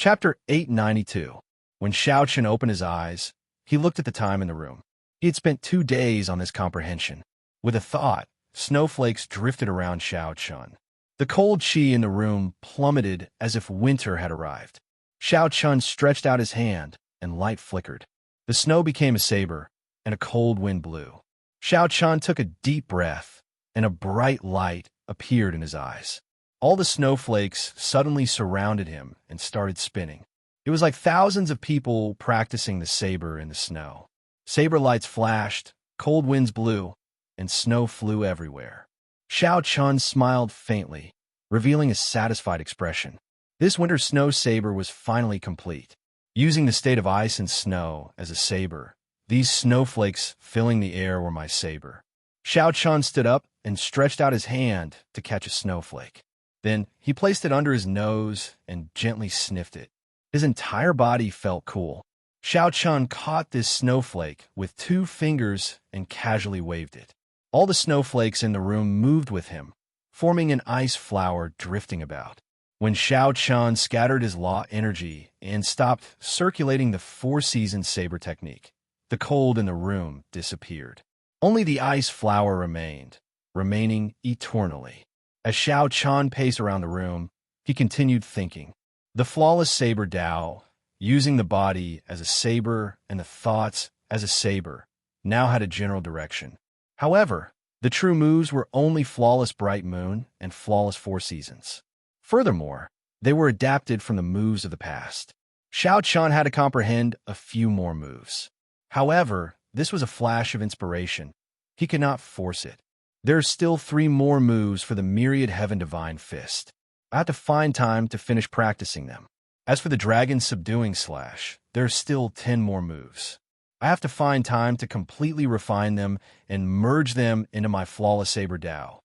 Chapter 892. When Xiao Chen opened his eyes, he looked at the time in the room. He had spent 2 days on this comprehension. With a thought, snowflakes drifted around Xiao Chen. The cold qi in the room plummeted as if winter had arrived. Xiao Chen stretched out his hand, and light flickered. The snow became a saber, and a cold wind blew. Xiao Chen took a deep breath, and a bright light appeared in his eyes. All the snowflakes suddenly surrounded him and started spinning. It was like thousands of people practicing the saber in the snow. Saber lights flashed, cold winds blew, and snow flew everywhere. Xiao Chen smiled faintly, revealing a satisfied expression. This winter snow saber was finally complete. Using the state of ice and snow as a saber, these snowflakes filling the air were my saber. Xiao Chen stood up and stretched out his hand to catch a snowflake. Then he placed it under his nose and gently sniffed it. His entire body felt cool. Xiao Chen caught this snowflake with 2 fingers and casually waved it. All the snowflakes in the room moved with him, forming an ice flower drifting about. When Xiao Chen scattered his law energy and stopped circulating the 4-season saber technique, the cold in the room disappeared. Only the ice flower remained, remaining eternally. As Xiao Chen paced around the room, he continued thinking. The flawless saber Tao, using the body as a saber and the thoughts as a saber, now had a general direction. However, the true moves were only flawless bright moon and flawless 4 seasons. Furthermore, they were adapted from the moves of the past. Xiao Chen had to comprehend a few more moves. However, this was a flash of inspiration. He could not force it. There are still 3 more moves for the myriad heaven divine fist. I have to find time to finish practicing them. As for the dragon subduing slash, there are still 10 more moves. I have to find time to completely refine them and merge them into my flawless saber Tao.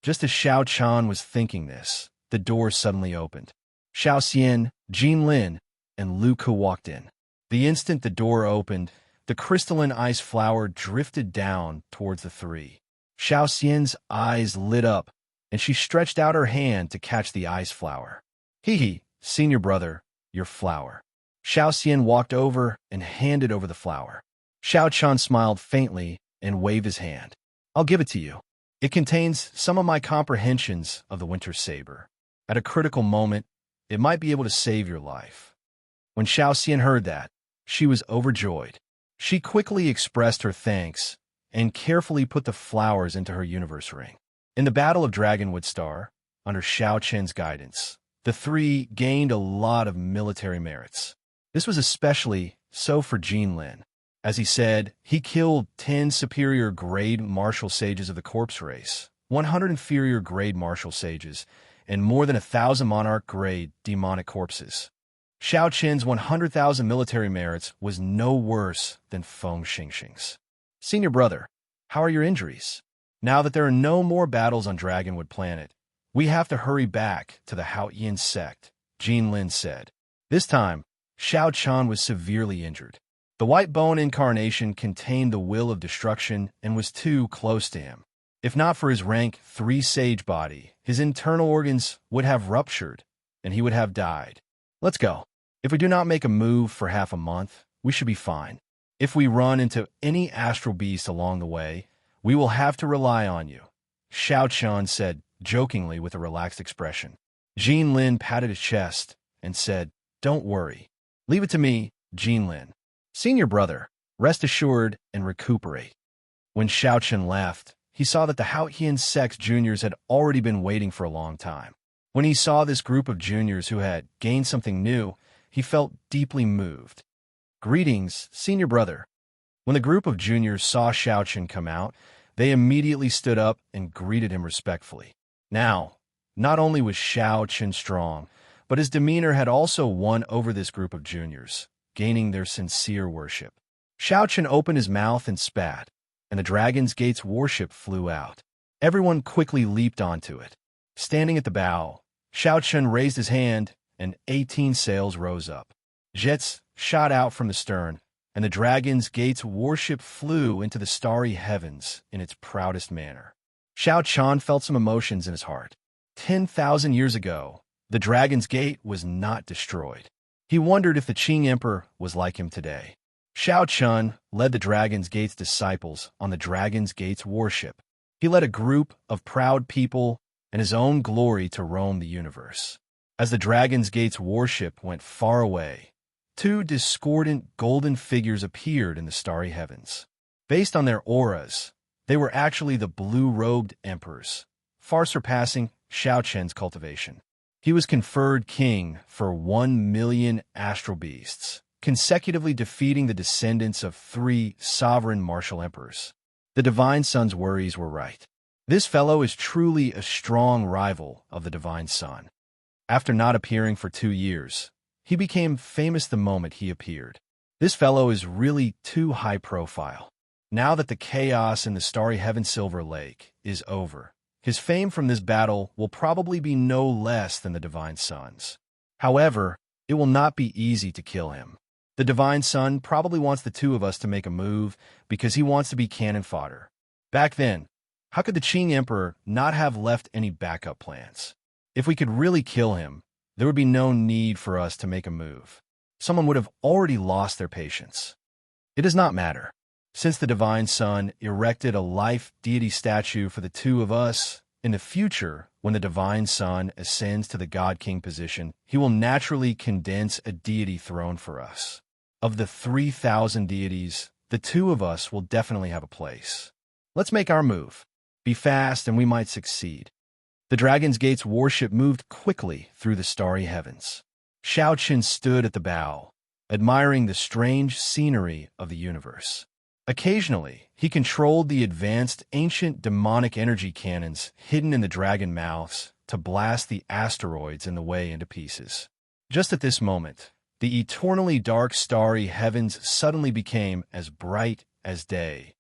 Just as Xiao Chen was thinking this, the door suddenly opened. Xiao Xian, Jin Lin, and Lu Ke walked in. The instant the door opened, the crystalline ice flower drifted down towards the 3. Xiao Xian's eyes lit up, and she stretched out her hand to catch the ice flower. Hee, senior brother, your flower. Xiao Xian walked over and handed over the flower. Xiao Chen smiled faintly and waved his hand. I'll give it to you. It contains some of my comprehensions of the winter saber. At a critical moment, it might be able to save your life. When Xiao Xian heard that, she was overjoyed. She quickly expressed her thanks and carefully put the flowers into her universe ring. In the Battle of Dragonwood Star, under Xiao Chen's guidance, the 3 gained a lot of military merits. This was especially so for Jin Lin. As he said, he killed 10 superior grade martial sages of the corpse race, 100 inferior grade martial sages, and more than 1,000 monarch grade demonic corpses. Xiao Chen's 100,000 military merits was no worse than Feng Xingxing's. Senior brother, how are your injuries? Now that there are no more battles on Dragonwood Planet, we have to hurry back to the Haoyin sect, Jin Lin said. This time, Xiao Chen was severely injured. The white bone incarnation contained the will of destruction and was too close to him. If not for his rank 3 sage body, his internal organs would have ruptured, and he would have died. Let's go. If we do not make a move for half a month, we should be fine. If we run into any astral beast along the way, we will have to rely on you, Xiao Chen said jokingly with a relaxed expression. Jin Lin patted his chest and said, Don't worry. Leave it to me, Jin Lin. Senior brother, rest assured and recuperate. When Xiao Chen left, he saw that the Haoyin sect juniors had already been waiting for a long time. When he saw this group of juniors who had gained something new, he felt deeply moved. Greetings, senior brother. When the group of juniors saw Xiao Chen come out, they immediately stood up and greeted him respectfully. Now, not only was Xiao Chen strong, but his demeanor had also won over this group of juniors, gaining their sincere worship. Xiao Chen opened his mouth and spat, and the Dragon's Gate's warship flew out. Everyone quickly leaped onto it. Standing at the bow, Xiao Chen raised his hand, and 18 sails rose up. Jets shot out from the stern, and the Dragon's Gate's warship flew into the starry heavens in its proudest manner. Xiao Chen felt some emotions in his heart. 10,000 years ago, the Dragon's Gate was not destroyed. He wondered if the Qing Emperor was like him today. Shao Chun led the Dragon's Gate's disciples on the Dragon's Gate's warship. He led a group of proud people in his own glory to roam the universe. As the Dragon's Gate's warship went far away, two discordant golden figures appeared in the starry heavens. Based on their auras, they were actually the blue-robed emperors, far surpassing Shao Chun's cultivation. He was conferred king for 1,000,000 astral beasts, consecutively defeating the descendants of 3 sovereign martial emperors. The Divine Son's worries were right. This fellow is truly a strong rival of the Divine Son. After not appearing for 2 years, he became famous the moment he appeared. This fellow is really too high profile. Now that the chaos in the starry heaven Silver Lake is over, his fame from this battle will probably be no less than the Divine Son's. However, it will not be easy to kill him. The Divine Son probably wants the two of us to make a move because he wants to be cannon fodder. Back then, how could the Qing Emperor not have left any backup plans? If we could really kill him, there would be no need for us to make a move. Someone would have already lost their patience. It does not matter. Since the Divine Son erected a life deity statue for the two of us, in the future, when the Divine Son ascends to the God King position, he will naturally condense a deity throne for us. Of the 3,000 deities, the two of us will definitely have a place. Let's make our move. Be fast and we might succeed. The Dragon's Gate's warship moved quickly through the starry heavens. Shao Chun stood at the bow, admiring the strange scenery of the universe. Occasionally, he controlled the advanced ancient demonic energy cannons hidden in the dragon mouths to blast the asteroids in the way into pieces. Just at this moment, the eternally dark starry heavens suddenly became as bright as day,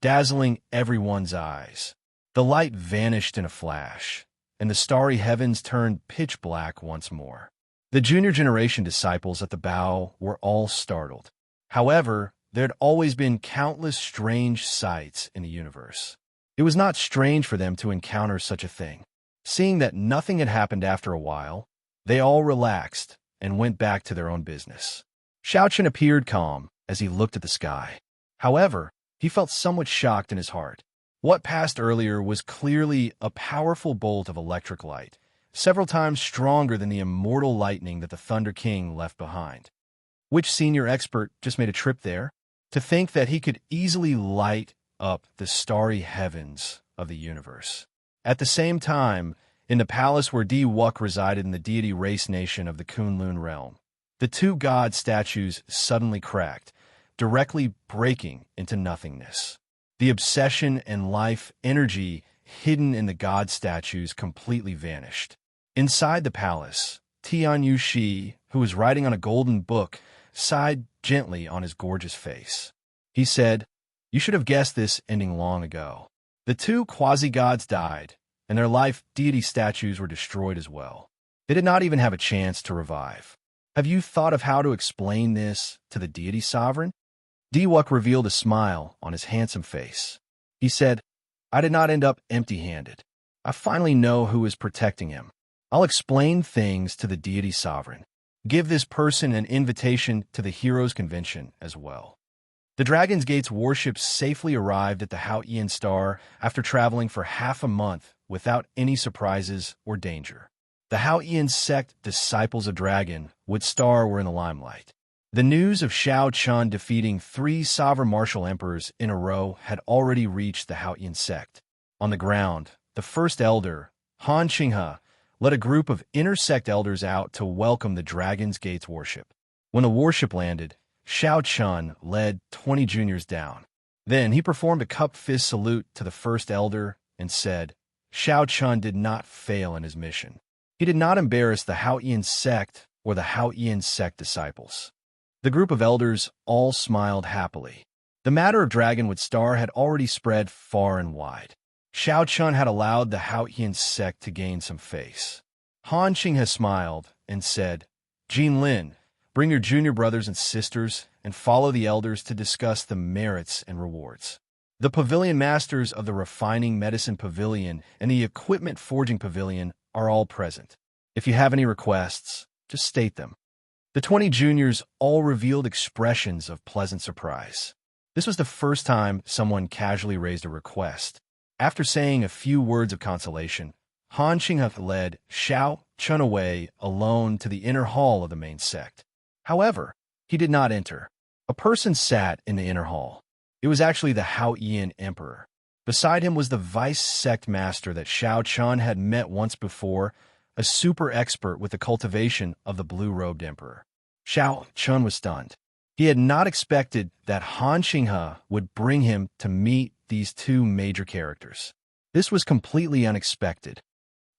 dazzling everyone's eyes. The light vanished in a flash, and the starry heavens turned pitch black once more. The junior generation disciples at the bow were all startled. However, there had always been countless strange sights in the universe. It was not strange for them to encounter such a thing. Seeing that nothing had happened after a while, they all relaxed and went back to their own business. Shao Chun appeared calm as he looked at the sky. However, he felt somewhat shocked in his heart. What passed earlier was clearly a powerful bolt of electric light, several times stronger than the immortal lightning that the Thunder King left behind. Which senior expert just made a trip there? To think that he could easily light up the starry heavens of the universe. At the same time, in the palace where Di Wuk resided in the deity race nation of the Kunlun realm, the two god statues suddenly cracked, directly breaking into nothingness. The obsession and life energy hidden in the god statues completely vanished. Inside the palace, Tian Yushi, who was writing on a golden book, sighed gently on his gorgeous face. He said, "You should have guessed this ending long ago." The two quasi-gods died, and their life deity statues were destroyed as well. They did not even have a chance to revive. Have you thought of how to explain this to the deity sovereign? Di Wuk revealed a smile on his handsome face. He said, "I did not end up empty-handed. I finally know who is protecting him. I'll explain things to the deity sovereign. Give this person an invitation to the Heroes Convention as well." The Dragon's Gate's warship safely arrived at the Haotian Star after traveling for half a month without any surprises or danger. The Haotian sect disciples of Dragon with Star were in the limelight. The news of Shao Chun defeating 3 sovereign martial emperors in a row had already reached the Haotian sect. On the ground, the first elder, Han Qinghe, led a group of inter-sect elders out to welcome the Dragon's Gate's warship. When the warship landed, Shao Chun led 20 juniors down. Then he performed a cup fist salute to the first elder and said, Shao Chun did not fail in his mission. He did not embarrass the Haotian sect or the Haotian sect disciples. The group of elders all smiled happily. The matter of Dragon with Star had already spread far and wide. Shao Chun had allowed the Haotian sect to gain some face. Han Qinghe smiled and said, Jin Lin, bring your junior brothers and sisters and follow the elders to discuss the merits and rewards. The pavilion masters of the Refining Medicine Pavilion and the Equipment Forging Pavilion are all present. If you have any requests, just state them. The 20 juniors all revealed expressions of pleasant surprise. This was the first time someone casually raised a request. After saying a few words of consolation, Han Qinghe led Xiao Chun away alone to the inner hall of the main sect. However, he did not enter. A person sat in the inner hall. It was actually the Haotian Emperor. Beside him was the vice sect master that Xiao Chun had met once before, a super expert with the cultivation of the blue-robed emperor. Xiao Chun was stunned. He had not expected that Han Qinghe would bring him to meet these two major characters. This was completely unexpected.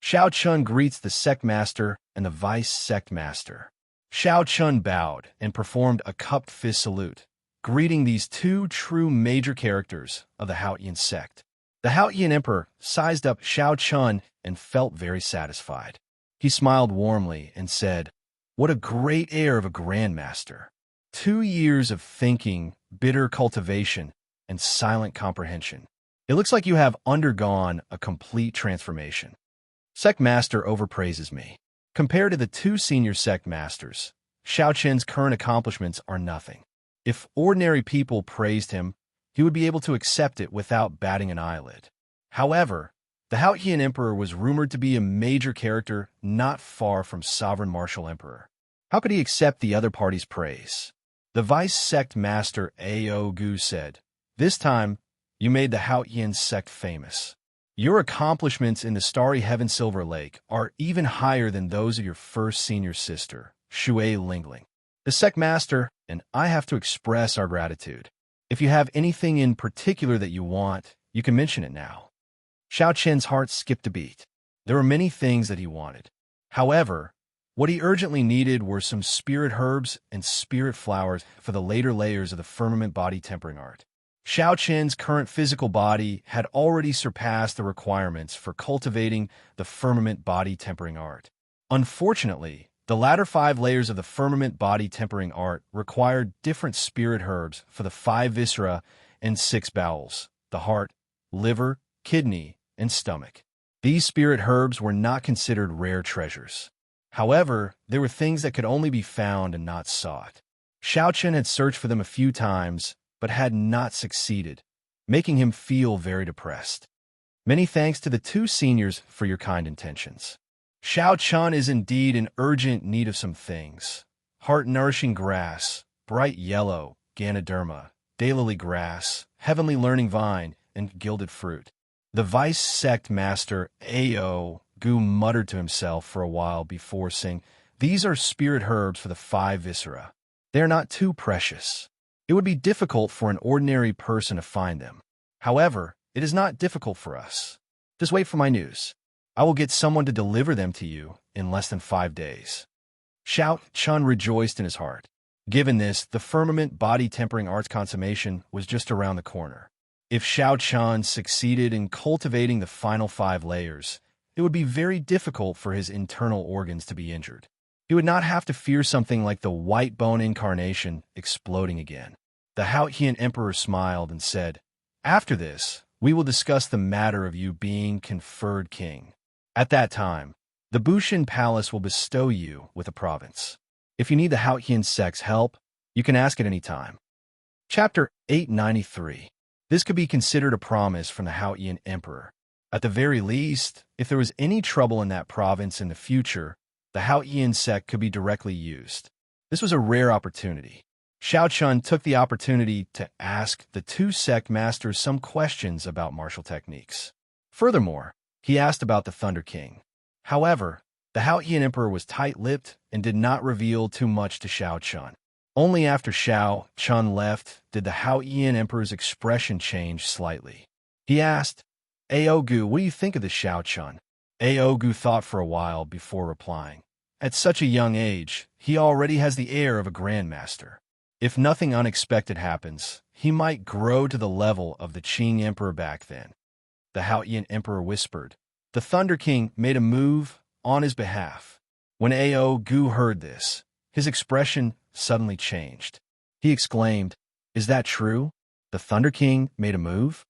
Xiao Chun greets the sect master and the vice sect master. Xiao Chun bowed and performed a cupped fist salute, greeting these two true major characters of the Haotian sect. The Haotian emperor sized up Xiao Chun and felt very satisfied. He smiled warmly and said, "What a great air of a grandmaster. 2 years of thinking, bitter cultivation, and silent comprehension. It looks like you have undergone a complete transformation." Sect master overpraises me. Compared to the two senior sect masters, Xiao Chen's current accomplishments are nothing. If ordinary people praised him, he would be able to accept it without batting an eyelid. However, the Haotian Emperor was rumored to be a major character not far from Sovereign Martial Emperor. How could he accept the other party's praise? The vice sect master Ao Gu said, "This time, you made the Haotian sect famous. Your accomplishments in the Starry Heaven Silver Lake are even higher than those of your first senior sister, Shui Lingling. The sect master and I have to express our gratitude. If you have anything in particular that you want, you can mention it now." Xiao Chen's heart skipped a beat. There were many things that he wanted. However, what he urgently needed were some spirit herbs and spirit flowers for the later layers of the firmament body tempering art. Xiao Chen's current physical body had already surpassed the requirements for cultivating the firmament body tempering art. Unfortunately, the latter 5 layers of the firmament body tempering art required different spirit herbs for the 5 viscera and 6 bowels, the heart, liver, kidney, and stomach. These spirit herbs were not considered rare treasures. However, there were things that could only be found and not sought. Xiao Chen had searched for them a few times, but had not succeeded, making him feel very depressed. Many thanks to the two seniors for your kind intentions. Xiao Chun is indeed in urgent need of some things. Heart-nourishing grass, bright yellow, Ganoderma, daylily grass, heavenly learning vine, and gilded fruit. The vice sect master, Ao Gu, muttered to himself for a while before saying, "These are spirit herbs for the 5 viscera. They are not too precious. It would be difficult for an ordinary person to find them. However, it is not difficult for us. Just wait for my news. I will get someone to deliver them to you in less than 5 days." Xiao Chun rejoiced in his heart. Given this, the firmament body tempering arts consummation was just around the corner. If Xiao Chun succeeded in cultivating the final 5 layers, it would be very difficult for his internal organs to be injured. He would not have to fear something like the white bone incarnation exploding again. The Haotian Emperor smiled and said, "After this, we will discuss the matter of you being conferred king. At that time, the Bushin Palace will bestow you with a province. If you need the Haotian sect's help, you can ask at any time." Chapter 893. This could be considered a promise from the Haotian Emperor. At the very least, if there was any trouble in that province in the future, the Haotian sect could be directly used. This was a rare opportunity. Xiao Chun took the opportunity to ask the two sect masters some questions about martial techniques. Furthermore, he asked about the Thunder King. However, the Haotian Emperor was tight-lipped and did not reveal too much to Xiao Chun. Only after Xiao Chun left did the Haotian Emperor's expression change slightly. He asked, "Ao Gu, what do you think of this Xiao Chun?" Ao Gu thought for a while before replying. At such a young age, he already has the air of a grandmaster. If nothing unexpected happens, he might grow to the level of the Qing Emperor back then. The Haotian Emperor whispered. The Thunder King made a move on his behalf. When Ao Gu heard this, his expression suddenly changed. He exclaimed, "Is that true? The Thunder King made a move?"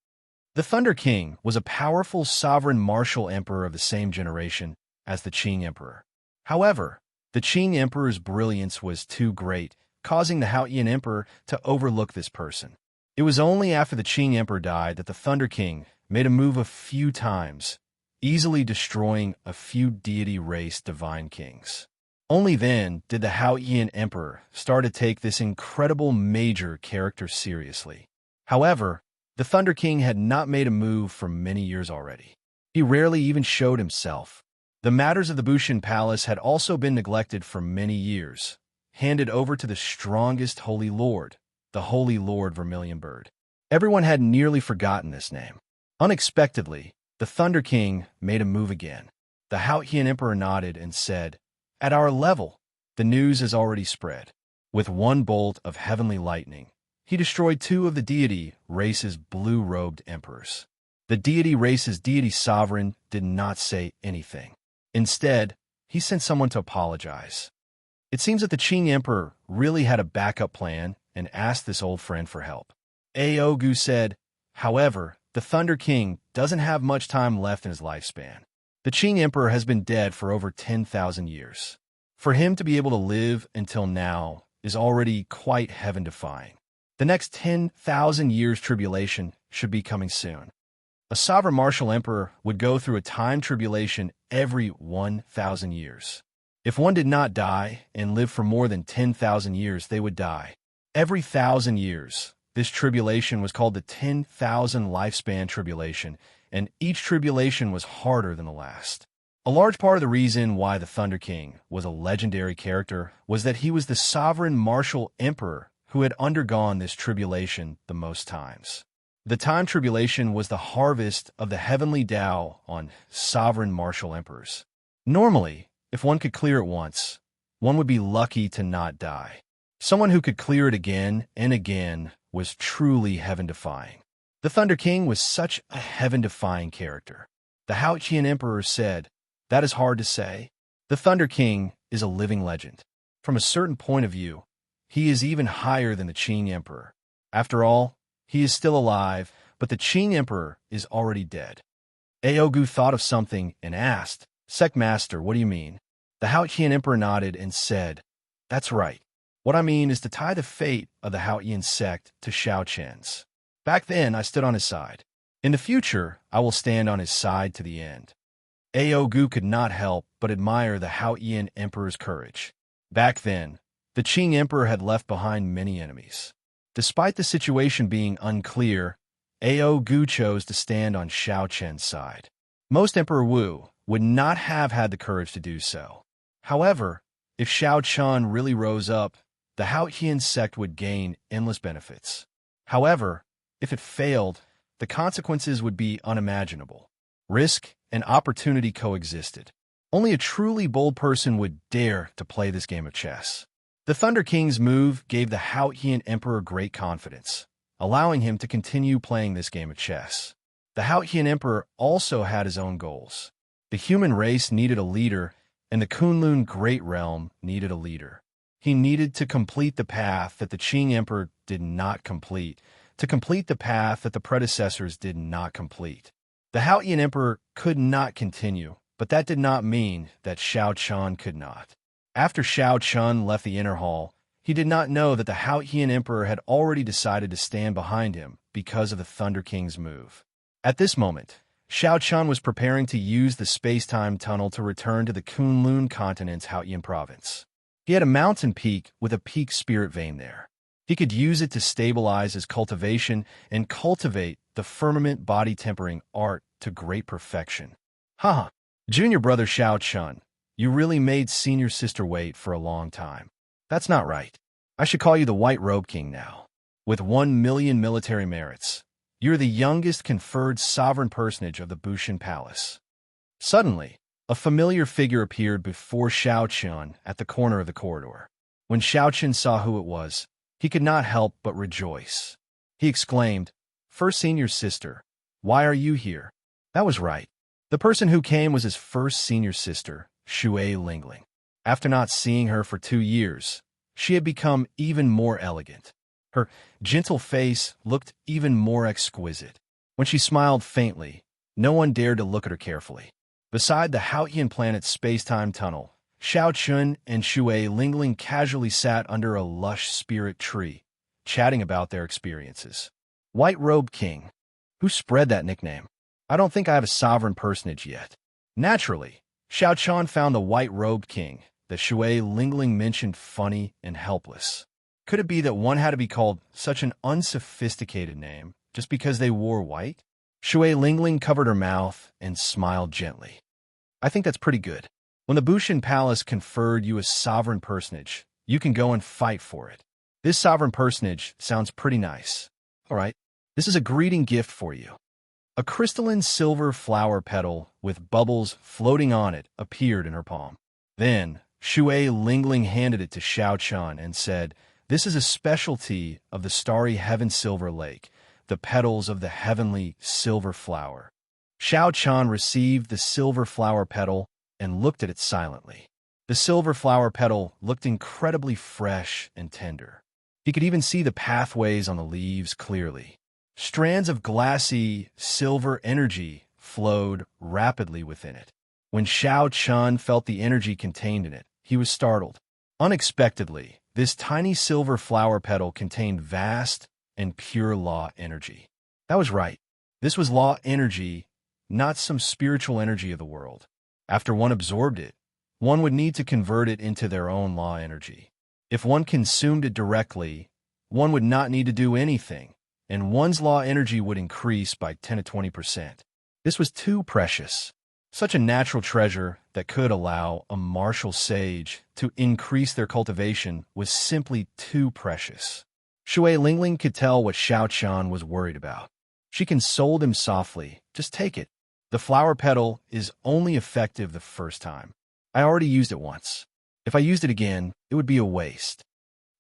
The Thunder King was a powerful sovereign martial emperor of the same generation as the Qing Emperor. However, The Qing Emperor's brilliance was too great, causing the Haotian Emperor to overlook this person. It was only after the Qing Emperor died that the Thunder King made a move a few times, easily destroying a few deity-race divine kings. Only then did the Haotian Emperor start to take this incredible major character seriously. However, the Thunder King had not made a move for many years already. He rarely even showed himself. The matters of the Bushin Palace had also been neglected for many years, handed over to the strongest Holy Lord, the Holy Lord Vermilion Bird. Everyone had nearly forgotten this name. Unexpectedly, the Thunder King made a move again. The Haotian Emperor nodded and said, "At our level, the news has already spread." With one bolt of heavenly lightning, he destroyed two of the deity race's blue-robed emperors. The deity race's deity sovereign did not say anything. Instead, he sent someone to apologize. It seems that the Qing Emperor really had a backup plan and asked this old friend for help. Aogu said, "However, the Thunder King doesn't have much time left in his lifespan. The Qing Emperor has been dead for over 10,000 years. For him to be able to live until now is already quite heaven-defying. The next 10,000 years tribulation should be coming soon. A sovereign martial emperor would go through a time tribulation every 1,000 years. If one did not die and live for more than 10,000 years, they would die. Every 1,000 years, this tribulation was called the 10,000 lifespan tribulation, and each tribulation was harder than the last. A large part of the reason why the Thunder King was a legendary character was that he was the sovereign martial emperor who had undergone this tribulation the most times. The time tribulation was the harvest of the heavenly Tao on sovereign martial emperors. Normally, if one could clear it once, one would be lucky to not die. Someone who could clear it again and again was truly heaven-defying. The Thunder King was such a heaven-defying character. The Haotian Emperor said, "That is hard to say. The Thunder King is a living legend. From a certain point of view, he is even higher than the Qing Emperor. After all, he is still alive, but the Qing Emperor is already dead." Aogu thought of something and asked, "Sect Master, what do you mean?" The Haotian Emperor nodded and said, "That's right. What I mean is to tie the fate of the Haotian sect to Xiao Qian's. Back then, I stood on his side. In the future, I will stand on his side to the end." Aogu could not help but admire the Haotian Emperor's courage. Back then, the Qing Emperor had left behind many enemies. Despite the situation being unclear, Aogu chose to stand on Xiao Qian's side. Most Emperor Wu would not have had the courage to do so. However, if Xiao Qian really rose up, the Haotian sect would gain endless benefits. However, if it failed, the consequences would be unimaginable. Risk and opportunity coexisted. Only a truly bold person would dare to play this game of chess. The Thunder King's move gave the Haotian Emperor great confidence, allowing him to continue playing this game of chess. The Haotian Emperor also had his own goals. The human race needed a leader, and the Kunlun Great Realm needed a leader. He needed to complete the path that the Qing Emperor did not complete, to complete the path that the predecessors did not complete. The Haotian Emperor could not continue, but that did not mean that Xiao Qian could not. After Xiao Qian left the inner hall, he did not know that the Haotian Emperor had already decided to stand behind him because of the Thunder King's move. At this moment, Xiao Qian was preparing to use the space-time tunnel to return to the Kunlun continent's Haotian province. He had a mountain peak with a peak spirit vein there. He could use it to stabilize his cultivation and cultivate the firmament body tempering art to great perfection. Haha, junior brother Xiao Qian, you really made senior sister wait for a long time. That's not right. I should call you the White Robe King now. With 1,000,000 military merits, you're the youngest conferred sovereign personage of the Bushin Palace. Suddenly, a familiar figure appeared before Xiao Qian at the corner of the corridor. When Xiao Qian saw who it was, he could not help but rejoice. He exclaimed, "First senior sister, why are you here?" That was right. The person who came was his first senior sister, Shui Lingling. After not seeing her for 2 years, she had become even more elegant. Her gentle face looked even more exquisite. When she smiled faintly, no one dared to look at her carefully. Beside the Haotian planet's space-time tunnel, Xiao Chun and Shui Lingling casually sat under a lush spirit tree, chatting about their experiences. White Robe King. Who spread that nickname? I don't think I have a sovereign personage yet. Naturally, Xiao Chun found the White Robe King that Shui Lingling mentioned funny and helpless. Could it be that one had to be called such an unsophisticated name just because they wore white? Shui Lingling covered her mouth and smiled gently. I think that's pretty good. When the Bushin Palace conferred you a sovereign personage, you can go and fight for it. This sovereign personage sounds pretty nice. All right, this is a greeting gift for you. A crystalline silver flower petal with bubbles floating on it appeared in her palm. Then, Shui Lingling handed it to Xiao Chun and said, "This is a specialty of the starry heaven silver lake, the petals of the heavenly silver flower." Xiao Chun received the silver flower petal and looked at it silently. The silver flower petal looked incredibly fresh and tender. He could even see the pathways on the leaves clearly. Strands of glassy, silver energy flowed rapidly within it. When Xiao Chun felt the energy contained in it, he was startled. Unexpectedly, this tiny silver flower petal contained vast and pure law energy. That was right. This was law energy, not some spiritual energy of the world. After one absorbed it, one would need to convert it into their own law energy. If one consumed it directly, one would not need to do anything, and one's law energy would increase by 10 to 20%. This was too precious. Such a natural treasure that could allow a martial sage to increase their cultivation was simply too precious. Shui Lingling could tell what Xiao Chun was worried about. She consoled him softly. Just take it. The flower petal is only effective the first time. I already used it once. If I used it again, it would be a waste.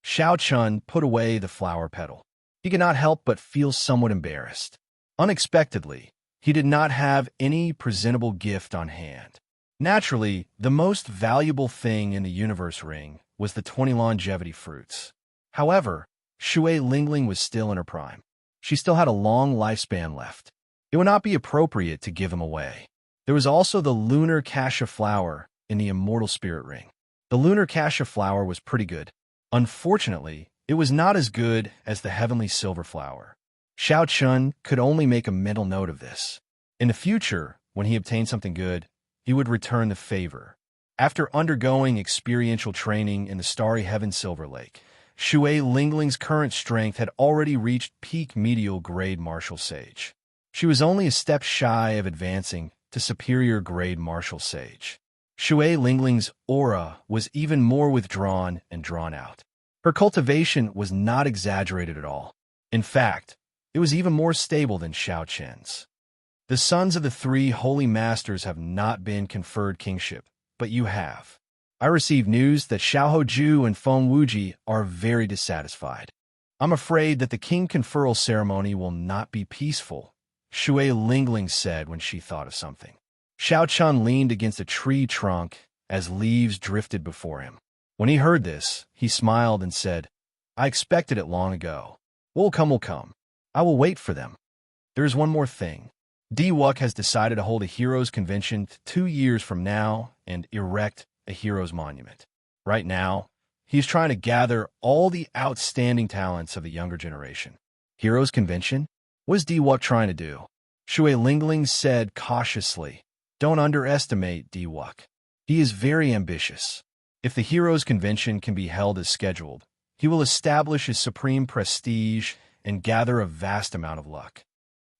Xiao Chun put away the flower petal. He could not help but feel somewhat embarrassed. Unexpectedly, he did not have any presentable gift on hand. Naturally, the most valuable thing in the universe ring was the 20 longevity fruits. However, Shui Lingling was still in her prime. She still had a long lifespan left. It would not be appropriate to give him away. There was also the lunar cassia flower in the immortal spirit ring. The lunar cassia flower was pretty good. Unfortunately, it was not as good as the heavenly silver flower. Xiao Chun could only make a mental note of this. In the future, when he obtained something good, he would return the favor. After undergoing experiential training in the starry heaven silver lake, Shui Lingling's current strength had already reached peak medial grade martial sage. She was only a step shy of advancing to superior grade martial sage. Shui Lingling's aura was even more withdrawn and drawn out. Her cultivation was not exaggerated at all. In fact, it was even more stable than Xiao Chen's. The sons of the three holy masters have not been conferred kingship, but you have. I received news that Xiao Hoju and Feng Wuji are very dissatisfied. I'm afraid that the king conferral ceremony will not be peaceful, Shui Lingling said when she thought of something. Xiao Chun leaned against a tree trunk as leaves drifted before him. When he heard this, he smiled and said, I expected it long ago. What will come will come. I will wait for them. There is one more thing. Diwuk has decided to hold a heroes convention 2 years from now and erect a heroes monument. Right now, he is trying to gather all the outstanding talents of the younger generation. Heroes convention? What is Diwuk trying to do? Shui Lingling said cautiously. Don't underestimate Diwuk. He is very ambitious. If the heroes convention can be held as scheduled, he will establish his supreme prestige and gather a vast amount of luck.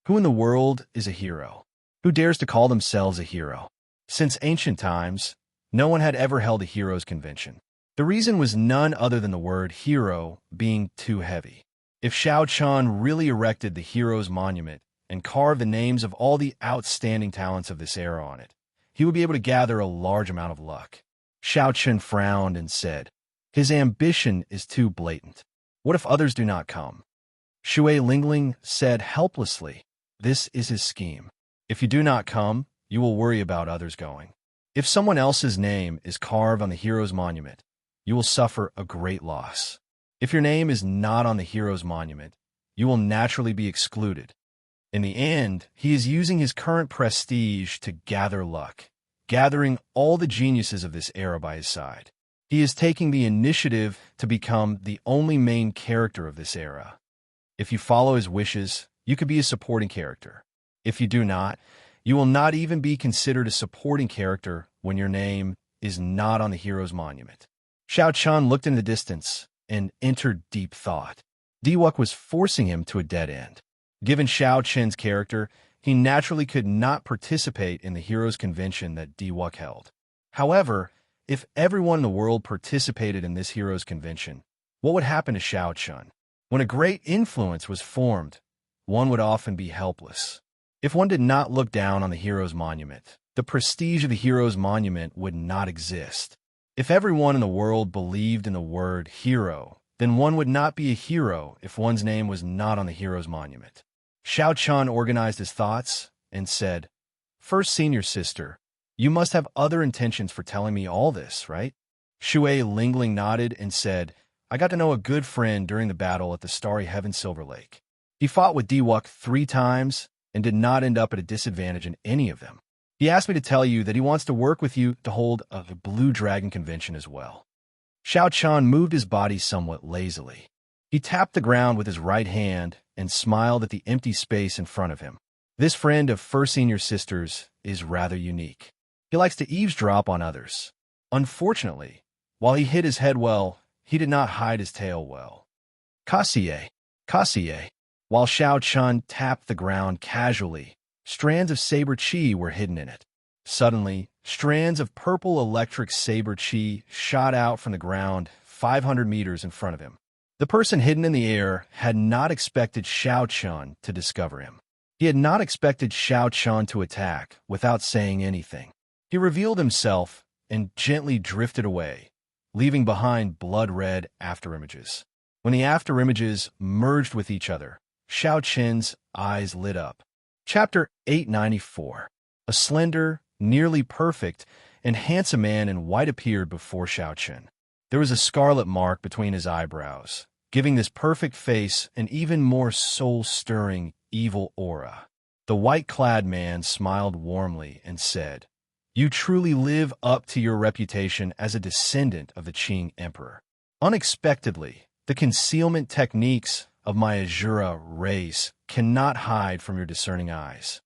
Who in the world is a hero? Who dares to call themselves a hero? Since ancient times, no one had ever held a heroes convention. The reason was none other than the word hero being too heavy. If Xiao Chun really erected the heroes monument and carved the names of all the outstanding talents of this era on it, he would be able to gather a large amount of luck. Xiao Chun frowned and said, his ambition is too blatant. What if others do not come? Shui Lingling said helplessly, this is his scheme. If you do not come, you will worry about others going. If someone else's name is carved on the hero's monument, you will suffer a great loss. If your name is not on the hero's monument, you will naturally be excluded. In the end, he is using his current prestige to gather luck. gathering all the geniuses of this era by his side. He is taking the initiative to become the only main character of this era. If you follow his wishes, you could be a supporting character. If you do not, you will not even be considered a supporting character when your name is not on the hero's monument. Xiao Chun looked in the distance and entered deep thought. Diwuk was forcing him to a dead end. Given Xiao Chen's character, he naturally could not participate in the hero's convention that Diwuk held. However, if everyone in the world participated in this hero's convention, what would happen to Xiao Chun? When a great influence was formed, one would often be helpless. If one did not look down on the hero's monument, the prestige of the hero's monument would not exist. If everyone in the world believed in the word hero, then one would not be a hero if one's name was not on the hero's monument. Xiao Chun organized his thoughts and said, "First senior sister, you must have other intentions for telling me all this, right?" Shui Lingling nodded and said, "I got to know a good friend during the battle at the Starry Heaven Silver Lake. He fought with Diwuk 3 times and did not end up at a disadvantage in any of them. He asked me to tell you that he wants to work with you to hold a Blue Dragon convention as well." Xiao Chun moved his body somewhat lazily. He tapped the ground with his right hand and smiled at the empty space in front of him. This friend of First Senior Sisters is rather unique. He likes to eavesdrop on others. Unfortunately, while he hid his head well, he did not hide his tail well. Kassier. While Xiao Chun tapped the ground casually, strands of saber chi were hidden in it. Suddenly, strands of purple electric saber chi shot out from the ground 500 meters in front of him. The person hidden in the air had not expected Xiao Chun to discover him. He had not expected Xiao Chun to attack without saying anything. He revealed himself and gently drifted away, leaving behind blood-red afterimages. When the afterimages merged with each other, Xiao Chen's eyes lit up. Chapter 894. A slender, nearly perfect, and handsome man in white appeared before Xiao Chen. There was a scarlet mark between his eyebrows, giving this perfect face an even more soul-stirring, evil aura. The white-clad man smiled warmly and said, "You truly live up to your reputation as a descendant of the Qing Emperor. Unexpectedly, the concealment techniques of my Azura race cannot hide from your discerning eyes.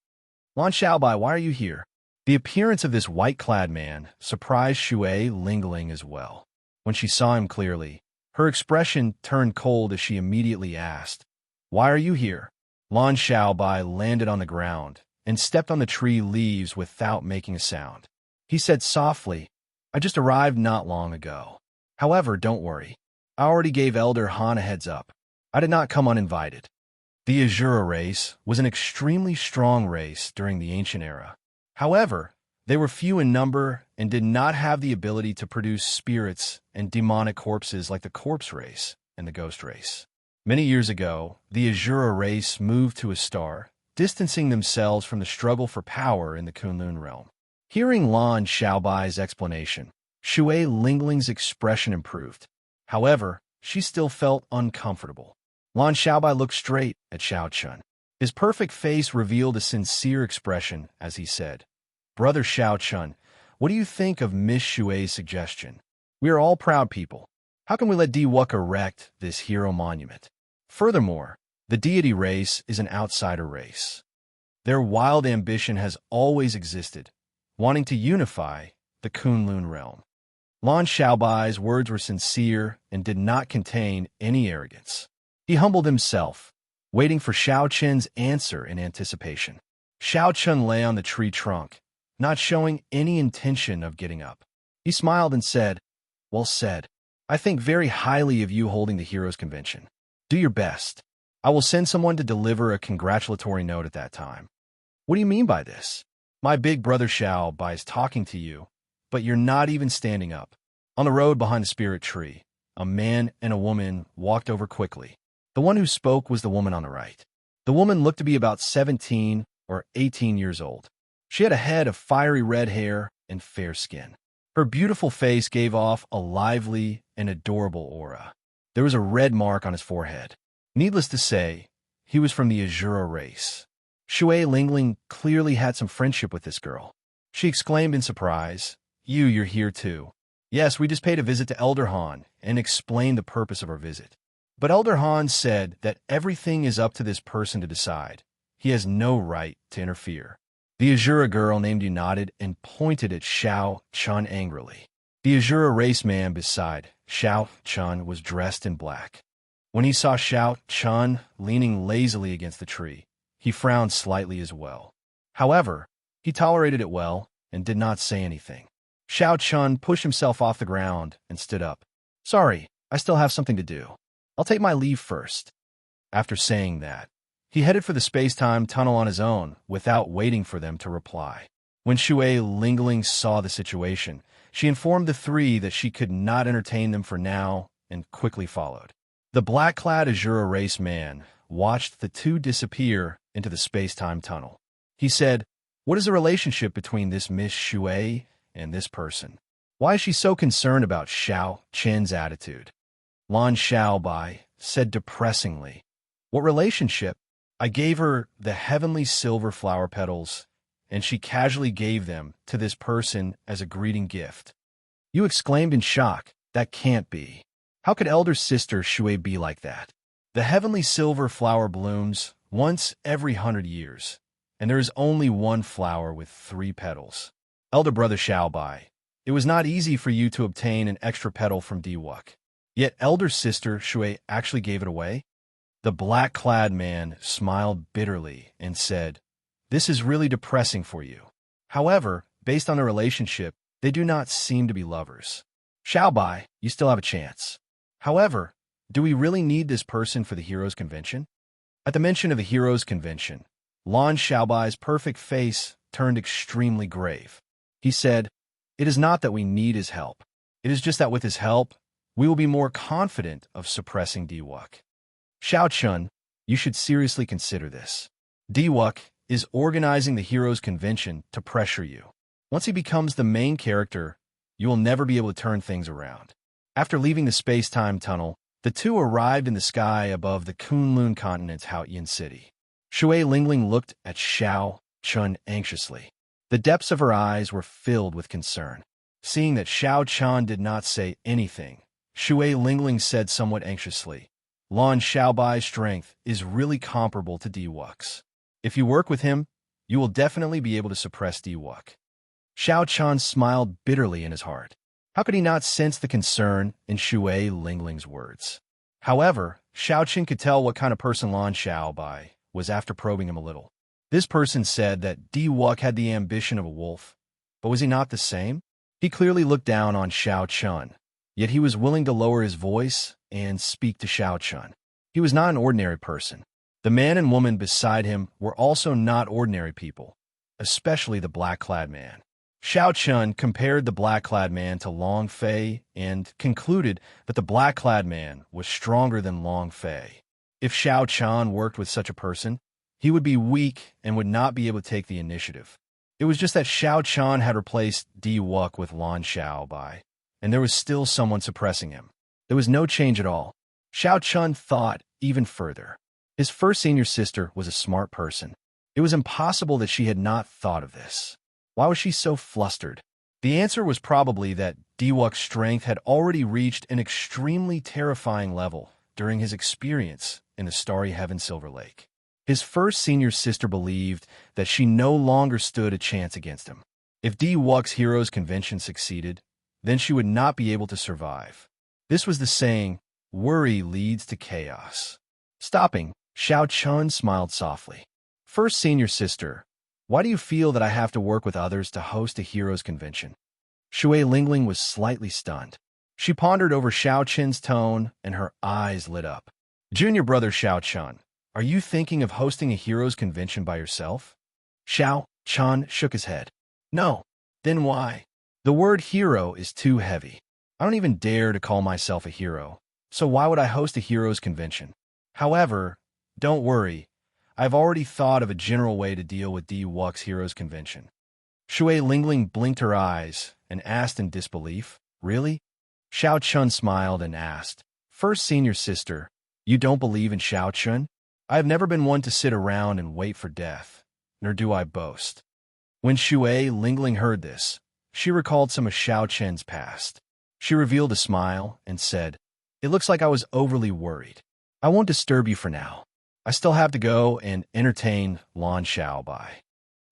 Lan Xiaobai, why are you here?" The appearance of this white-clad man surprised Shui Lingling as well. When she saw him clearly, her expression turned cold as she immediately asked, "Why are you here?" Lan Xiaobai landed on the ground and stepped on the tree leaves without making a sound. He said softly, "I just arrived not long ago. However, don't worry. I already gave Elder Han a heads up. I did not come uninvited." The Azura race was an extremely strong race during the ancient era. However, they were few in number and did not have the ability to produce spirits and demonic corpses like the corpse race and the ghost race. Many years ago, the Azura race moved to a star, distancing themselves from the struggle for power in the Kunlun realm. Hearing Lan Xiaobai's explanation, Shui Lingling's expression improved. However, she still felt uncomfortable. Lan Xiaobai looked straight at Xiao Chun. His perfect face revealed a sincere expression as he said, "Brother Xiao Chun, what do you think of Miss Shui's suggestion? We are all proud people. How can we let Diwuk erect this hero monument? Furthermore, the deity race is an outsider race. Their wild ambition has always existed, wanting to unify the Kunlun realm." Lan Xiaobai's words were sincere and did not contain any arrogance. He humbled himself, waiting for Xiao Chen's answer in anticipation. Xiao Chun lay on the tree trunk, not showing any intention of getting up. He smiled and said, "Well said. I think very highly of you holding the Heroes Convention. Do your best. I will send someone to deliver a congratulatory note at that time." "What do you mean by this?" "My big brother Xiao Bai is talking to you, but you're not even standing up." On the road behind the spirit tree, a man and a woman walked over quickly. The one who spoke was the woman on the right. The woman looked to be about 17 or 18 years old. She had a head of fiery red hair and fair skin. Her beautiful face gave off a lively and adorable aura. There was a red mark on his forehead. Needless to say, he was from the Azura race. Shui Lingling clearly had some friendship with this girl. She exclaimed in surprise. You're here too. Yes, we just paid a visit to Elder Han and explained the purpose of our visit. But Elder Han said that everything is up to this person to decide. He has no right to interfere. The Azura girl named you nodded and pointed at Xiao Chun angrily. The Azura race man beside Xiao Chun was dressed in black. When he saw Xiao Chun leaning lazily against the tree, he frowned slightly as well. However, he tolerated it well and did not say anything. Xiao Chun pushed himself off the ground and stood up. Sorry, I still have something to do. I'll take my leave first. After saying that, he headed for the space-time tunnel on his own without waiting for them to reply. When Shui Lingling saw the situation, she informed the three that she could not entertain them for now and quickly followed. The black-clad Azura race man watched the two disappear into the space-time tunnel. He said, "What is the relationship between this Miss Shui and this person? Why is she so concerned about Xiao Chen's attitude?" Lan Xiaobai said depressingly, "What relationship? I gave her the heavenly silver flower petals, and she casually gave them to this person as a greeting gift." You exclaimed in shock, "That can't be. How could elder sister Shui be like that? The heavenly silver flower blooms once every 100 years, and there is only one flower with 3 petals. Elder brother Xiaobai, it was not easy for you to obtain an extra petal from Diwuk. Yet elder sister Shui actually gave it away?" The black-clad man smiled bitterly and said, "This is really depressing for you. However, based on the relationship, they do not seem to be lovers. Xiaobai, you still have a chance. However, do we really need this person for the Heroes Convention?" At the mention of the Heroes Convention, Lan Xiaobai's perfect face turned extremely grave. He said, "It is not that we need his help. It is just that with his help, we will be more confident of suppressing Diwuk. Xiao Chun, you should seriously consider this. Diwuk is organizing the Heroes Convention to pressure you. Once he becomes the main character, you will never be able to turn things around." After leaving the space-time tunnel, the two arrived in the sky above the Kunlun continent's Haotian city. Shui Lingling looked at Xiao Chun anxiously. The depths of her eyes were filled with concern. Seeing that Xiao Chun did not say anything, Shui Lingling said somewhat anxiously, "Lan Xiaobai's strength is really comparable to Diwuk's. If you work with him, you will definitely be able to suppress Diwuk." Xiao Chun smiled bitterly in his heart. How could he not sense the concern in Shui Lingling's words? However, Xiao Chun could tell what kind of person Lan Xiaobai was after probing him a little. This person said that Diwuk had the ambition of a wolf, but was he not the same? He clearly looked down on Xiao Chun, yet he was willing to lower his voice and speak to Xiao Chun. He was not an ordinary person. The man and woman beside him were also not ordinary people, especially the black-clad man. Xiao Chun compared the black-clad man to Long Fei and concluded that the black-clad man was stronger than Long Fei. If Xiao Chun worked with such a person, he would be weak and would not be able to take the initiative. It was just that Xiao Chun had replaced Diwuk with Lan Xiaobai, and there was still someone suppressing him. There was no change at all. Xiao Chun thought even further. His first senior sister was a smart person. It was impossible that she had not thought of this. Why was she so flustered? The answer was probably that Diwuk's strength had already reached an extremely terrifying level during his experience in the Starry Heaven Silver Lake. His first senior sister believed that she no longer stood a chance against him. If Diwuk's Heroes Convention succeeded, then she would not be able to survive. This was the saying, "Worry leads to chaos." Stopping, Xiao Chun smiled softly. "First senior sister, why do you feel that I have to work with others to host a Heroes Convention?" Shui Lingling was slightly stunned. She pondered over Xiao Chun's tone, and her eyes lit up. "Junior brother Xiao Chun, are you thinking of hosting a Heroes Convention by yourself?" Xiao Chun shook his head. "No. Then why? The word hero is too heavy. I don't even dare to call myself a hero, so why would I host a Heroes Convention? However, don't worry. I've already thought of a general way to deal with Diwuk's Heroes Convention." Shui Lingling blinked her eyes and asked in disbelief, "Really?" Xiao Chun smiled and asked, "First senior sister, you don't believe in Xiao Chun? I have never been one to sit around and wait for death, nor do I boast. When Shui Lingling heard this, she recalled some of Xiao Chen's past. She revealed a smile and said, "It looks like I was overly worried. I won't disturb you for now. I still have to go and entertain Lan Xiaobai."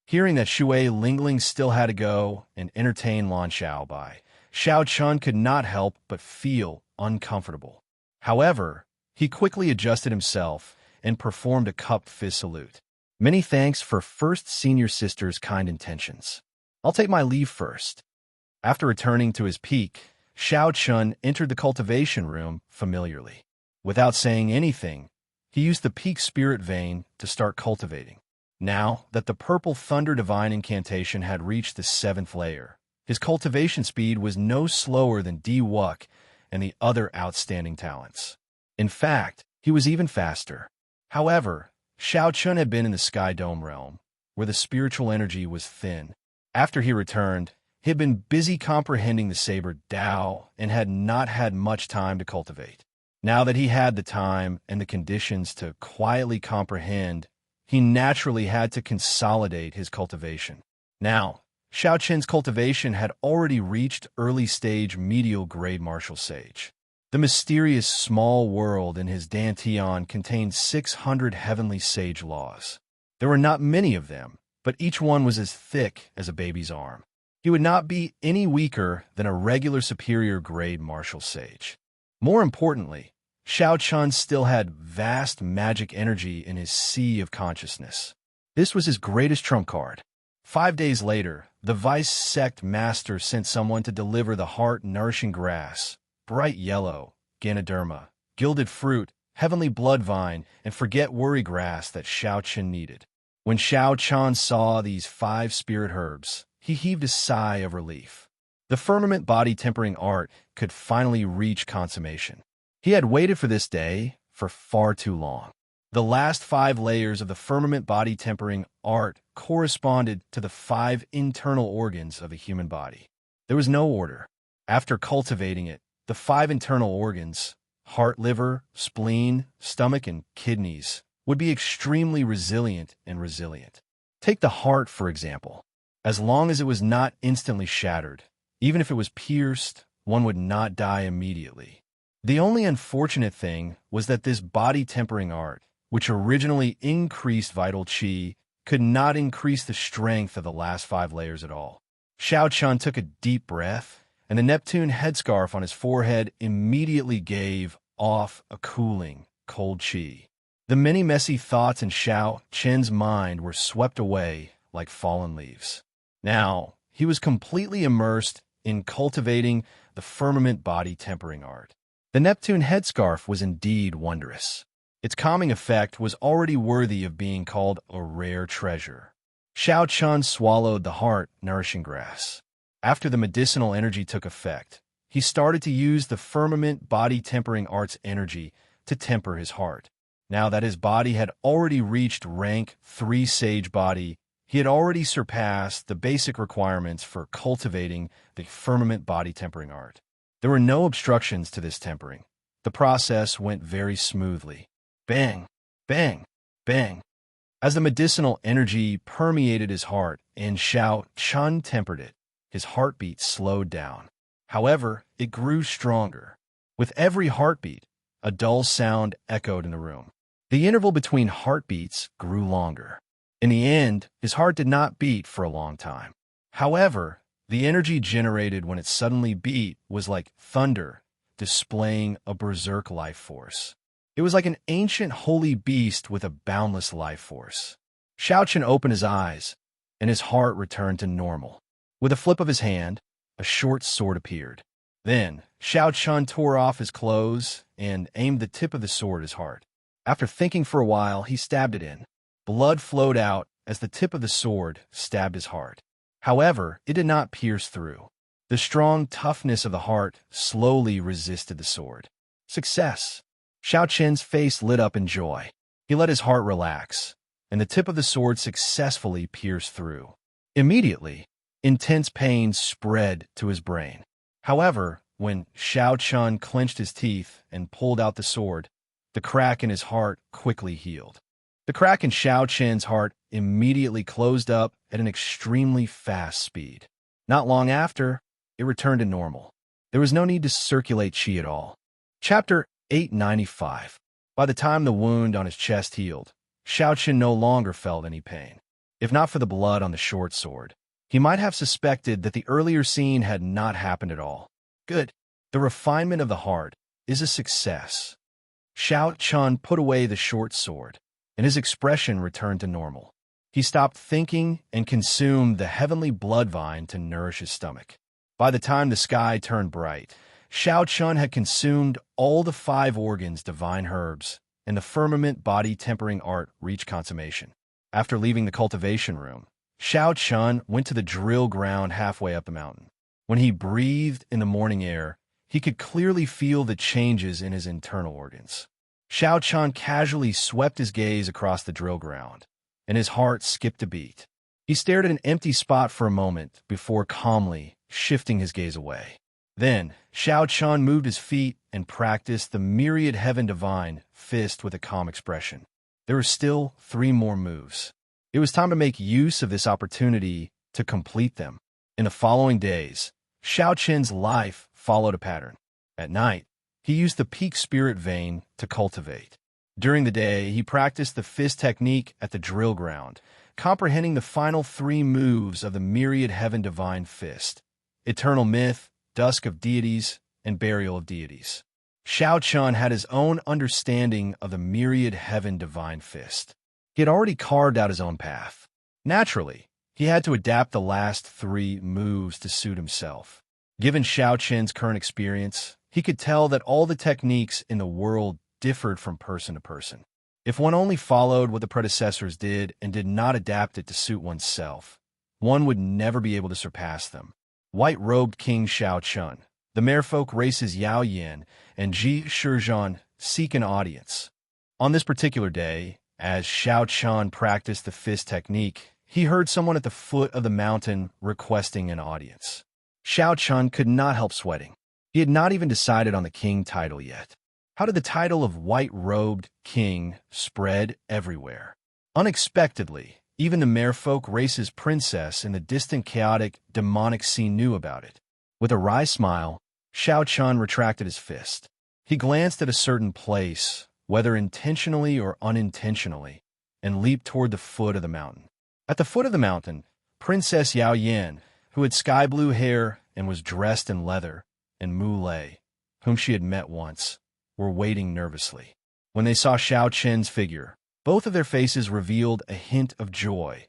Hearing that Shui Lingling still had to go and entertain Lan Xiaobai, Xiao Chun could not help but feel uncomfortable. However, he quickly adjusted himself and performed a cup fist salute. "Many thanks for First Senior Sister's kind intentions. I'll take my leave first." After returning to his peak, Xiao Chun entered the cultivation room familiarly. Without saying anything, he used the peak spirit vein to start cultivating. Now that the Purple Thunder Divine incantation had reached the 7th layer, his cultivation speed was no slower than Di Wuk and the other outstanding talents. In fact, he was even faster. However, Xiao Chun had been in the Sky Dome realm, where the spiritual energy was thin. After he returned, he had been busy comprehending the Saber Dao and had not had much time to cultivate. Now that he had the time and the conditions to quietly comprehend, he naturally had to consolidate his cultivation. Now, Xiao Chen's cultivation had already reached early-stage medial grade martial sage. The mysterious small world in his dantian contained 600 heavenly sage laws. There were not many of them, but each one was as thick as a baby's arm. He would not be any weaker than a regular superior grade martial sage. More importantly, Xiao Chun still had vast magic energy in his sea of consciousness. This was his greatest trump card. 5 days later, the vice sect master sent someone to deliver the heart-nourishing grass, bright yellow, Ganoderma, gilded fruit, heavenly blood vine, and forget-worry grass that Xiao Chun needed. When Xiao Chun saw these 5 spirit herbs, he heaved a sigh of relief. The firmament body tempering art could finally reach consummation. He had waited for this day for far too long. The last 5 layers of the firmament body tempering art corresponded to the 5 internal organs of the human body. There was no order. After cultivating it, the 5 internal organs, heart, liver, spleen, stomach, and kidneys, would be extremely resilient. Take the heart, for example. As long as it was not instantly shattered, even if it was pierced, one would not die immediately. The only unfortunate thing was that this body-tempering art, which originally increased vital qi, could not increase the strength of the last 5 layers at all. Xiao Chun took a deep breath, and the Neptune headscarf on his forehead immediately gave off a cooling, cold qi. The many messy thoughts in Xiao Chen's mind were swept away like fallen leaves. Now, he was completely immersed in cultivating the firmament body tempering art. The Neptune headscarf was indeed wondrous. Its calming effect was already worthy of being called a rare treasure. Xiao Chun swallowed the heart-nourishing grass. After the medicinal energy took effect, he started to use the firmament body tempering art's energy to temper his heart. Now that his body had already reached rank 3 sage body, he had already surpassed the basic requirements for cultivating the firmament body tempering art. There were no obstructions to this tempering. The process went very smoothly. Bang, bang, bang. As the medicinal energy permeated his heart and Xiao Chun tempered it, his heartbeat slowed down. However, it grew stronger. With every heartbeat, a dull sound echoed in the room. The interval between heartbeats grew longer. In the end, his heart did not beat for a long time. However, the energy generated when it suddenly beat was like thunder, displaying a berserk life force. It was like an ancient holy beast with a boundless life force. Xiao Chun opened his eyes, and his heart returned to normal. With a flip of his hand, a short sword appeared. Then, Xiao Chun tore off his clothes and aimed the tip of the sword at his heart. After thinking for a while, he stabbed it in. Blood flowed out as the tip of the sword stabbed his heart. However, it did not pierce through. The strong toughness of the heart slowly resisted the sword. Success! Xiao Chen's face lit up in joy. He let his heart relax, and the tip of the sword successfully pierced through. Immediately, intense pain spread to his brain. However, when Xiao Chun clenched his teeth and pulled out the sword, the crack in his heart quickly healed. The crack in Xiao Chen's heart immediately closed up at an extremely fast speed. Not long after, it returned to normal. There was no need to circulate qi at all. Chapter 895. By the time the wound on his chest healed, Xiao Chen no longer felt any pain. If not for the blood on the short sword, he might have suspected that the earlier scene had not happened at all. Good. The refinement of the heart is a success. Xiao Chen put away the short sword, and his expression returned to normal. He stopped thinking and consumed the heavenly blood vine to nourish his stomach. By the time the sky turned bright, Xiao Chen had consumed all the 5 organs divine herbs, and the firmament body-tempering art reached consummation. After leaving the cultivation room, Xiao Chen went to the drill ground halfway up the mountain. When he breathed in the morning air, he could clearly feel the changes in his internal organs. Xiao Chen casually swept his gaze across the drill ground, and his heart skipped a beat. He stared at an empty spot for a moment before calmly shifting his gaze away. Then, Xiao Chen moved his feet and practiced the myriad heaven divine fist with a calm expression. There were still 3 more moves. It was time to make use of this opportunity to complete them. In the following days, Xiao Chen's life followed a pattern. At night, he used the peak spirit vein to cultivate. During the day, he practiced the fist technique at the drill ground, comprehending the final 3 moves of the myriad heaven divine fist: eternal myth, dusk of deities, and burial of deities. Xiao Chen had his own understanding of the myriad heaven divine fist. He had already carved out his own path. Naturally, he had to adapt the last 3 moves to suit himself. Given Xiao Chen's current experience, he could tell that all the techniques in the world differed from person to person. If one only followed what the predecessors did and did not adapt it to suit oneself, one would never be able to surpass them. White-robed King Xiao Chen, the merfolk races Yao Yin and Ji Shizhan seek an audience. On this particular day, as Xiao Chen practiced the fist technique, he heard someone at the foot of the mountain requesting an audience. Xiao Chen could not help sweating. He had not even decided on the king title yet. How did the title of white-robed king spread everywhere? Unexpectedly, even the merfolk race's princess in the distant chaotic demonic scene knew about it. With a wry smile, Xiao Chen retracted his fist. He glanced at a certain place, whether intentionally or unintentionally, and leaped toward the foot of the mountain. At the foot of the mountain, Princess Yao Yin, who had sky-blue hair and was dressed in leather, and Mu Lei, whom she had met once, were waiting nervously. When they saw Xiao Chen's figure, both of their faces revealed a hint of joy,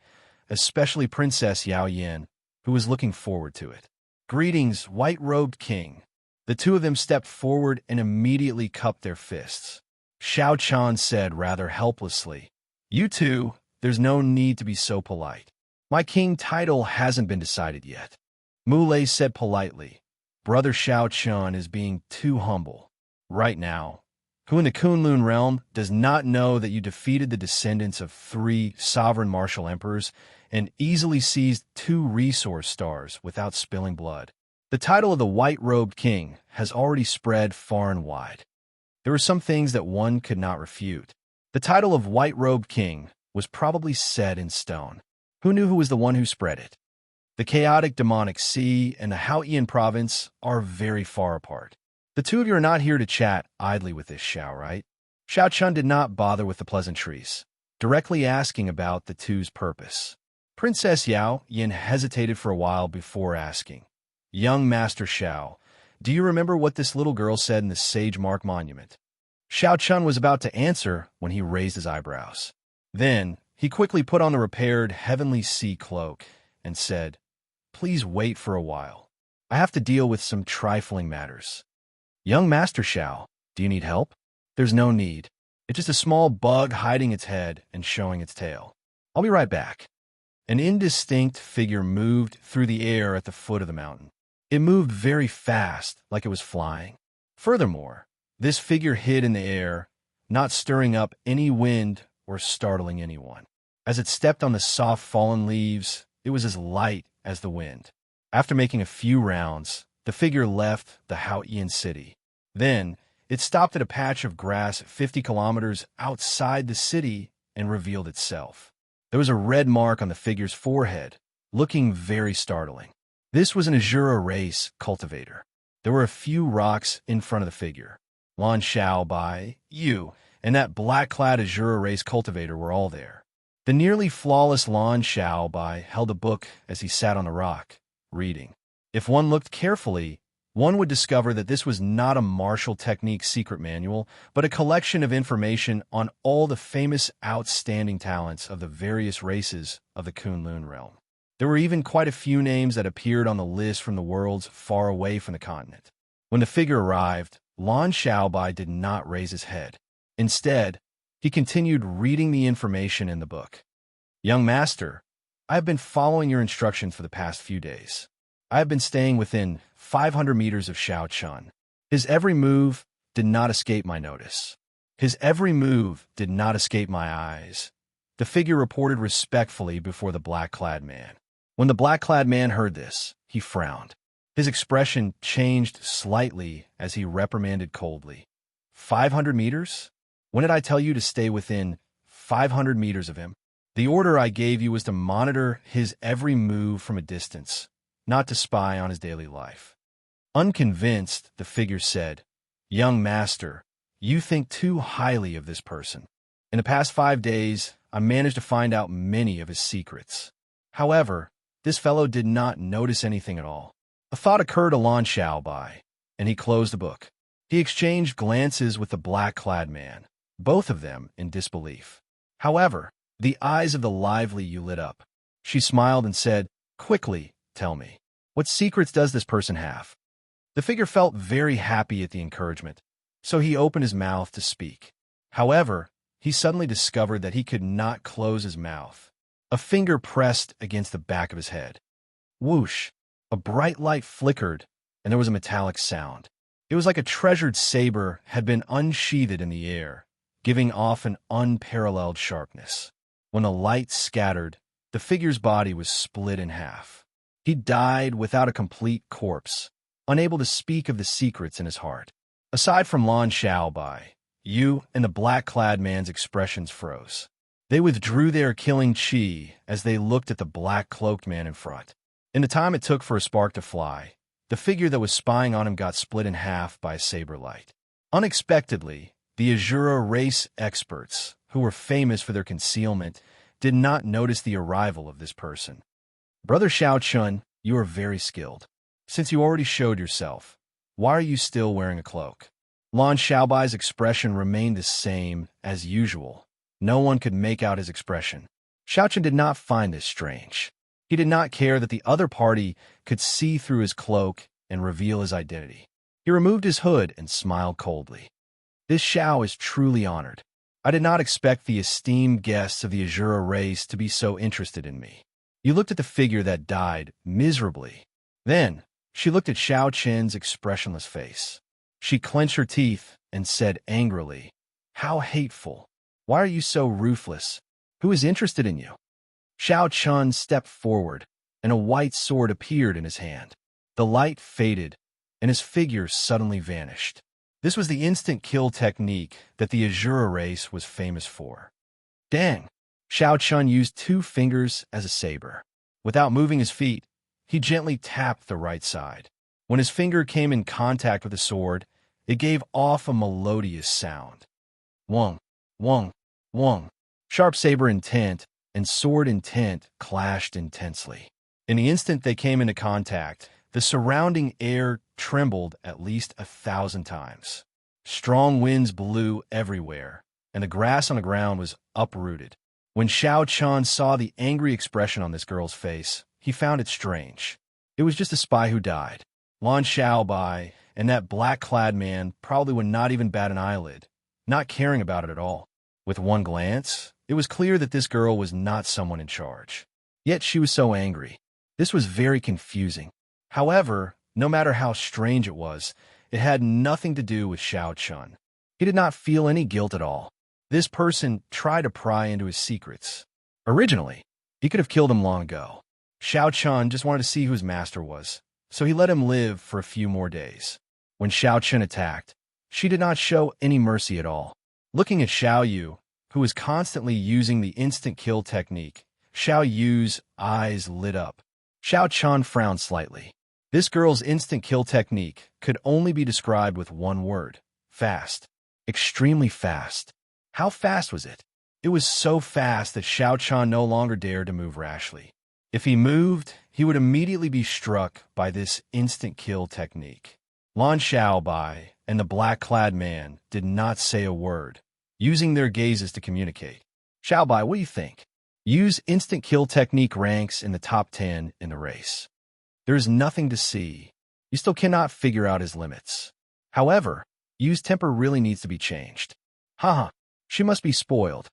especially Princess Yao Yin, who was looking forward to it. "Greetings, white-robed king." The 2 of them stepped forward and immediately cupped their fists. Xiao Chen said rather helplessly, "You 2, there's no need to be so polite. My king title hasn't been decided yet." Mu Lei said politely, "Brother Xiao Chen is being too humble. Right now, who in the Kunlun realm does not know that you defeated the descendants of 3 sovereign martial emperors and easily seized 2 resource stars without spilling blood? The title of the white-robed king has already spread far and wide. There were some things that one could not refute. The title of white-robed king was probably set in stone. Who knew who was the one who spread it? The chaotic demonic sea and the Haotian province are very far apart. The 2 of you are not here to chat idly with this Xiao, right?" Xiao Chen did not bother with the pleasantries, directly asking about the 2's purpose. Princess Yao Yin hesitated for a while before asking, "Young Master Xiao, do you remember what this little girl said in the Sage Mark Monument?" Xiao Chen was about to answer when he raised his eyebrows. Then, he quickly put on the repaired Heavenly Sea cloak and said, "Please wait for a while. I have to deal with some trifling matters." "Young Master Xiao, do you need help?" "There's no need. It's just a small bug hiding its head and showing its tail. I'll be right back." An indistinct figure moved through the air at the foot of the mountain. It moved very fast, like it was flying. Furthermore, this figure hid in the air, not stirring up any wind or startling anyone. As it stepped on the soft fallen leaves, it was as light as the wind. After making a few rounds, the figure left the Haotian city. Then, it stopped at a patch of grass 50 kilometers outside the city and revealed itself. There was a red mark on the figure's forehead, looking very startling. This was an azure race cultivator. There were a few rocks in front of the figure. Lan Xiaobai, you, and that black-clad azure race cultivator were all there. The nearly flawless Lan Xiaobai held a book as he sat on the rock, reading. If one looked carefully, one would discover that this was not a martial technique secret manual, but a collection of information on all the famous outstanding talents of the various races of the Kunlun realm. There were even quite a few names that appeared on the list from the worlds far away from the continent. When the figure arrived, Lan Xiaobai did not raise his head. Instead, he continued reading the information in the book. Young master, I have been following your instructions for the past few days. I have been staying within 500 meters of Xiao Chun. His every move did not escape my notice. His every move did not escape my eyes. The figure reported respectfully before the black-clad man. When the black-clad man heard this, he frowned. His expression changed slightly as he reprimanded coldly. 500 meters? When did I tell you to stay within 500 meters of him? The order I gave you was to monitor his every move from a distance, not to spy on his daily life. Unconvinced, the figure said, Young master, you think too highly of this person. In the past 5 days, I managed to find out many of his secrets. However, this fellow did not notice anything at all. A thought occurred to Lan Xiaobai, and he closed the book. He exchanged glances with the black-clad man, both of them in disbelief. However, the eyes of the lively Yu lit up. She smiled and said, Quickly, tell me, what secrets does this person have? The figure felt very happy at the encouragement, so he opened his mouth to speak. However, he suddenly discovered that he could not close his mouth. A finger pressed against the back of his head. Whoosh! A bright light flickered, and there was a metallic sound. It was like a treasured saber had been unsheathed in the air, giving off an unparalleled sharpness. When the light scattered, the figure's body was split in half. He died without a complete corpse, unable to speak of the secrets in his heart. Aside from Lan Xiaobai, Yu and the black-clad man's expressions froze. They withdrew their killing chi as they looked at the black-cloaked man in front. In the time it took for a spark to fly, the figure that was spying on him got split in half by a saber light. Unexpectedly, the Azura race experts, who were famous for their concealment, did not notice the arrival of this person. Brother Xiao Chun, you are very skilled. Since you already showed yourself, why are you still wearing a cloak? Lan Xiaobai's expression remained the same as usual. No one could make out his expression. Xiao Chun did not find this strange. He did not care that the other party could see through his cloak and reveal his identity. He removed his hood and smiled coldly. This Xiao is truly honored. I did not expect the esteemed guests of the Azura race to be so interested in me. You looked at the figure that died miserably. Then, she looked at Xiao Chen's expressionless face. She clenched her teeth and said angrily, How hateful! Why are you so ruthless? Who is interested in you? Xiao Chun stepped forward, and a white sword appeared in his hand. The light faded, and his figure suddenly vanished. This was the instant kill technique that the Azura race was famous for. Dang! Xiao Chun used 2 fingers as a saber. Without moving his feet, he gently tapped the right side. When his finger came in contact with the sword, it gave off a melodious sound. Wong, wong, wong. Sharp saber intent and sword intent clashed intensely. In the instant they came into contact, the surrounding air trembled at least 1,000 times. Strong winds blew everywhere, and the grass on the ground was uprooted. When Xiao Chun saw the angry expression on this girl's face, he found it strange. It was just a spy who died. Lan Xiaobai and that black-clad man probably would not even bat an eyelid, not caring about it at all. With one glance, it was clear that this girl was not someone in charge. Yet she was so angry. This was very confusing. However, no matter how strange it was, it had nothing to do with Xiao Chun. He did not feel any guilt at all. This person tried to pry into his secrets. Originally, he could have killed him long ago. Xiao Chun just wanted to see who his master was, so he let him live for a few more days. When Xiao Chun attacked, she did not show any mercy at all. Looking at Xiao Yu, who was constantly using the instant kill technique, Xiao Yu's eyes lit up. Xiao Chun frowned slightly. This girl's instant kill technique could only be described with one word: fast. Extremely fast. How fast was it? It was so fast that Xiao Chun no longer dared to move rashly. If he moved, he would immediately be struck by this instant kill technique. Lan Xiaobai and the black-clad man did not say a word, using their gazes to communicate. Xiaobai, what do you think? Yu's instant kill technique ranks in the top 10 in the race. There is nothing to see. You still cannot figure out his limits. However, Yu's temper really needs to be changed. Haha, she must be spoiled.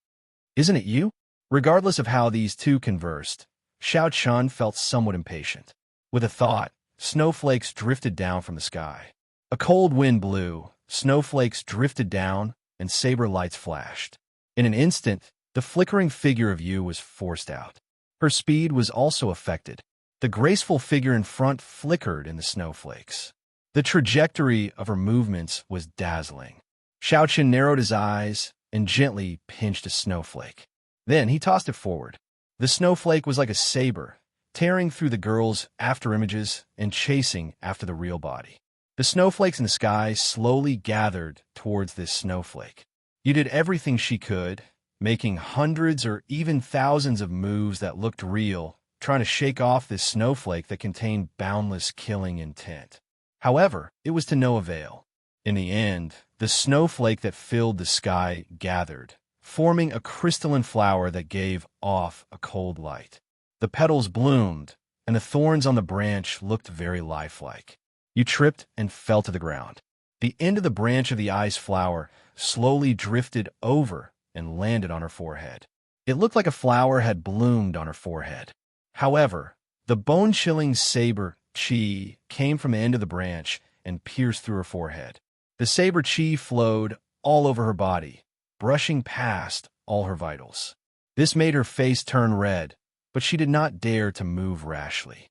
Isn't it you? Regardless of how these two conversed, Xiao Chun felt somewhat impatient. With a thought, snowflakes drifted down from the sky. A cold wind blew, snowflakes drifted down, and saber lights flashed. In an instant, the flickering figure of Yu was forced out. Her speed was also affected. The graceful figure in front flickered in the snowflakes. The trajectory of her movements was dazzling. Xiao Chun narrowed his eyes and gently pinched a snowflake. Then he tossed it forward. The snowflake was like a saber, tearing through the girl's afterimages and chasing after the real body. The snowflakes in the sky slowly gathered towards this snowflake. You did everything she could, making hundreds or even thousands of moves that looked real, trying to shake off this snowflake that contained boundless killing intent. However, it was to no avail. In the end, the snowflake that filled the sky gathered, forming a crystalline flower that gave off a cold light. The petals bloomed, and the thorns on the branch looked very lifelike. You tripped and fell to the ground. The end of the branch of the ice flower slowly drifted over and landed on her forehead. It looked like a flower had bloomed on her forehead. However, the bone-chilling saber chi came from the end of the branch and pierced through her forehead. The saber chi flowed all over her body, brushing past all her vitals. This made her face turn red, but she did not dare to move rashly.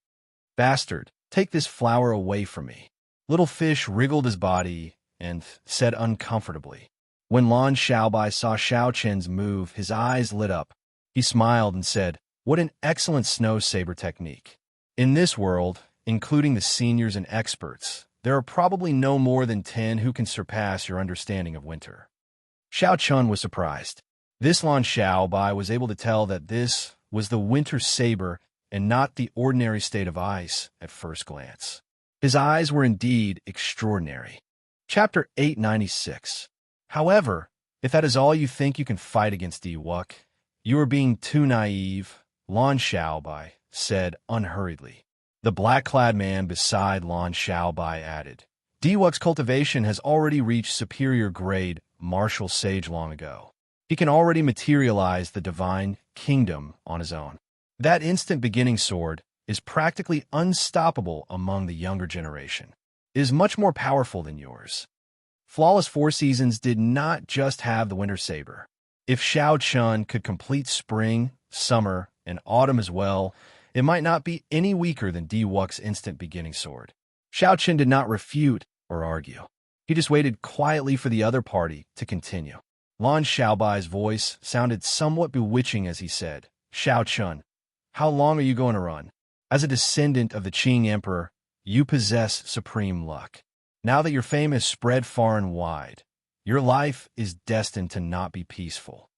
Bastard, take this flower away from me. Little Fish wriggled his body and said uncomfortably. When Lan Xiaobai saw Xiao Chen's move, his eyes lit up. He smiled and said, "What an excellent snow saber technique. In this world, including the seniors and experts, there are probably no more than 10 who can surpass your understanding of winter." Xiao Chun was surprised. This Lan Xiaobai was able to tell that this was the winter saber and not the ordinary state of ice at first glance. His eyes were indeed extraordinary. Chapter 896. However, if that is all you think you can fight against Diwuk, you are being too naive, Lan Xiaobai said unhurriedly. The black-clad man beside Lan Xiaobai added, Diwuk's cultivation has already reached superior grade martial sage long ago. He can already materialize the divine kingdom on his own. That instant beginning sword is practically unstoppable among the younger generation. It is much more powerful than yours. Flawless Four Seasons did not just have the winter saber. If Xiao Chun could complete spring, summer, and autumn as well, it might not be any weaker than Diwuk's instant beginning sword. Xiao Chun did not refute or argue. He just waited quietly for the other party to continue. Lan Xiaobai's voice sounded somewhat bewitching as he said, Xiao Chun, how long are you going to run? As a descendant of the Qing Emperor, you possess supreme luck. Now that your fame has spread far and wide, your life is destined to not be peaceful.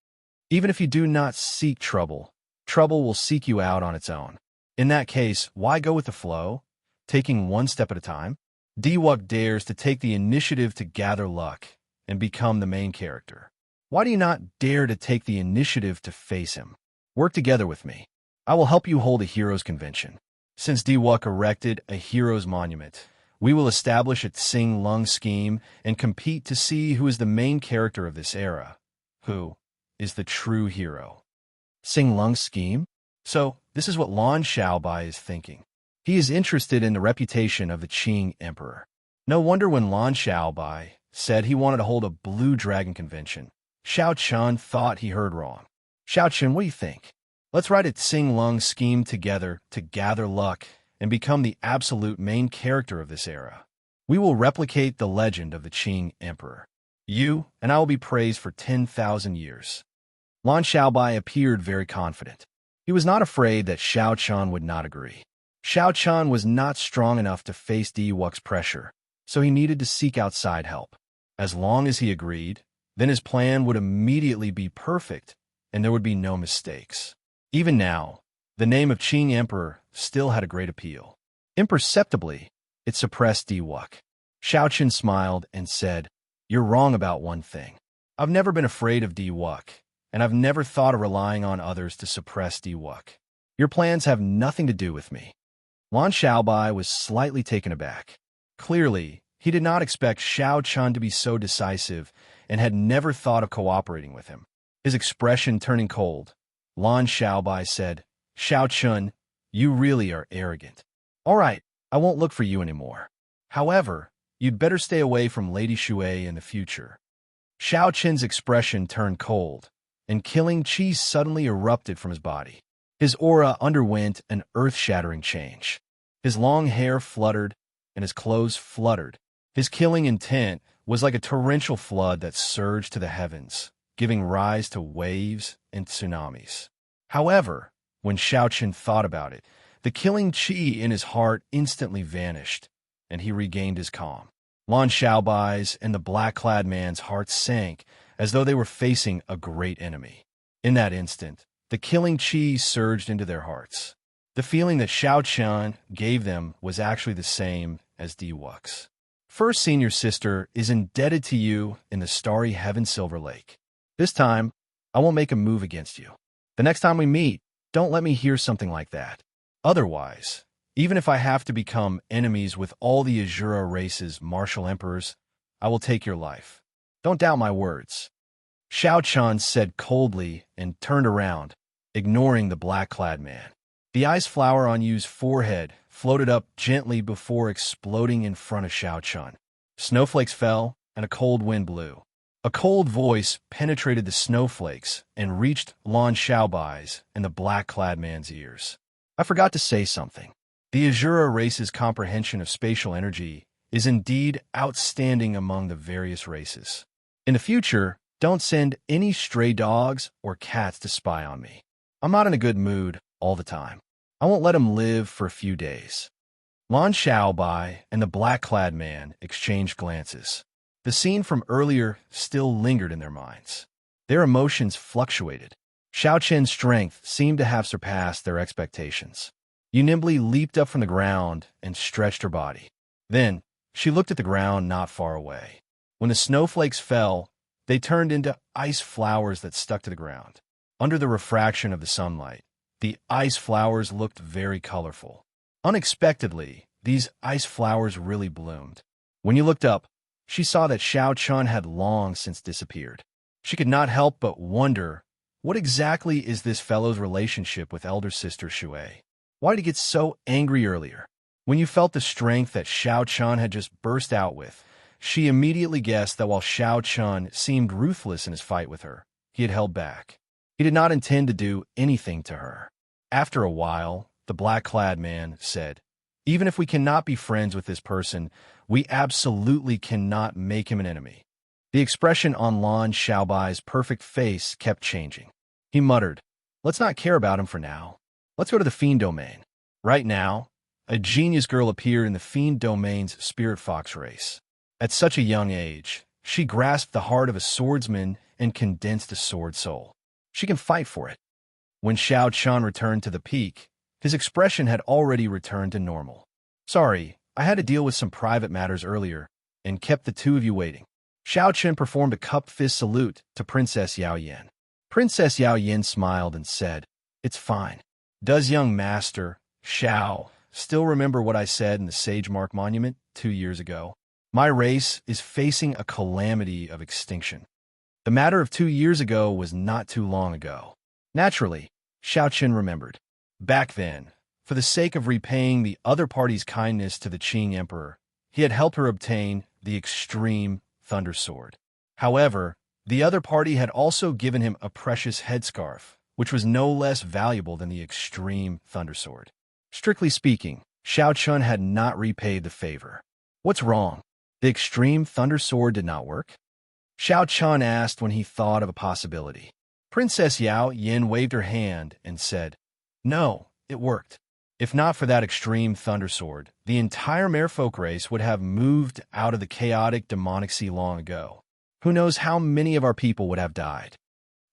Even if you do not seek trouble, trouble will seek you out on its own. In that case, why go with the flow, taking one step at a time? Diwuk dares to take the initiative to gather luck and become the main character. Why do you not dare to take the initiative to face him? Work together with me. I will help you hold a hero's convention. Since Diwuk erected a hero's monument, we will establish a Tsing Lung scheme and compete to see who is the main character of this era, who is the true hero. Tsing Lung scheme? So, this is what Lan Xiaobai is thinking. He is interested in the reputation of the Qing Emperor. No wonder when Lan Xiaobai said he wanted to hold a Blue Dragon convention, Xiao Chun thought he heard wrong. Xiao Chun, what do you think? Let's write a Tsing Lung scheme together to gather luck and become the absolute main character of this era. We will replicate the legend of the Qing Emperor. You and I will be praised for 10,000 years. Lan Xiaobai appeared very confident. He was not afraid that Xiao Chun would not agree. Xiao Chun was not strong enough to face Di Wux's pressure, so he needed to seek outside help. As long as he agreed, then his plan would immediately be perfect, and there would be no mistakes. Even now, the name of Qing Emperor still had a great appeal. Imperceptibly, it suppressed Di Wux. Xiao Chun smiled and said, "You're wrong about one thing. I've never been afraid of Di Wux, and I've never thought of relying on others to suppress Di Wux. Your plans have nothing to do with me." Lan Xiaobai was slightly taken aback. Clearly, he did not expect Xiao Chun to be so decisive and had never thought of cooperating with him. His expression turning cold, Lan Xiaobai said, "Xiao Chun, you really are arrogant. All right, I won't look for you anymore. However, you'd better stay away from Lady Shui in the future." Xiao Chun's expression turned cold, and killing chi suddenly erupted from his body. His aura underwent an earth-shattering change. His long hair fluttered, and his clothes fluttered. His killing intent was like a torrential flood that surged to the heavens, giving rise to waves and tsunamis. However, when Xiao Chun thought about it, the killing chi in his heart instantly vanished, and he regained his calm. Lan Xiaobai's and the black-clad man's hearts sank as though they were facing a great enemy. In that instant, the killing chi surged into their hearts. The feeling that Xiao Chun gave them was actually the same as Di Wux's. First senior sister is indebted to you in the starry heaven Silver Lake. This time, I won't make a move against you. The next time we meet, don't let me hear something like that. Otherwise, even if I have to become enemies with all the Azura race's martial emperors, I will take your life. Don't doubt my words." Xiao Chun said coldly and turned around, ignoring the black-clad man. The ice flower on Yu's forehead floated up gently before exploding in front of Xiao Chun. Snowflakes fell, and a cold wind blew. A cold voice penetrated the snowflakes and reached Lan Xiaobai's and the black-clad man's ears. "I forgot to say something. The Azura race's comprehension of spatial energy is indeed outstanding among the various races. In the future, don't send any stray dogs or cats to spy on me. I'm not in a good mood all the time. I won't let them live for a few days." Lan Xiaobai and the black-clad man exchanged glances. The scene from earlier still lingered in their minds. Their emotions fluctuated. Xiao Chen's strength seemed to have surpassed their expectations. Yu nimbly leaped up from the ground and stretched her body. Then, she looked at the ground not far away. When the snowflakes fell, they turned into ice flowers that stuck to the ground. Under the refraction of the sunlight, the ice flowers looked very colorful. Unexpectedly, these ice flowers really bloomed. When you looked up, she saw that Xiao Chun had long since disappeared. She could not help but wonder, what exactly is this fellow's relationship with elder sister Shui? Why did he get so angry earlier? When you felt the strength that Xiao Chun had just burst out with, she immediately guessed that while Xiao Chun seemed ruthless in his fight with her, he had held back. He did not intend to do anything to her. After a while, the black-clad man said, "Even if we cannot be friends with this person, we absolutely cannot make him an enemy." The expression on Lan Xiaobai's perfect face kept changing. He muttered, "Let's not care about him for now. Let's go to the Fiend Domain." Right now, a genius girl appeared in the Fiend Domain's Spirit Fox race. At such a young age, she grasped the heart of a swordsman and condensed a sword soul. She can fight for it. When Xiao Chun returned to the peak, his expression had already returned to normal. "Sorry, I had to deal with some private matters earlier and kept the two of you waiting." Xiao Chun performed a cupped fist salute to Princess Yao Yin. Princess Yao Yin smiled and said, "It's fine. Does young master, Xiao, still remember what I said in the Sage Mark Monument 2 years ago? My race is facing a calamity of extinction. The matter of 2 years ago was not too long ago." Naturally, Xiao Chun remembered. Back then, for the sake of repaying the other party's kindness to the Qing Emperor, he had helped her obtain the extreme Thunder Sword. However, the other party had also given him a precious headscarf, which was no less valuable than the extreme Thunder Sword. Strictly speaking, Xiao Chun had not repaid the favor. What's wrong? The extreme Thunder Sword did not work? Xiao Chun asked when he thought of a possibility. Princess Yao Yin waved her hand and said, "No, it worked. If not for that extreme thundersword, the entire merfolk race would have moved out of the chaotic demonic sea long ago. Who knows how many of our people would have died?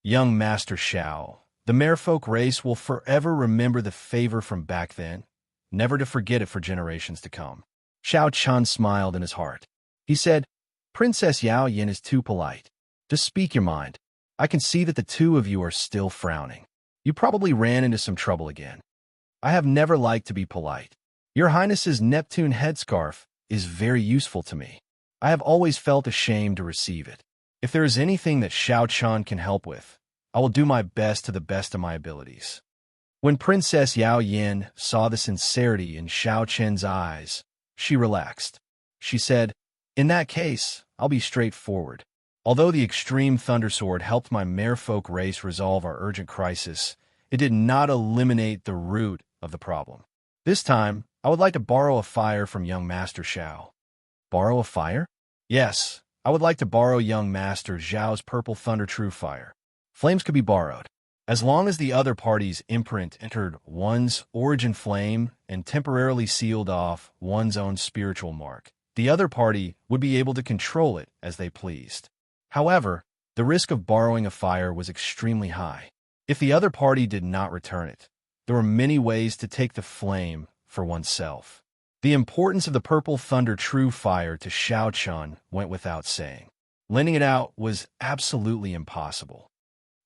Young Master Shao, the merfolk race will forever remember the favor from back then, never to forget it for generations to come." Shao Chun smiled in his heart. He said, "Princess Yao Yin is too polite. Just speak your mind. I can see that the two of you are still frowning. You probably ran into some trouble again. I have never liked to be polite. Your Highness's Neptune headscarf is very useful to me. I have always felt ashamed to receive it. If there is anything that Shao Chun can help with, I will do my best to the best of my abilities." When Princess Yao Yin saw the sincerity in Shao Chen's eyes, she relaxed. She said, "In that case, I'll be straightforward. Although the extreme thundersword helped my merfolk race resolve our urgent crisis, it did not eliminate the root of the problem. This time, I would like to borrow a fire from young Master Shao." "Borrow a fire?" "Yes, I would like to borrow young Master Zhao's purple thunder true fire. Flames could be borrowed. As long as the other party's imprint entered one's origin flame and temporarily sealed off one's own spiritual mark, the other party would be able to control it as they pleased. However, the risk of borrowing a fire was extremely high. If the other party did not return it, there were many ways to take the flame for oneself. The importance of the purple thunder true fire to Shao Chun went without saying. Lending it out was absolutely impossible.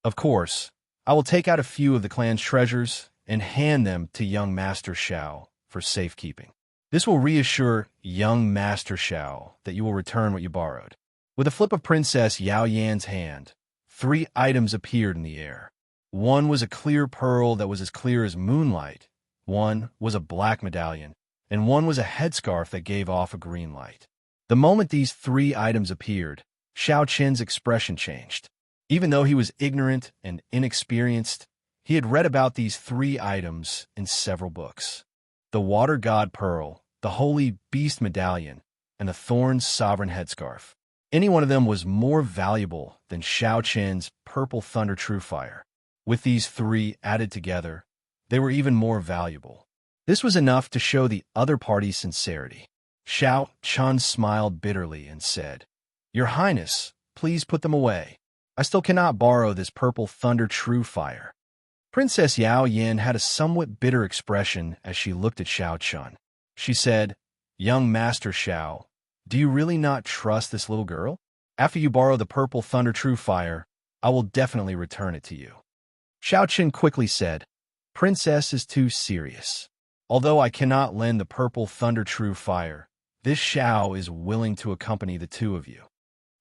Of course, I will take out a few of the clan's treasures and hand them to young Master Shao for safekeeping. This will reassure young Master Shao that you will return what you borrowed." With a flip of Princess Yao Yan's hand, 3 items appeared in the air. One was a clear pearl that was as clear as moonlight, one was a black medallion, and one was a headscarf that gave off a green light. The moment these 3 items appeared, Shao Chen's expression changed. Even though he was ignorant and inexperienced, he had read about these 3 items in several books. The Water God Pearl, the Holy Beast Medallion, and the Thorn's Sovereign Headscarf. Any one of them was more valuable than Shao Chen's Purple Thunder True Fire. With these 3 added together, they were even more valuable. This was enough to show the other party's sincerity. Shao Chun smiled bitterly and said, "Your Highness, please put them away. I still cannot borrow this purple thunder true fire." Princess Yao Yin had a somewhat bitter expression as she looked at Shao Chun. She said, "Young Master Shao, do you really not trust this little girl? After you borrow the purple thunder true fire, I will definitely return it to you." Shao Chun quickly said, "Princess is too serious. Although I cannot lend the purple thunder true fire, this Shao is willing to accompany the two of you."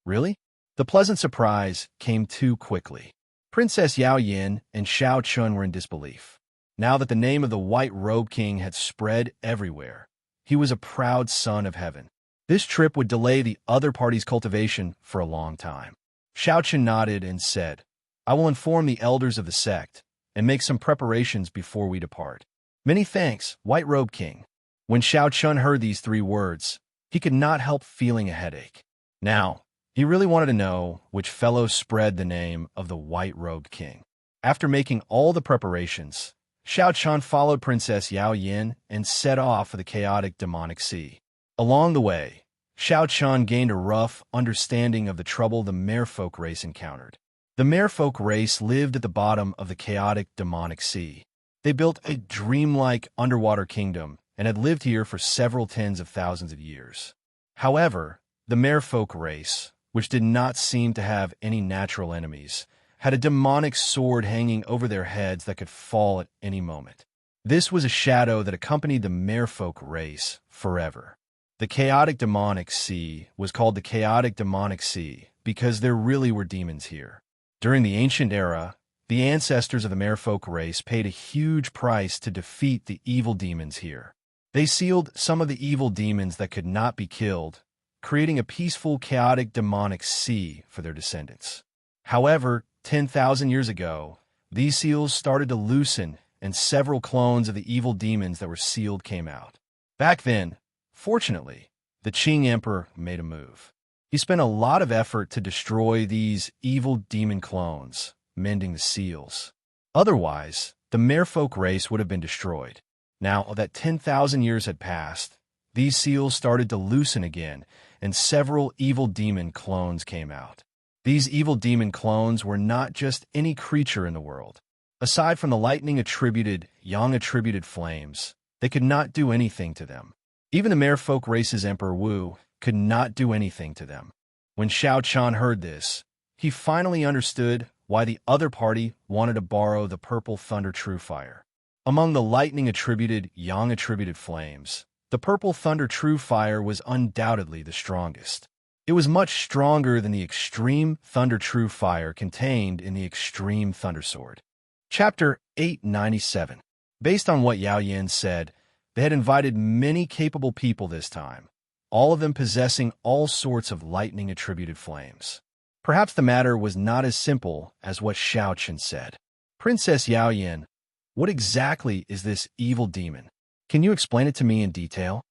"Really?" The pleasant surprise came too quickly. Princess Yao Yin and Shao Chun were in disbelief. Now that the name of the White Robe King had spread everywhere, he was a proud son of heaven. This trip would delay the other party's cultivation for a long time. Shao Chun nodded and said, "I will inform the elders of the sect and make some preparations before we depart." "Many thanks, White Robe King." When Shao Chun heard these 3 words, he could not help feeling a headache. Now, he really wanted to know which fellow spread the name of the White-Robed King. After making all the preparations, Shao Chun followed Princess Yao Yin and set off for the chaotic demonic sea. Along the way, Shao Chun gained a rough understanding of the trouble the merfolk race encountered. The merfolk race lived at the bottom of the chaotic demonic sea. They built a dreamlike underwater kingdom and had lived here for several tens of thousands of years. However, the merfolk race, which did not seem to have any natural enemies, had a demonic sword hanging over their heads that could fall at any moment. This was a shadow that accompanied the merfolk race forever. The chaotic demonic sea was called the chaotic demonic sea because there really were demons here. During the ancient era, the ancestors of the merfolk race paid a huge price to defeat the evil demons here. They sealed some of the evil demons that could not be killed, creating a peaceful, chaotic, demonic sea for their descendants. However, 10,000 years ago, these seals started to loosen and several clones of the evil demons that were sealed came out. Back then, fortunately, the Qing Emperor made a move. He spent a lot of effort to destroy these evil demon clones, mending the seals. Otherwise, the merfolk race would have been destroyed. Now that 10,000 years had passed, these seals started to loosen again, and several evil demon clones came out. These evil demon clones were not just any creature in the world. Aside from the lightning-attributed, yang-attributed flames, they could not do anything to them. Even the merfolk race's Emperor Wu could not do anything to them. When Xiao Qian heard this, he finally understood why the other party wanted to borrow the purple thunder true fire. Among the lightning-attributed, yang-attributed flames, the purple thunder true fire was undoubtedly the strongest. It was much stronger than the extreme thunder true fire contained in the extreme thunder sword. Chapter 897. Based on what Yao Yan said, they had invited many capable people this time, all of them possessing all sorts of lightning-attributed flames. Perhaps the matter was not as simple as what Xiao Chen said. Princess Yao Yan, what exactly is this evil demon? Can you explain it to me in detail?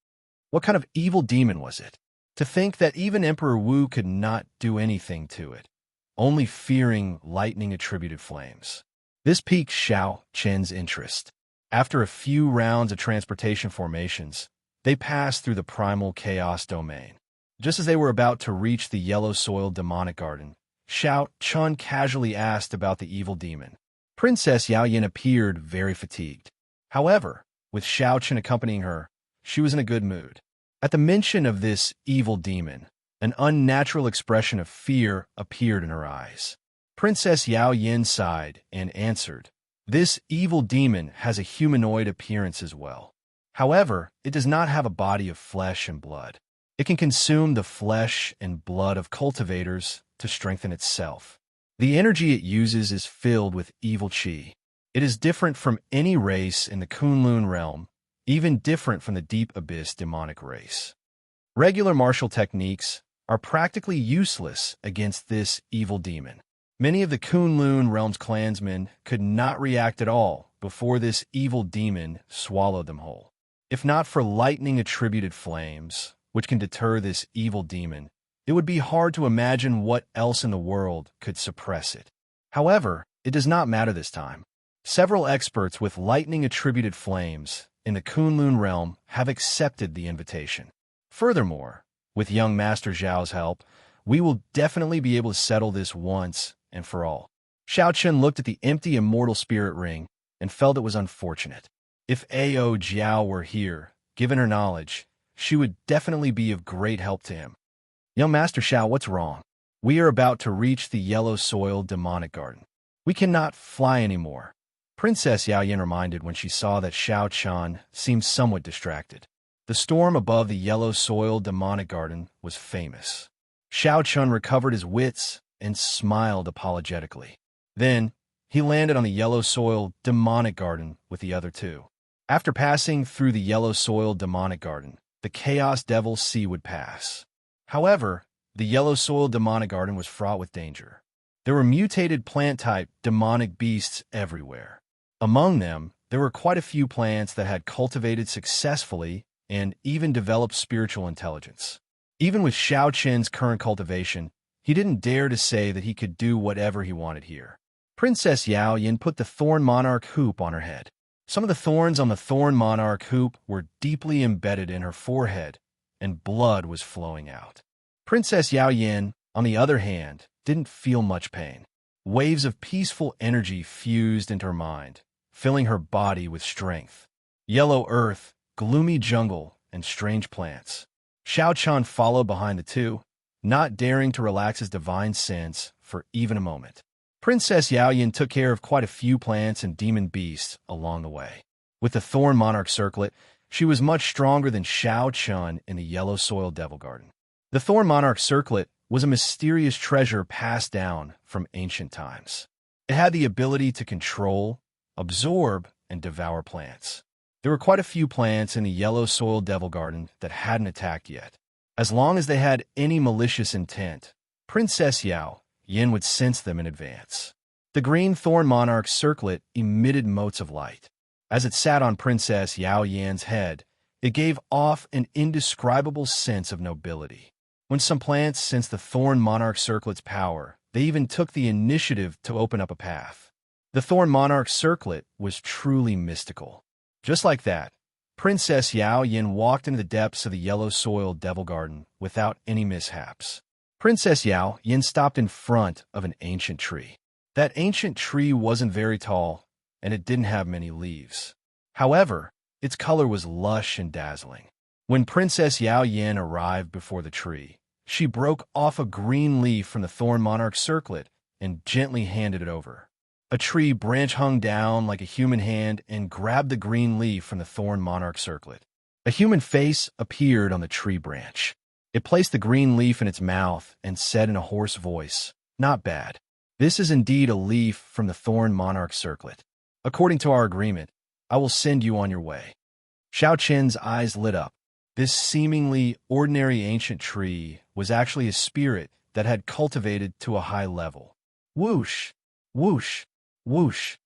What kind of evil demon was it? To think that even Emperor Wu could not do anything to it, only fearing lightning-attributed flames. This piqued Xiao Chen's interest. After a few rounds of transportation formations, they passed through the primal chaos domain. Just as they were about to reach the yellow-soiled demonic garden, Xiao Chen casually asked about the evil demon. Princess Yao Yan appeared very fatigued. However, with Xiao Chen accompanying her, she was in a good mood. At the mention of this evil demon, an unnatural expression of fear appeared in her eyes. Princess Yao Yan sighed and answered, "This evil demon has a humanoid appearance as well. However, it does not have a body of flesh and blood. It can consume the flesh and blood of cultivators to strengthen itself. The energy it uses is filled with evil qi. It is different from any race in the Kunlun realm, even different from the Deep Abyss demonic race. Regular martial techniques are practically useless against this evil demon. Many of the Kunlun realm's clansmen could not react at all before this evil demon swallowed them whole. If not for lightning-attributed flames, which can deter this evil demon, it would be hard to imagine what else in the world could suppress it. However, it does not matter this time. Several experts with lightning-attributed flames in the Kunlun realm have accepted the invitation. Furthermore, with young Master Zhao's help, we will definitely be able to settle this once and for all. Xiao Chen looked at the empty immortal spirit ring and felt it was unfortunate. If Ao Jiao were here, given her knowledge, she would definitely be of great help to him. Young Master Xiao, what's wrong? We are about to reach the yellow-soiled demonic garden. We cannot fly anymore. Princess Yao Yan reminded when she saw that Xiao Chen seemed somewhat distracted. The storm above the yellow-soiled demonic garden was famous. Xiao Chen recovered his wits and smiled apologetically. Then, he landed on the yellow-soiled demonic garden with the other two. After passing through the yellow-soiled demonic garden, the Chaos Devil Sea would pass. However, the yellow-soiled demonic garden was fraught with danger. There were mutated plant-type demonic beasts everywhere. Among them, there were quite a few plants that had cultivated successfully and even developed spiritual intelligence. Even with Xiao Chen's current cultivation, he didn't dare to say that he could do whatever he wanted here. Princess Yao Yan put the Thorn Monarch hoop on her head. Some of the thorns on the Thorn Monarch hoop were deeply embedded in her forehead, and blood was flowing out. Princess Yao Yan, on the other hand, didn't feel much pain. Waves of peaceful energy fused into her mind, filling her body with strength. Yellow earth, gloomy jungle, and strange plants. Xiao Chen followed behind the two, not daring to relax his divine sense for even a moment. Princess Yao Yan took care of quite a few plants and demon beasts along the way. With the Thorn Monarch circlet, she was much stronger than Xiao Chen in the yellow-soiled Devil Garden. The Thorn Monarch circlet was a mysterious treasure passed down from ancient times. It had the ability to control, absorb, and devour plants. There were quite a few plants in the yellow-soiled Devil Garden that hadn't attacked yet. As long as they had any malicious intent, Princess Yao Yan would sense them in advance. The green Thorn Monarch circlet emitted motes of light. As it sat on Princess Yao Yan's head, it gave off an indescribable sense of nobility. When some plants sensed the Thorn Monarch circlet's power, They even took the initiative to open up a path. The Thorn Monarch circlet was truly mystical. Just like that, Princess Yao Yin walked into the depths of the yellow-soiled Devil Garden without any mishaps. Princess Yao Yin stopped in front of an ancient tree. That ancient tree wasn't very tall, and it didn't have many leaves. However, its color was lush and dazzling. When Princess Yao Yin arrived before the tree, she broke off a green leaf from the Thorn Monarch circlet and gently handed it over. A tree branch hung down like a human hand and grabbed the green leaf from the Thorn Monarch circlet. A human face appeared on the tree branch. It placed the green leaf in its mouth and said in a hoarse voice, "Not bad. This is indeed a leaf from the Thorn Monarch circlet. According to our agreement, I will send you on your way." Xiao Qian's eyes lit up. This seemingly ordinary ancient tree was actually a spirit that had cultivated to a high level. Whoosh, whoosh, whoosh.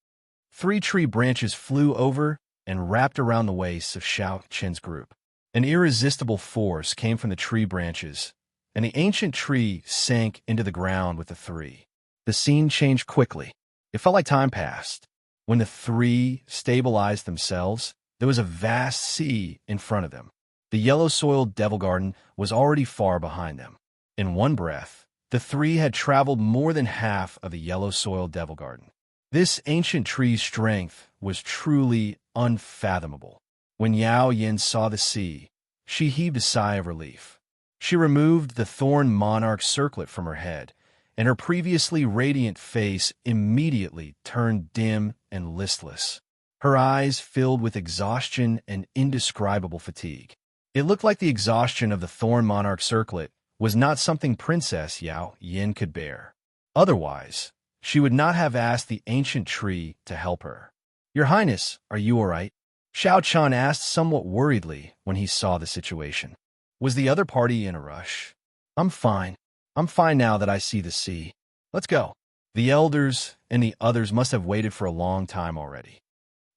3 tree branches flew over and wrapped around the waists of Xiao Qian's group. An irresistible force came from the tree branches, and the ancient tree sank into the ground with the 3. The scene changed quickly. It felt like time passed. When the 3 stabilized themselves, there was a vast sea in front of them. The yellow-soiled Devil Garden was already far behind them. In one breath, the 3 had traveled more than half of the yellow-soiled Devil Garden. This ancient tree's strength was truly unfathomable. When Yao Yin saw the sea, she heaved a sigh of relief. She removed the Thorn Monarch circlet from her head, and her previously radiant face immediately turned dim and listless. Her eyes filled with exhaustion and indescribable fatigue. It looked like the exhaustion of the Thorn Monarch circlet was not something Princess Yao Yin could bear. Otherwise, she would not have asked the ancient tree to help her. "Your Highness, are you all right?" Xiao Qian asked somewhat worriedly when he saw the situation. Was the other party in a rush? "I'm fine. I'm fine now that I see the sea. Let's go." The elders and the others must have waited for a long time already.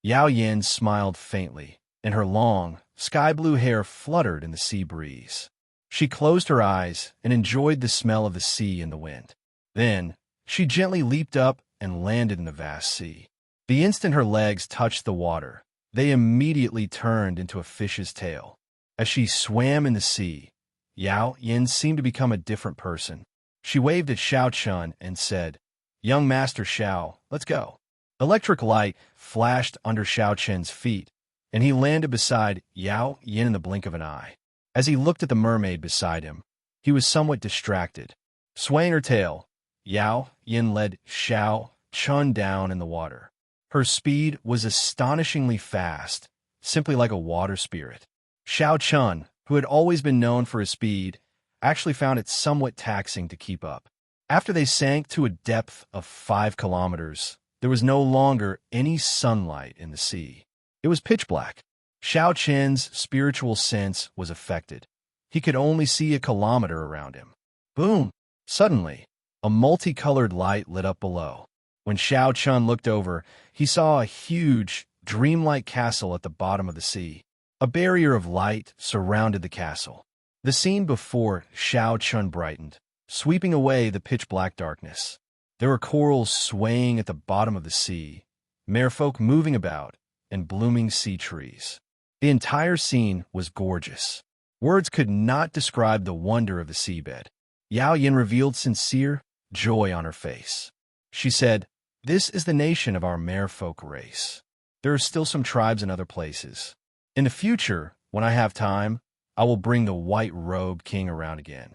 Yao Yin smiled faintly, and her long, sky-blue hair fluttered in the sea breeze. She closed her eyes and enjoyed the smell of the sea and the wind. Then, she gently leaped up and landed in the vast sea. The instant her legs touched the water, they immediately turned into a fish's tail. As she swam in the sea, Yao Yin seemed to become a different person. She waved at Xiao Qian and said, "Young Master Xiao, let's go." Electric light flashed under Xiao Qian's feet, and he landed beside Yao Yin in the blink of an eye. As he looked at the mermaid beside him, he was somewhat distracted. Swaying her tail, Yao Yin led Xiao Qian down in the water. Her speed was astonishingly fast, simply like a water spirit. Xiao Qian, who had always been known for his speed, actually found it somewhat taxing to keep up. After they sank to a depth of 5 kilometers, there was no longer any sunlight in the sea. It was pitch black. Xiao Qian's spiritual sense was affected. He could only see a kilometer around him. Boom! Suddenly, a multicolored light lit up below. When Xiao Qian looked over, he saw a huge, dreamlike castle at the bottom of the sea. A barrier of light surrounded the castle. The scene before Xiao Qian brightened, sweeping away the pitch-black darkness. There were corals swaying at the bottom of the sea, merfolk moving about, and blooming sea trees. The entire scene was gorgeous. Words could not describe the wonder of the seabed. Yao Yin revealed sincere joy on her face. She said, "This is the nation of our merfolk race. There are still some tribes in other places. In the future, when I have time, I will bring the white-robed king around again."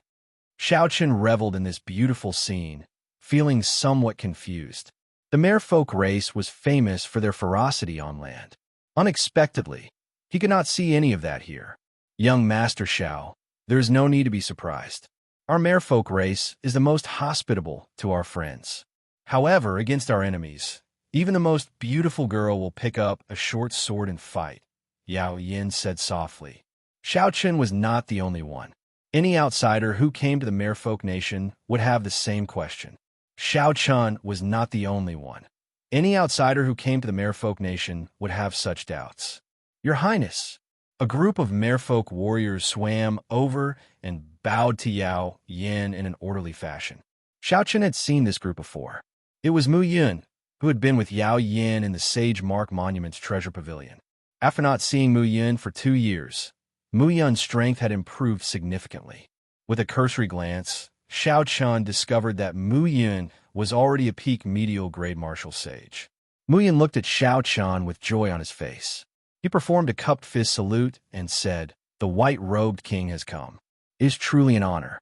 Xiao Qian reveled in this beautiful scene, feeling somewhat confused. The merfolk race was famous for their ferocity on land. Unexpectedly, he could not see any of that here. "Young Master Xiao, there is no need to be surprised. Our merfolk race is the most hospitable to our friends. However, against our enemies, even the most beautiful girl will pick up a short sword and fight," Yao Yin said softly. Xiao Qian was not the only one. Any outsider who came to the merfolk nation would have the same question. Xiao Qian was not the only one. Any outsider who came to the merfolk nation would have such doubts. "Your Highness!" A group of merfolk warriors swam over and bowed to Yao Yin in an orderly fashion. Xiao Chen had seen this group before. It was Mu Yun, who had been with Yao Yin in the Sage Mark Monument's treasure pavilion. After not seeing Mu Yun for 2 years, Mu Yun's strength had improved significantly. With a cursory glance, Xiao Chen discovered that Mu Yun was already a peak medial grade martial sage. Mu Yun looked at Xiao Chen with joy on his face. He performed a cupped fist salute and said, "The white-robed king has come. It is truly an honor."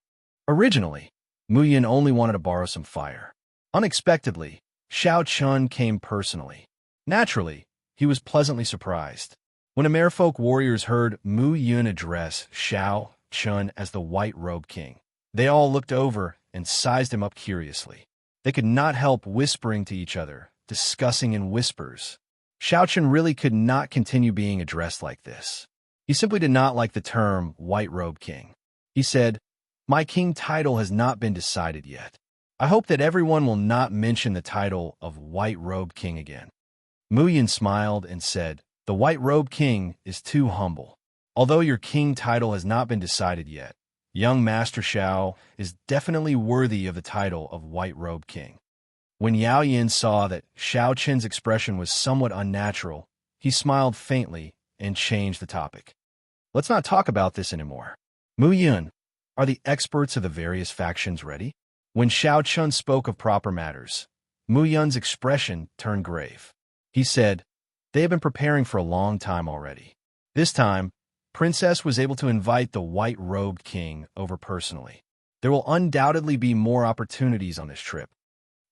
Originally, Mu Yun only wanted to borrow some fire. Unexpectedly, Xiao Chen came personally. Naturally, he was pleasantly surprised. When the merfolk warriors heard Mu Yun address Xiao Chen as the white-robed king, they all looked over and sized him up curiously. They could not help whispering to each other, discussing in whispers. Xiao Chen really could not continue being addressed like this. He simply did not like the term white-robed king. He said, "My king title has not been decided yet. I hope that everyone will not mention the title of white-robed king again." Mu Yun smiled and said, "The white-robed king is too humble. Although your king title has not been decided yet, young Master Xiao is definitely worthy of the title of white-robed king." When Yao Yin saw that Xiao Chen's expression was somewhat unnatural, he smiled faintly and changed the topic. "Let's not talk about this anymore. Mu Yun, are the experts of the various factions ready?" When Xiao Chen spoke of proper matters, Mu Yun's expression turned grave. He said, "They have been preparing for a long time already. This time, Princess was able to invite the white-robed king over personally. There will undoubtedly be more opportunities on this trip."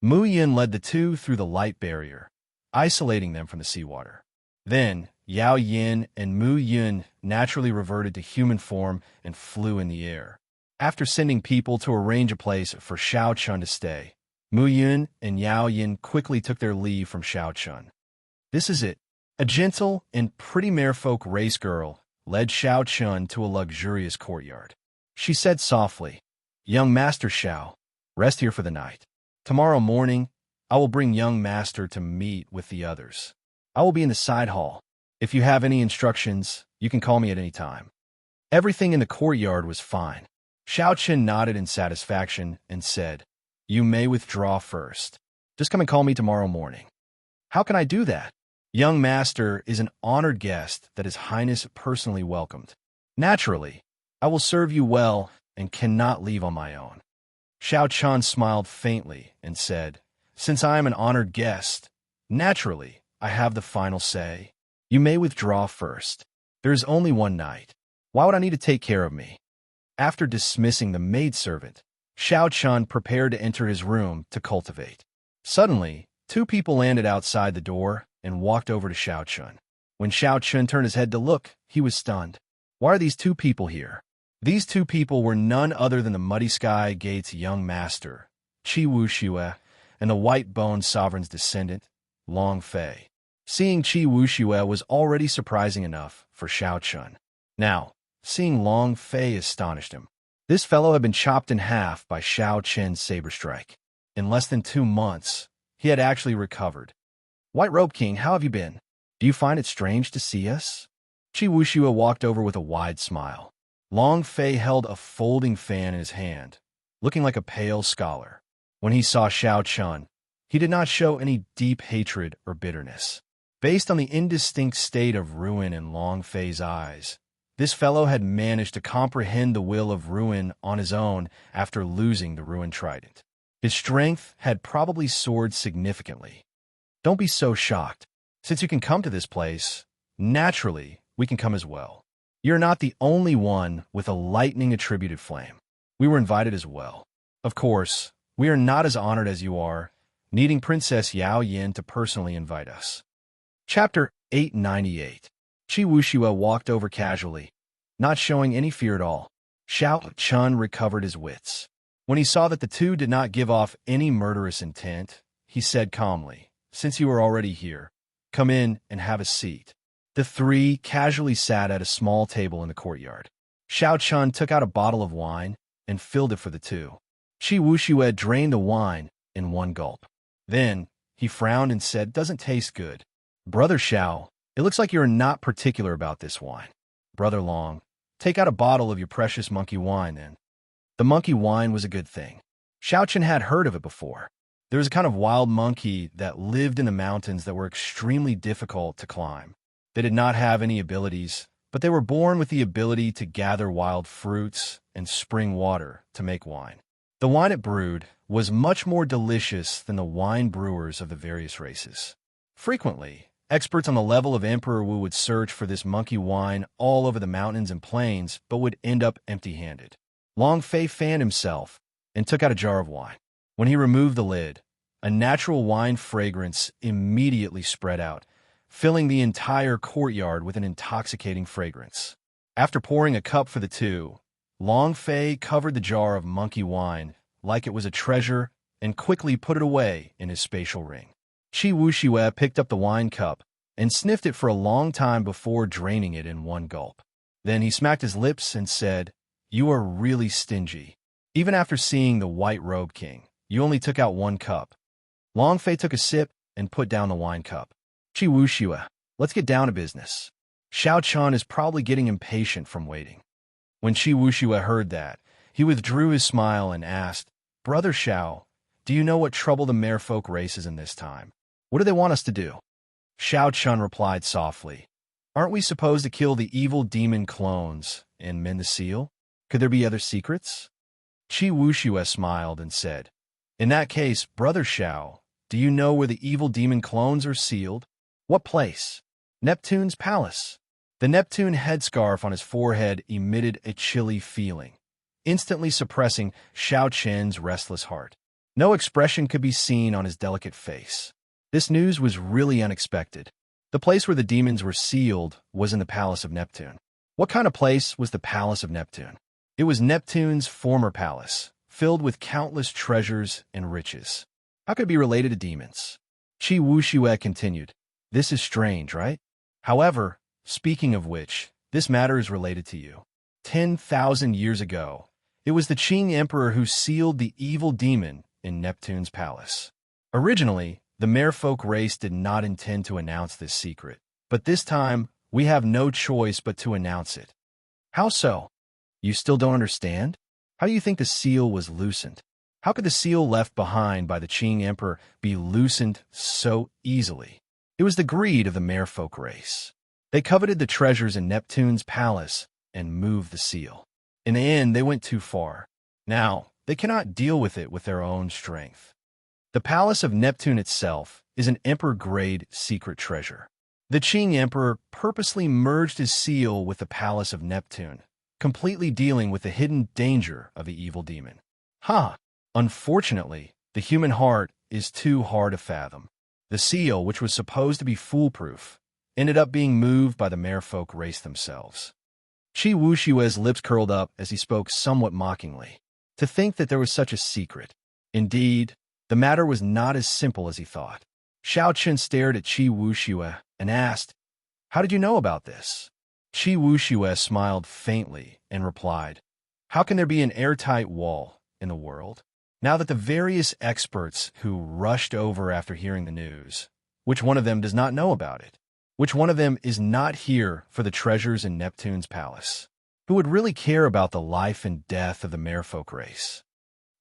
Mu Yun led the two through the light barrier, isolating them from the seawater. Then, Yao Yin and Mu Yun naturally reverted to human form and flew in the air. After sending people to arrange a place for Xiao Chen to stay, Mu Yun and Yao Yin quickly took their leave from Xiao Chen. This is it. A gentle and pretty merfolk race girl led Xiao Chen to a luxurious courtyard. She said softly, "Young Master Xiao, rest here for the night. Tomorrow morning, I will bring young Master to meet with the others. I will be in the side hall. If you have any instructions, you can call me at any time." Everything in the courtyard was fine. Xiao Chen nodded in satisfaction and said, "You may withdraw first. Just come and call me tomorrow morning." "How can I do that?" "Young Master is an honored guest that His Highness personally welcomed. Naturally, I will serve you well and cannot leave on my own." Xiao Chen smiled faintly and said, "Since I am an honored guest, naturally, I have the final say. You may withdraw first. There is only one night. Why would I need to take care of me?" After dismissing the maidservant, Xiao Chen prepared to enter his room to cultivate. Suddenly, 2 people landed outside the door and walked over to Xiao Chen. When Xiao Chen turned his head to look, he was stunned. Why are these 2 people here? These 2 people were none other than the Muddy Sky Gate's young master, Qi Wuxue, and the White-Bone Sovereign's descendant, Long Fei. Seeing Qi Wuxue was already surprising enough for Xiao Chen. Now, seeing Long Fei astonished him. This fellow had been chopped in half by Xiao Chen's saber strike. In less than 2 months, he had actually recovered. "White Robe King, how have you been? Do you find it strange to see us?" Qi Wuxue walked over with a wide smile. Long Fei held a folding fan in his hand, looking like a pale scholar. When he saw Xiao Chen, he did not show any deep hatred or bitterness. Based on the indistinct state of ruin in Long Fei's eyes, this fellow had managed to comprehend the will of ruin on his own after losing the ruined trident. His strength had probably soared significantly. "Don't be so shocked. Since you can come to this place, naturally, we can come as well. You're not the only one with a lightning-attributed flame. We were invited as well. Of course, we are not as honored as you are, needing Princess Yao Yin to personally invite us." Chapter 898. Qi Wuxue walked over casually, not showing any fear at all. Xiao Chen recovered his wits. When he saw that the 2 did not give off any murderous intent, he said calmly, "Since you are already here, come in and have a seat." The 3 casually sat at a small table in the courtyard. Xiao Chen took out a bottle of wine and filled it for the 2. Qi Wuxue drained the wine in one gulp. Then, he frowned and said, "Doesn't taste good. Brother Xiao, it looks like you are not particular about this wine. Brother Long, take out a bottle of your precious monkey wine then." The monkey wine was a good thing. Xiaochen had heard of it before. There was a kind of wild monkey that lived in the mountains that were extremely difficult to climb. They did not have any abilities, but they were born with the ability to gather wild fruits and spring water to make wine. The wine it brewed was much more delicious than the wine brewers of the various races. Frequently, experts on the level of Emperor Wu would search for this monkey wine all over the mountains and plains, but would end up empty-handed. Long Fei fanned himself and took out a jar of wine. When he removed the lid, a natural wine fragrance immediately spread out, filling the entire courtyard with an intoxicating fragrance. After pouring a cup for the two, Long Fei covered the jar of monkey wine like it was a treasure and quickly put it away in his spatial ring. Qi Wuxue picked up the wine cup and sniffed it for a long time before draining it in one gulp. Then he smacked his lips and said, "You are really stingy. Even after seeing the White Robe King, you only took out one cup." Long Fei took a sip and put down the wine cup. "Qi Wuxue, let's get down to business. Xiao Chun is probably getting impatient from waiting." When Qi Wuxue heard that, he withdrew his smile and asked, "Brother Xiao, do you know what trouble the merfolk race is in this time? What do they want us to do?" Xiao Chun replied softly, "Aren't we supposed to kill the evil demon clones and mend the seal? Could there be other secrets?" Qi Wuxue smiled and said, "In that case, Brother Xiao, do you know where the evil demon clones are sealed? What place?" "Neptune's palace." The Neptune headscarf on his forehead emitted a chilly feeling, instantly suppressing Xiao Chen's restless heart. No expression could be seen on his delicate face. This news was really unexpected. The place where the demons were sealed was in the Palace of Neptune. What kind of place was the Palace of Neptune? It was Neptune's former palace, filled with countless treasures and riches. How could it be related to demons? Qi Wuxue continued, "This is strange, right? However, speaking of which, this matter is related to you. 10,000 years ago, it was the Qing Emperor who sealed the evil demon in Neptune's palace. Originally, the merfolk race did not intend to announce this secret, but this time, we have no choice but to announce it." "How so? You still don't understand? How do you think the seal was loosened? How could the seal left behind by the Qing Emperor be loosened so easily?" It was the greed of the merfolk race. They coveted the treasures in Neptune's palace and moved the seal. In the end, they went too far. Now, they cannot deal with it with their own strength. The Palace of Neptune itself is an emperor-grade secret treasure. The Qing Emperor purposely merged his seal with the Palace of Neptune, completely dealing with the hidden danger of the evil demon. Unfortunately, the human heart is too hard to fathom. The seal, which was supposed to be foolproof, ended up being moved by the merfolk race themselves. Qi Wuxue's lips curled up as he spoke somewhat mockingly. To think that there was such a secret. Indeed, the matter was not as simple as he thought. Xiao Chen stared at Qi Wuxue and asked, "How did you know about this?" Qi Wuxue smiled faintly and replied, "How can there be an airtight wall in the world? Now that the various experts who rushed over after hearing the news, which one of them does not know about it? Which one of them is not here for the treasures in Neptune's palace? Who would really care about the life and death of the merfolk race?"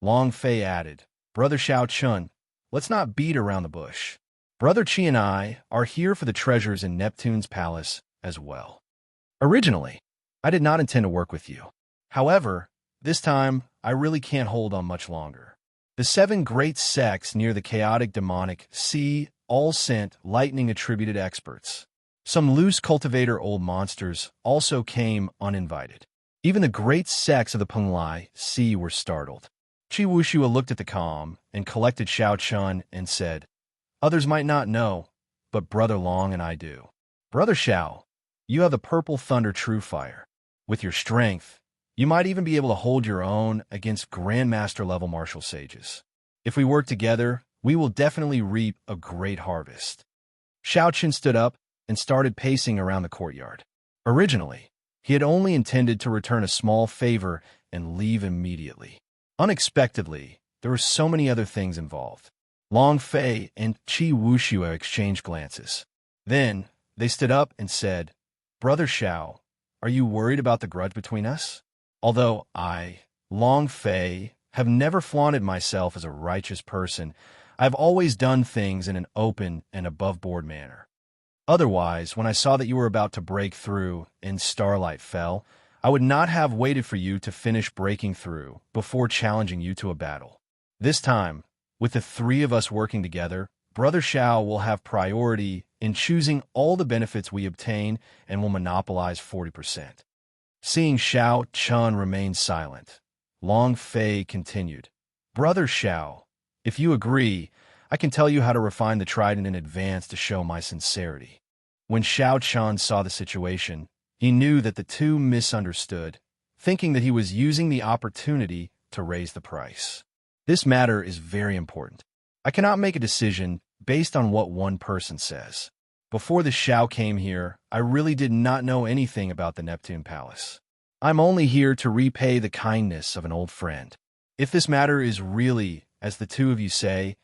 Long Fei added, "Brother Xiao Chun, let's not beat around the bush. Brother Qi and I are here for the treasures in Neptune's palace as well. Originally, I did not intend to work with you. However, this time, I really can't hold on much longer. The 7 great sects near the chaotic demonic sea all sent lightning-attributed experts. Some loose cultivator old monsters also came uninvited. Even the great sects of the Penglai Sea were startled. Qi Wuxue looked at the calm and collected Xiao Chun and said, "Others might not know, but Brother Long and I do. Brother Xiao, you have the Purple Thunder True Fire. With your strength, you might even be able to hold your own against Grandmaster-level martial sages. If we work together, we will definitely reap a great harvest." Xiao Chen stood up and started pacing around the courtyard. Originally, he had only intended to return a small favor and leave immediately. Unexpectedly, there were so many other things involved. Long Fei and Qi Wuxue exchanged glances. Then, they stood up and said, "Brother Xiao, are you worried about the grudge between us?" Although I, Long Fei, have never flaunted myself as a righteous person. I've always done things in an open and above-board manner. Otherwise, when I saw that you were about to break through and starlight fell, I would not have waited for you to finish breaking through before challenging you to a battle. This time, with the three of us working together, Brother Shao will have priority in choosing all the benefits we obtain and will monopolize 40%. Seeing Shao Chun remain silent, Long Fei continued, Brother Shao, if you agree, I can tell you how to refine the trident in advance to show my sincerity. When Shao Chun saw the situation, he knew that the two misunderstood, thinking that he was using the opportunity to raise the price. This matter is very important. I cannot make a decision based on what one person says. Before the Shao came here, I really did not know anything about the Neptune Palace. I'm only here to repay the kindness of an old friend. If this matter is really, as the two of you say,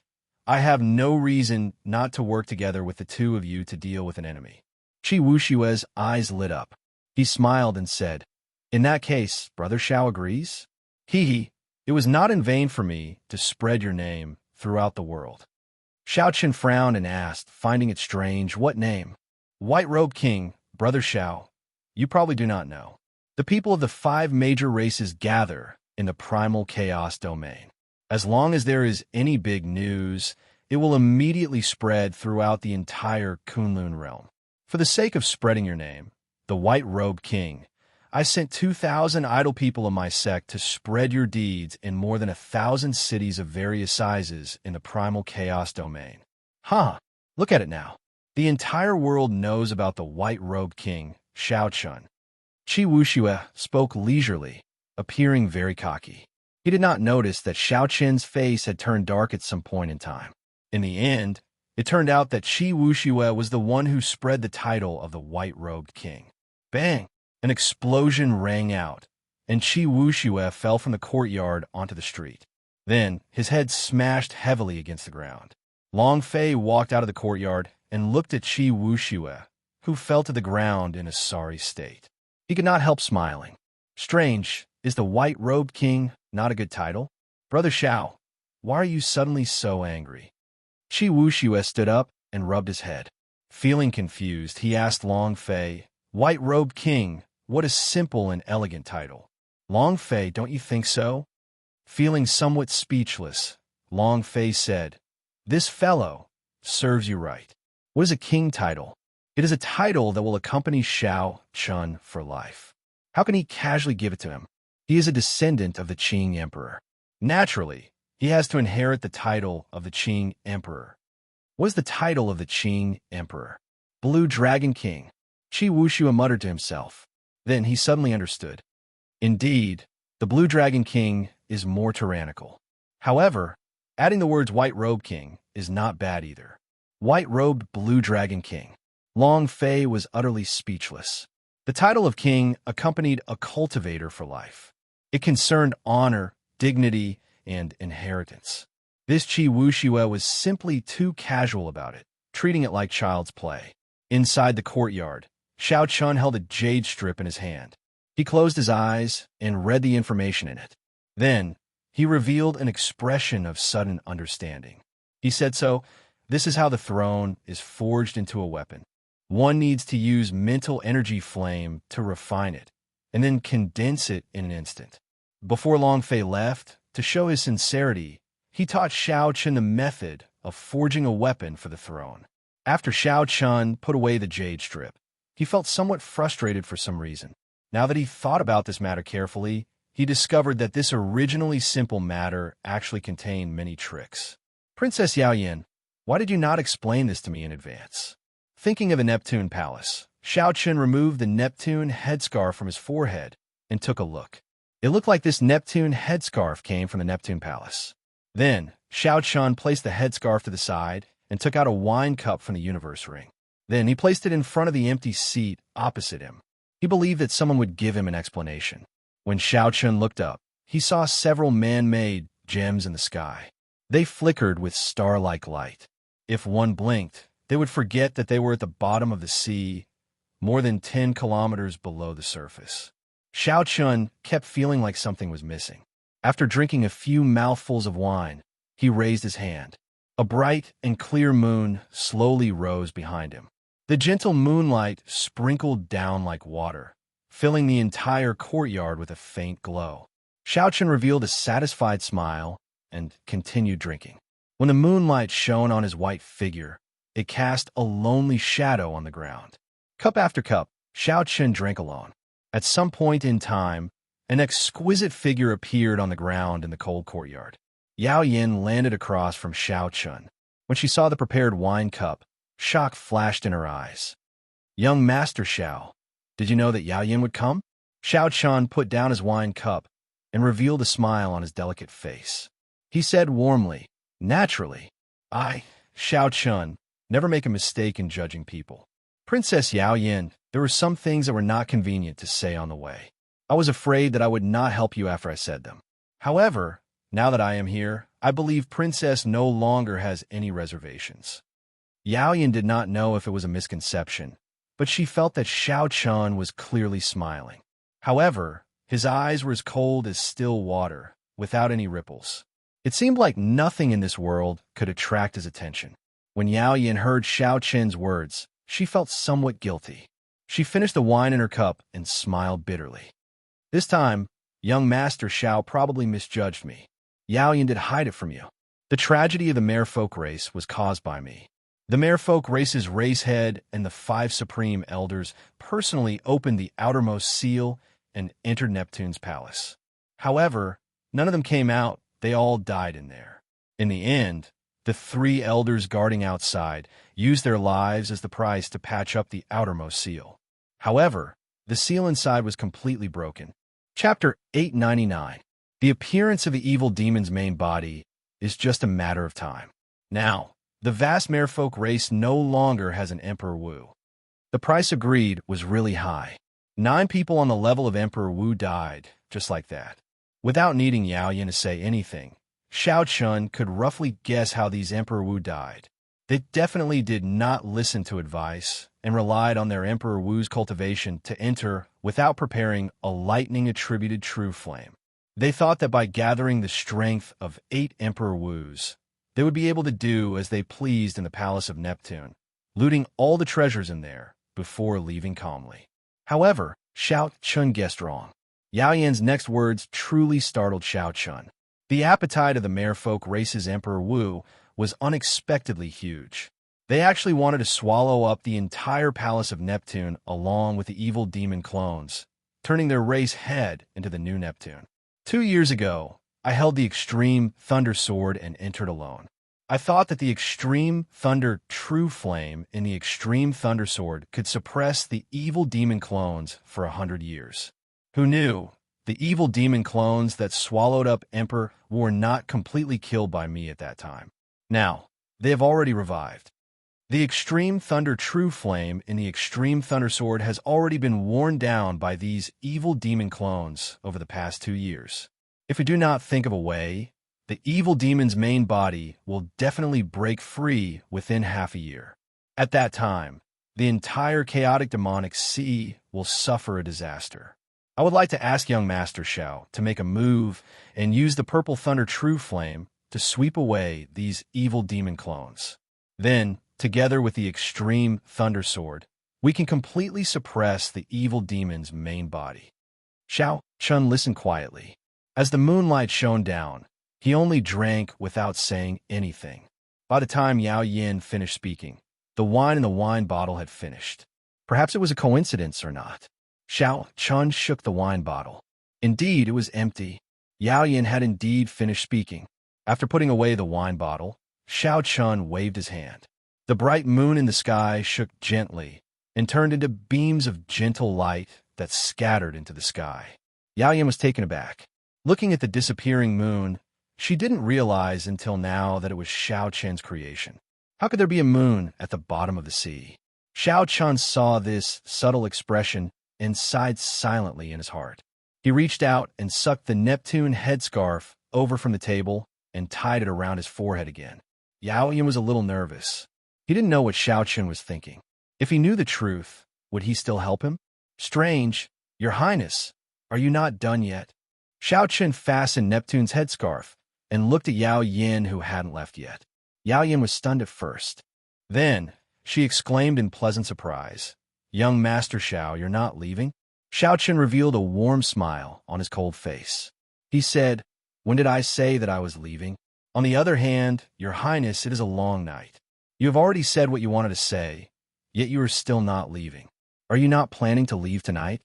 I have no reason not to work together with the two of you to deal with an enemy. Qi Wushue's eyes lit up. He smiled and said, In that case, Brother Shao agrees? Hee, it was not in vain for me to spread your name throughout the world. Shao Chen frowned and asked, finding it strange, what name? White Robe King, Brother Shao. You probably do not know. The people of the 5 major races gather in the primal chaos domain. As long as there is any big news, it will immediately spread throughout the entire Kunlun realm. For the sake of spreading your name, the White Robe King, I sent 2,000 idle people of my sect to spread your deeds in more than 1,000 cities of various sizes in the primal chaos domain. Look at it now. The entire world knows about the White Robe King, Shao Chun. Qi Wuxue spoke leisurely, appearing very cocky. He did not notice that Shao Chen's face had turned dark at some point in time. In the end, it turned out that Qi Wuxue was the one who spread the title of the White-Robed King. Bang! An explosion rang out, and Qi Wuxue fell from the courtyard onto the street. Then, his head smashed heavily against the ground. Long Fei walked out of the courtyard and looked at Qi Wuxue, who fell to the ground in a sorry state. He could not help smiling. Strange, is the White-Robed King not a good title? Brother Shao, why are you suddenly so angry? Qi Wuxue stood up and rubbed his head. Feeling confused, he asked Long Fei, White-Robed King, what a simple and elegant title. Long Fei, don't you think so? Feeling somewhat speechless, Long Fei said, This fellow serves you right. What is a king title? It is a title that will accompany Shao Chun for life. How can he casually give it to him? He is a descendant of the Qing Emperor. Naturally, he has to inherit the title of the Qing Emperor. What is the title of the Qing Emperor? Blue Dragon King. Qi Wuxue muttered to himself. Then he suddenly understood. Indeed, the Blue Dragon King is more tyrannical. However, adding the words White Robe King is not bad either. White-Robed Blue Dragon King. Long Fei was utterly speechless. The title of king accompanied a cultivator for life. It concerned honor, dignity, and inheritance. This Qi Wuxue was simply too casual about it, treating it like child's play. Inside the courtyard, Shao Chun held a jade strip in his hand. He closed his eyes and read the information in it. Then, he revealed an expression of sudden understanding. He said, this is how the throne is forged into a weapon. One needs to use mental energy flame to refine it, and then condense it in an instant. Before Long Fei left, to show his sincerity, he taught Shao Chun the method of forging a weapon for the throne. After Shao Chun put away the jade strip, he felt somewhat frustrated for some reason. Now that he thought about this matter carefully, he discovered that this originally simple matter actually contained many tricks. Princess Yaoyan, why did you not explain this to me in advance? Thinking of a Neptune palace, Shao Chun removed the Neptune headscarf from his forehead and took a look. It looked like this Neptune headscarf came from the Neptune palace. Then, Shao Chun placed the headscarf to the side and took out a wine cup from the universe ring. Then he placed it in front of the empty seat opposite him. He believed that someone would give him an explanation. When Shao Chun looked up, he saw several man-made gems in the sky. They flickered with star-like light. If one blinked, they would forget that they were at the bottom of the sea, more than 10 kilometers below the surface. Shao Chun kept feeling like something was missing. After drinking a few mouthfuls of wine, he raised his hand. A bright and clear moon slowly rose behind him. The gentle moonlight sprinkled down like water, filling the entire courtyard with a faint glow. Xiaochen revealed a satisfied smile and continued drinking. When the moonlight shone on his white figure, it cast a lonely shadow on the ground. Cup after cup, Xiaochen drank alone. At some point in time, an exquisite figure appeared on the ground in the cold courtyard. Yao Yin landed across from Xiaochen. When she saw the prepared wine cup, shock flashed in her eyes. "Young Master Xiao, did you know that Yao Yin would come?" Xiaochen put down his wine cup and revealed a smile on his delicate face. He said warmly, "Naturally, Xiaochen, never make a mistake in judging people. Princess Yao Yin, there were some things that were not convenient to say on the way. I was afraid that I would not help you after I said them. However, now that I am here, I believe Princess no longer has any reservations." Yao Yin did not know if it was a misconception, but she felt that Xiaochen was clearly smiling. However, his eyes were as cold as still water, without any ripples. It seemed like nothing in this world could attract his attention. When Yao Yin heard Xiaochen's words, she felt somewhat guilty. She finished the wine in her cup and smiled bitterly. "This time, young Master Xiao probably misjudged me. Yao Yin did hide it from you. The tragedy of the merfolk race was caused by me. The merfolk race's race head and the 5 supreme elders personally opened the outermost seal and entered Neptune's palace. However, none of them came out. They all died in there. In the end, the 3 elders guarding outside used their lives as the price to patch up the outermost seal. However, the seal inside was completely broken." Chapter 899. The appearance of the evil demon's main body is just a matter of time. Now, the vast merfolk race no longer has an Emperor Wu. The price agreed was really high. 9 people on the level of Emperor Wu died, just like that. Without needing Yao Yin to say anything, Xiaochen could roughly guess how these Emperor Wu died. They definitely did not listen to advice and relied on their Emperor Wu's cultivation to enter without preparing a lightning-attributed true flame. They thought that by gathering the strength of 8 Emperor Wus, they would be able to do as they pleased in the Palace of Neptune, looting all the treasures in there before leaving calmly. However, Xiaochen guessed wrong. Yao Yin's next words truly startled Xiaochen. The appetite of the merfolk race's Emperor Wu was unexpectedly huge. They actually wanted to swallow up the entire Palace of Neptune along with the evil demon clones, turning their race head into the new Neptune. 2 years ago, I held the Extreme Thunder Sword and entered alone. I thought that the Extreme Thunder True Flame in the Extreme Thunder Sword could suppress the evil demon clones for 100 years. Who knew? The evil demon clones that swallowed up Emperor were not completely killed by me at that time. Now, they have already revived. The Extreme Thunder True Flame in the Extreme Thunder Sword has already been worn down by these evil demon clones over the past 2 years. If we do not think of a way, the evil demon's main body will definitely break free within half a year. At that time, the entire chaotic demonic sea will suffer a disaster. I would like to ask young Master Xiao to make a move and use the Purple Thunder True Flame to sweep away these evil demon clones. Then, together with the Extreme Thunder Sword, we can completely suppress the evil demon's main body. Xiaochen listened quietly. As the moonlight shone down, he only drank without saying anything. By the time Yao Yin finished speaking, the wine in the wine bottle had finished. Perhaps it was a coincidence or not. Xiaochen shook the wine bottle. Indeed, it was empty. Yao Yin had indeed finished speaking. After putting away the wine bottle, Xiaochen waved his hand. The bright moon in the sky shook gently and turned into beams of gentle light that scattered into the sky. Yao Yin was taken aback. Looking at the disappearing moon, she didn't realize until now that it was Xiaochen's creation. How could there be a moon at the bottom of the sea? Xiaochen saw this subtle expression and sighed silently in his heart. He reached out and sucked the Neptune headscarf over from the table and tied it around his forehead again. Yao Yin was a little nervous. He didn't know what Xiaochen was thinking. If he knew the truth, would he still help him? "Strange, Your Highness, are you not done yet?" Xiao Chen fastened Neptune's headscarf and looked at Yao Yin, who hadn't left yet. Yao Yin was stunned at first. Then, she exclaimed in pleasant surprise, "Young Master Xiao, you're not leaving?" Xiao Chen revealed a warm smile on his cold face. He said, "When did I say that I was leaving? On the other hand, Your Highness, it is a long night. You have already said what you wanted to say, yet you are still not leaving. Are you not planning to leave tonight?"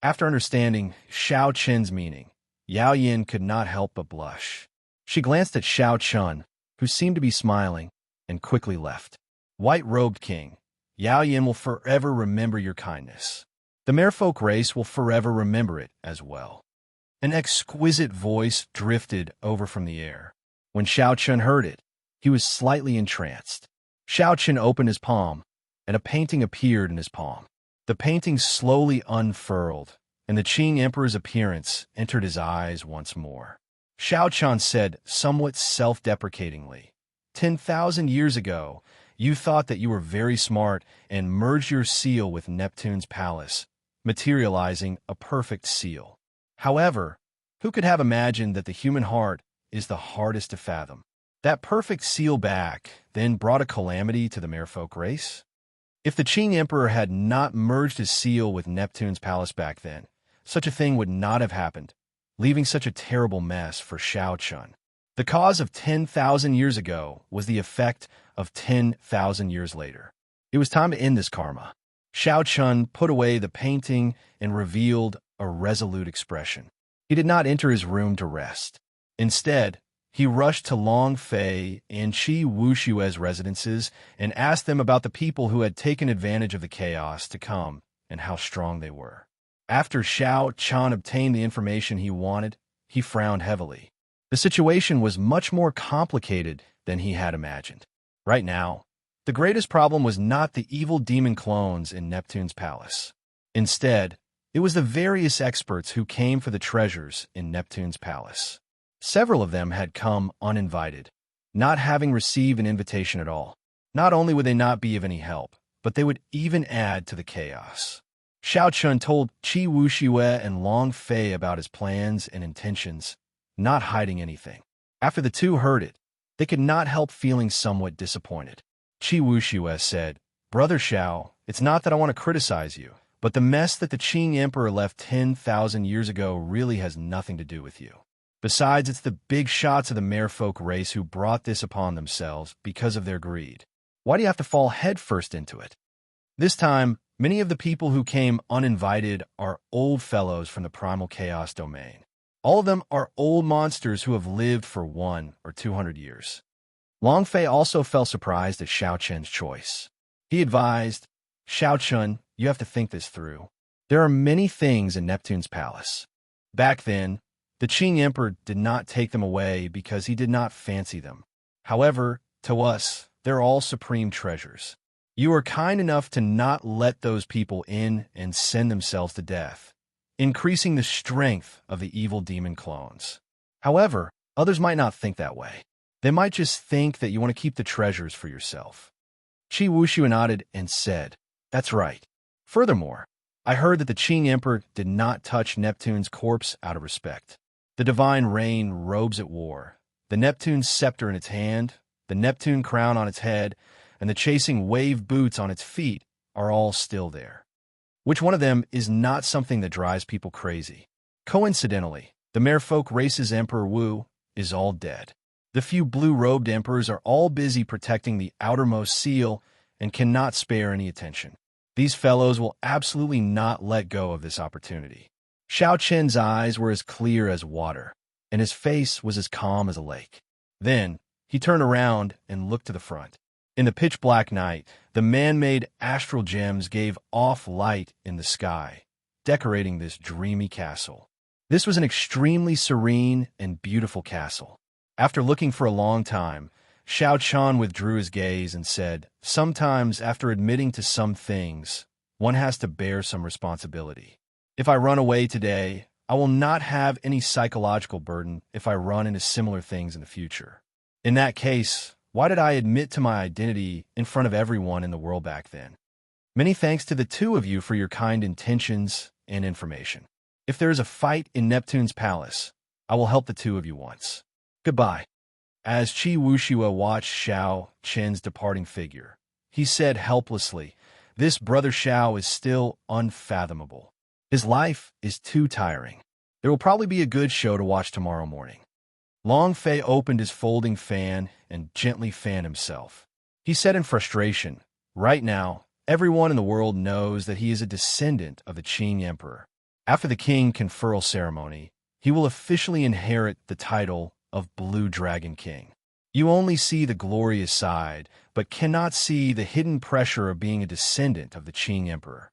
After understanding Xiao Chen's meaning, Yao Yin could not help but blush. She glanced at Xiao Chen, who seemed to be smiling, and quickly left. White-robed king, Yao Yin will forever remember your kindness. The merfolk race will forever remember it as well. An exquisite voice drifted over from the air. When Xiao Chen heard it, he was slightly entranced. Xiao Chen opened his palm, and a painting appeared in his palm. The painting slowly unfurled, and the Qing Emperor's appearance entered his eyes once more. Xiao Chen said, somewhat self-deprecatingly, 10,000 years ago, you thought that you were very smart and merged your seal with Neptune's palace, materializing a perfect seal. However, who could have imagined that the human heart is the hardest to fathom? That perfect seal back then brought a calamity to the merfolk race? If the Qing Emperor had not merged his seal with Neptune's palace back then, such a thing would not have happened, leaving such a terrible mess for Xiao Chen. The cause of 10,000 years ago was the effect of 10,000 years later. It was time to end this karma. Xiao Chen put away the painting and revealed a resolute expression. He did not enter his room to rest. Instead, he rushed to Long Fei and Qi Wushue's residences and asked them about the people who had taken advantage of the chaos to come and how strong they were. After Xiao Chen obtained the information he wanted, he frowned heavily. The situation was much more complicated than he had imagined. Right now, the greatest problem was not the evil demon clones in Neptune's palace. Instead, it was the various experts who came for the treasures in Neptune's palace. Several of them had come uninvited, not having received an invitation at all. Not only would they not be of any help, but they would even add to the chaos. Xiao Chen told Qi Wuxue and Long Fei about his plans and intentions, not hiding anything. After the two heard it, they could not help feeling somewhat disappointed. Qi Wuxue said, "Brother Xiao, it's not that I want to criticize you, but the mess that the Qing Emperor left 10,000 years ago really has nothing to do with you. Besides, it's the big shots of the merfolk race who brought this upon themselves because of their greed. Why do you have to fall headfirst into it?" This time, many of the people who came uninvited are old fellows from the primal chaos domain. All of them are old monsters who have lived for 100 or 200 years. Long Fei also felt surprised at Xiao Chen's choice. He advised, "Xiao Chen, you have to think this through. There are many things in Neptune's palace. Back then, the Qing Emperor did not take them away because he did not fancy them. However, to us, they're all supreme treasures. You are kind enough to not let those people in and send themselves to death, increasing the strength of the evil demon clones. However, others might not think that way. They might just think that you want to keep the treasures for yourself." Qi Wuxu nodded and said, "That's right. Furthermore, I heard that the Qing Emperor did not touch Neptune's corpse out of respect. The divine rain robes it wore, the Neptune scepter in its hand, the Neptune crown on its head, and the chasing wave boots on its feet are all still there. Which one of them is not something that drives people crazy? Coincidentally, the merfolk race's Emperor Wu is all dead. The few blue-robed emperors are all busy protecting the outermost seal and cannot spare any attention. These fellows will absolutely not let go of this opportunity." Xiao Chen's eyes were as clear as water, and his face was as calm as a lake. Then, he turned around and looked to the front. In the pitch-black night, the man-made astral gems gave off light in the sky, decorating this dreamy castle. This was an extremely serene and beautiful castle. After looking for a long time, Xiao Chen withdrew his gaze and said, "Sometimes, after admitting to some things, one has to bear some responsibility. If I run away today, I will not have any psychological burden if I run into similar things in the future. In that case, why did I admit to my identity in front of everyone in the world back then? Many thanks to the two of you for your kind intentions and information. If there is a fight in Neptune's palace, I will help the two of you once. Goodbye. As Qi Wuxue watched Xiao Qin's departing figure, he said helplessly, "This brother Xiao is still unfathomable. His life is too tiring. There will probably be a good show to watch tomorrow morning." Long Fei opened his folding fan and gently fanned himself. He said in frustration, "Right now, everyone in the world knows that he is a descendant of the Qing Emperor. After the king conferral ceremony, he will officially inherit the title of Blue Dragon King. You only see the glorious side, but cannot see the hidden pressure of being a descendant of the Qing Emperor.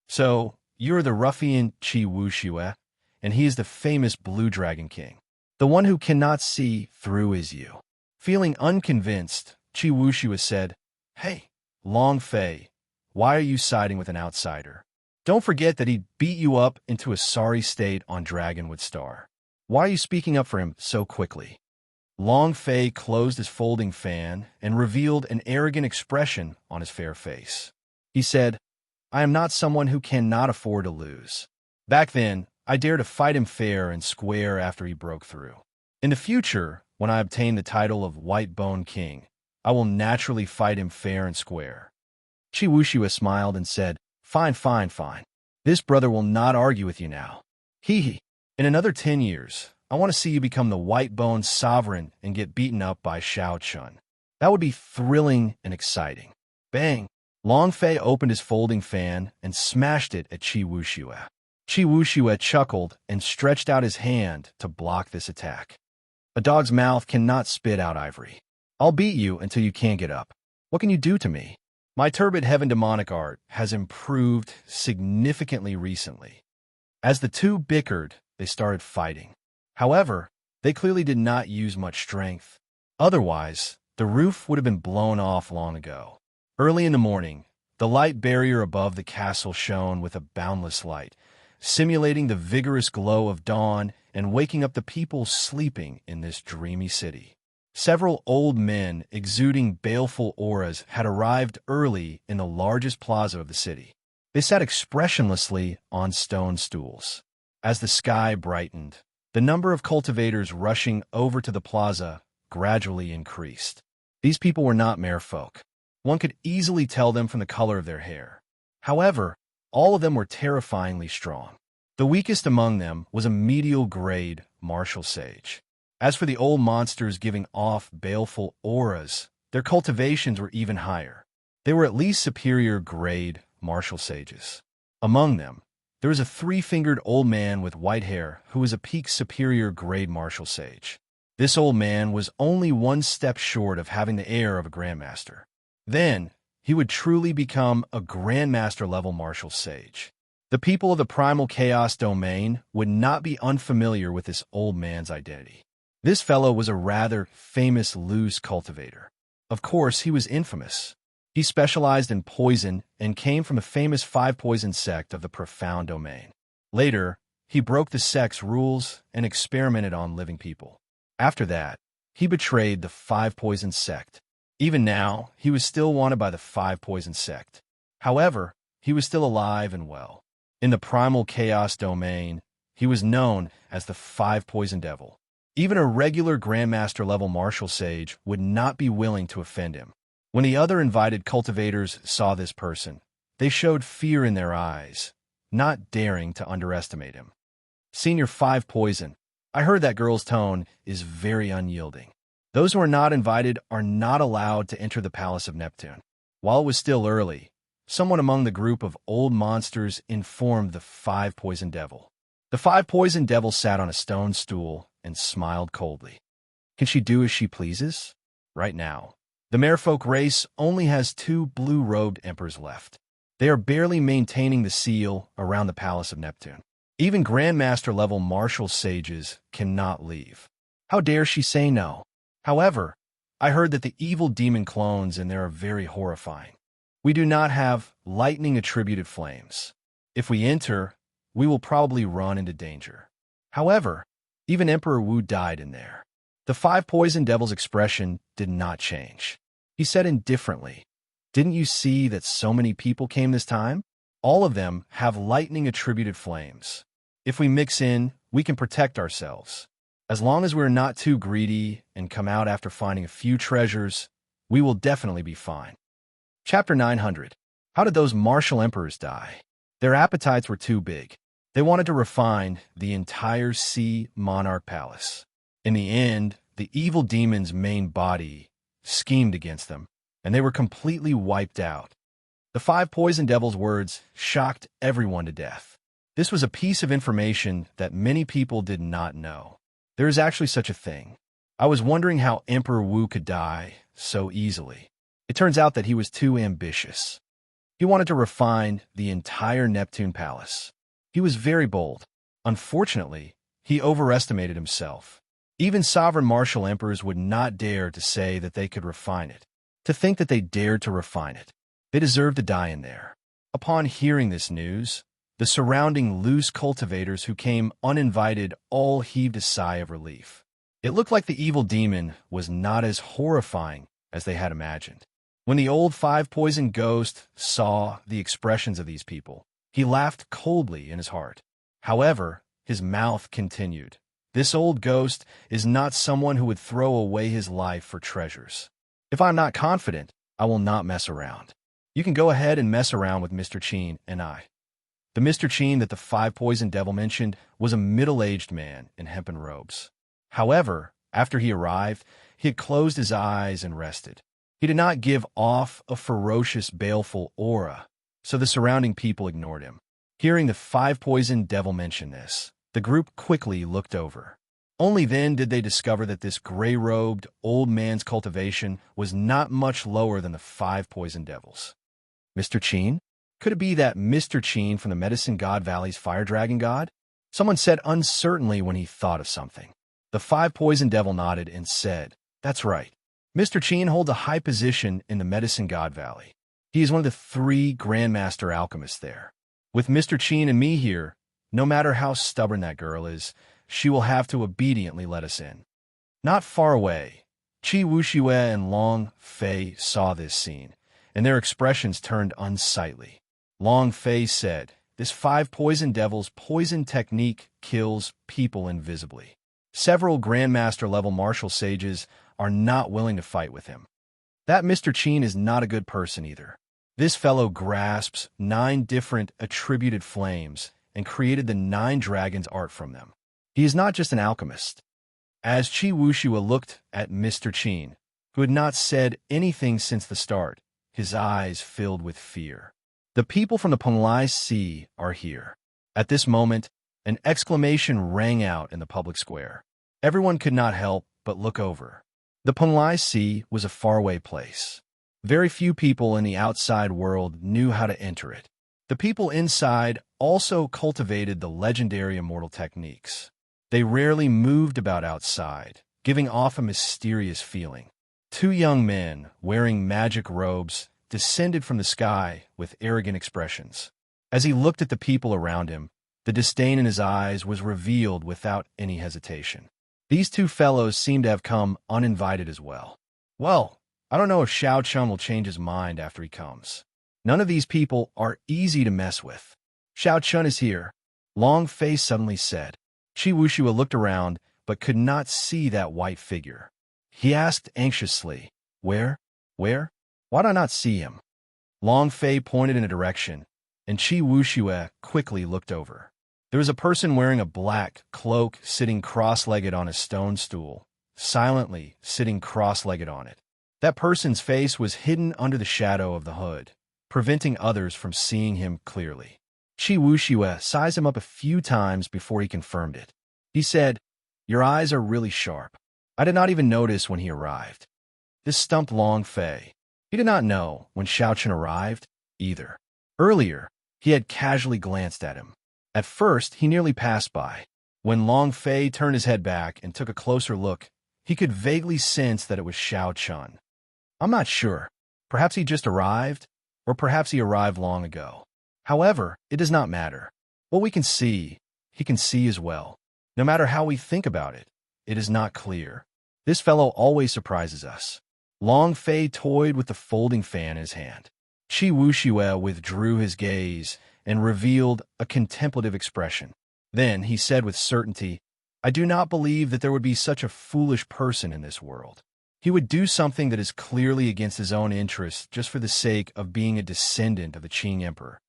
So, you're the ruffian Qi Wuxue, and he is the famous Blue Dragon King. The one who cannot see through is you." Feeling unconvinced, Qi Wuxue said, "Hey, Long Fei, why are you siding with an outsider? Don't forget that he beat you up into a sorry state on Dragonwood Star. Why are you speaking up for him so quickly?" Long Fei closed his folding fan and revealed an arrogant expression on his fair face. He said, "I am not someone who cannot afford to lose. Back then, I dared to fight him fair and square after he broke through. In the future, when I obtain the title of White Bone King, I will naturally fight him fair and square." Qi Wuxue smiled and said, Fine. This brother will not argue with you now. Hee. In another 10 years, I want to see you become the White Bone Sovereign and get beaten up by Xiao Chun. That would be thrilling and exciting." Bang! Long Fei opened his folding fan and smashed it at Qi Wuxue. Qi Wuxue chuckled and stretched out his hand to block this attack. "A dog's mouth cannot spit out ivory. I'll beat you until you can't get up. What can you do to me? My turbid heaven demonic art has improved significantly recently." As the two bickered, they started fighting. However, they clearly did not use much strength. Otherwise, the roof would have been blown off long ago. Early in the morning, the light barrier above the castle shone with a boundless light, simulating the vigorous glow of dawn and waking up the people sleeping in this dreamy city. Several old men exuding baleful auras had arrived early in the largest plaza of the city. They sat expressionlessly on stone stools. As the sky brightened, the number of cultivators rushing over to the plaza gradually increased. These people were not mere folk. One could easily tell them from the color of their hair. However, all of them were terrifyingly strong. The weakest among them was a medial-grade martial sage. As for the old monsters giving off baleful auras, their cultivations were even higher. They were at least superior-grade martial sages. Among them, there was a three-fingered old man with white hair who was a peak superior-grade martial sage. This old man was only one step short of having the air of a grandmaster. Then, he would truly become a grandmaster-level martial sage. The people of the primal chaos domain would not be unfamiliar with this old man's identity. This fellow was a rather famous loose cultivator. Of course, he was infamous. He specialized in poison and came from the famous five-poison sect of the profound domain. Later, he broke the sect's rules and experimented on living people. After that, he betrayed the five-poison sect. Even now, he was still wanted by the five-poison sect. However, he was still alive and well. In the primal chaos domain, he was known as the five-poison devil. Even a regular grandmaster-level martial sage would not be willing to offend him. When the other invited cultivators saw this person, they showed fear in their eyes, not daring to underestimate him. Senior Five Poison, I heard that girl's tone is very unyielding. Those who are not invited are not allowed to enter the Palace of Neptune. While it was still early, someone among the group of old monsters informed the Five Poison Devil. The Five Poison Devil sat on a stone stool and smiled coldly. Can she do as she pleases? Right now, the merfolk race only has two blue-robed emperors left. They are barely maintaining the seal around the Palace of Neptune. Even Grandmaster-level martial sages cannot leave. How dare she say no? However, I heard that the evil demon clones in there are very horrifying. We do not have lightning-attributed flames. If we enter, we will probably run into danger. However, even Emperor Wu died in there. The Five Poison Devil's expression did not change. He said indifferently, "Didn't you see that so many people came this time? All of them have lightning-attributed flames. If we mix in, we can protect ourselves. As long as we're not too greedy and come out after finding a few treasures, we will definitely be fine. Chapter 900. How did those martial emperors die? Their appetites were too big. They wanted to refine the entire sea monarch palace. In the end, the evil demon's main body schemed against them, and they were completely wiped out. The 5 poison devils' words shocked everyone to death. This was a piece of information that many people did not know. There is actually such a thing. I was wondering how Emperor Wu could die so easily. It turns out that he was too ambitious. He wanted to refine the entire Neptune Palace. He was very bold. Unfortunately, he overestimated himself. Even sovereign martial emperors would not dare to say that they could refine it. To think that they dared to refine it. They deserved to die in there. Upon hearing this news, the surrounding loose cultivators who came uninvited all heaved a sigh of relief. It looked like the evil demon was not as horrifying as they had imagined. When the old 5-poison ghost saw the expressions of these people, he laughed coldly in his heart. However, his mouth continued. This old ghost is not someone who would throw away his life for treasures. If I'm not confident, I will not mess around. You can go ahead and mess around with Mr. Cheen and I. The Mr. Cheen that the 5-poison devil mentioned was a middle-aged man in hempen robes. However, after he arrived, he had closed his eyes and rested. He did not give off a ferocious, baleful aura, so the surrounding people ignored him. Hearing the 5-poison devil mention this, the group quickly looked over. Only then did they discover that this gray-robed old man's cultivation was not much lower than the 5-poison devils. Mr. Cheen? Could it be that Mr. Cheen from the Medicine God Valley's Fire Dragon God? Someone said uncertainly when he thought of something. The 5-poison devil nodded and said, "That's right. Mr. Cheen holds a high position in the Medicine God Valley. He is one of the 3 Grandmaster alchemists there. With Mr. Cheen and me here, no matter how stubborn that girl is, she will have to obediently let us in." Not far away, Chi Wuxiue and Long Fei saw this scene, and their expressions turned unsightly. Long Fei said, "This 5-poison devil's poison technique kills people invisibly. Several Grandmaster-level martial sages are not willing to fight with him. That Mr. Cheen is not a good person either. This fellow grasps 9 different attributed flames and created the 9 dragons art from them. He is not just an alchemist." As Chi Wuxiue looked at Mr. Cheen, who had not said anything since the start, his eyes filled with fear. "The people from the Penglai Sea are here." At this moment, an exclamation rang out in the public square. Everyone could not help but look over. The Penglai Sea was a faraway place. Very few people in the outside world knew how to enter it. The people inside also cultivated the legendary immortal techniques. They rarely moved about outside, giving off a mysterious feeling. 2 young men, wearing magic robes, descended from the sky with arrogant expressions. As he looked at the people around him, the disdain in his eyes was revealed without any hesitation. These 2 fellows seemed to have come uninvited as well. Well, I don't know if Xiao Chun will change his mind after he comes. None of these people are easy to mess with. Xiao Chun is here, Long Fei suddenly said. Chi Wuxiue looked around, but could not see that white figure. He asked anxiously, Where? Why do I not see him?" Long Fei pointed in a direction, and Chi Wuxiue quickly looked over. There was a person wearing a black cloak sitting cross-legged on a stone stool, silently sitting cross-legged on it. That person's face was hidden under the shadow of the hood, preventing others from seeing him clearly. Chi Wuxiue sized him up a few times before he confirmed it. He said, "Your eyes are really sharp. I did not even notice when he arrived." This stumped Long Fei. He did not know when Xiao Chun arrived, either. Earlier, he had casually glanced at him. At first, he nearly passed by. When Long Fei turned his head back and took a closer look, he could vaguely sense that it was Xiao Chun. I'm not sure. Perhaps he just arrived, or perhaps he arrived long ago. However, it does not matter. What we can see, he can see as well. No matter how we think about it, it is not clear. This fellow always surprises us. Long Fei toyed with the folding fan in his hand. Chi Wuxiue withdrew his gaze and revealed a contemplative expression. Then he said with certainty, "I do not believe that there would be such a foolish person in this world. He would do something that is clearly against his own interests just for the sake of being a descendant of the Qing emperor."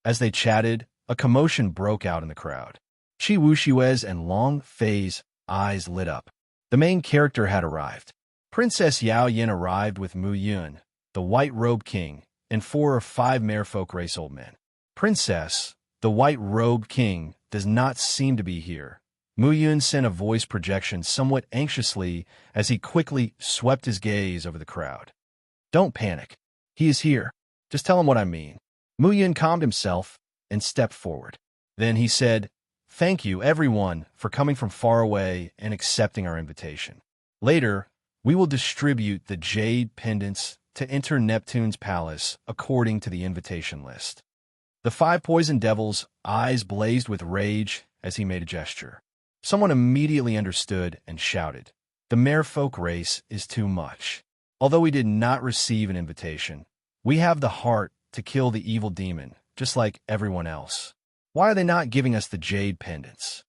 As they chatted, a commotion broke out in the crowd. Qi Wushui's and Long Fei's eyes lit up. The main character had arrived. Princess Yao Yin arrived with Mu Yun, the white-robed king, and 4 or 5 merfolk race old men. "Princess, the white-robed king does not seem to be here." Mu Yun sent a voice projection somewhat anxiously as he quickly swept his gaze over the crowd. "Don't panic. He is here. Just tell him what I mean." Mu Yun calmed himself and stepped forward. Then he said, "Thank you, everyone, for coming from far away and accepting our invitation. Later, we will distribute the jade pendants to enter Neptune's palace according to the invitation list." The 5 poison devils' eyes blazed with rage as he made a gesture. Someone immediately understood and shouted, "The merfolk race is too much. Although we did not receive an invitation, we have the heart to kill the evil demon, just like everyone else. Why are they not giving us the jade pendants?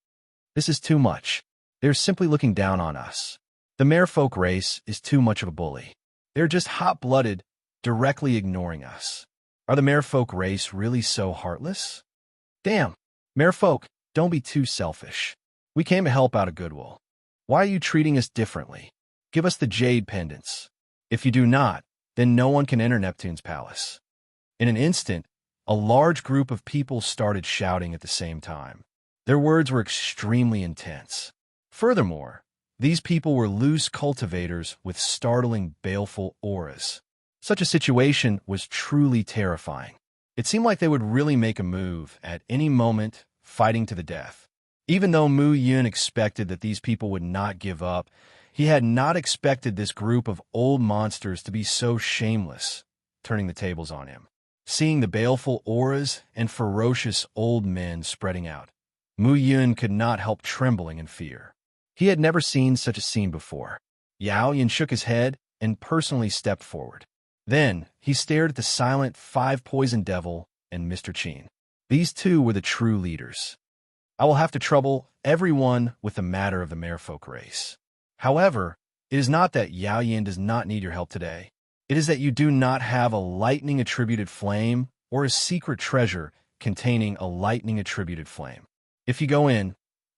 This is too much. They're simply looking down on us. The merfolk race is too much of a bully. They're just hot-blooded, directly ignoring us. Are the merfolk race really so heartless? Damn, merfolk, don't be too selfish. We came to help out of goodwill. Why are you treating us differently? Give us the jade pendants. If you do not, then no one can enter Neptune's palace." In an instant, a large group of people started shouting at the same time. Their words were extremely intense. Furthermore, these people were loose cultivators with startling, baleful auras. Such a situation was truly terrifying. It seemed like they would really make a move at any moment, fighting to the death. Even though Mu Yun expected that these people would not give up, he had not expected this group of old monsters to be so shameless, turning the tables on him. Seeing the baleful auras and ferocious old men spreading out, Mu Yun could not help trembling in fear. He had never seen such a scene before. Yao Yin shook his head and personally stepped forward. Then he stared at the silent 5 poison devil and Mr. Qin. These two were the true leaders. "I will have to trouble everyone with the matter of the merfolk race. However, it is not that Yao Yin does not need your help today. It is that you do not have a lightning-attributed flame or a secret treasure containing a lightning-attributed flame. If you go in,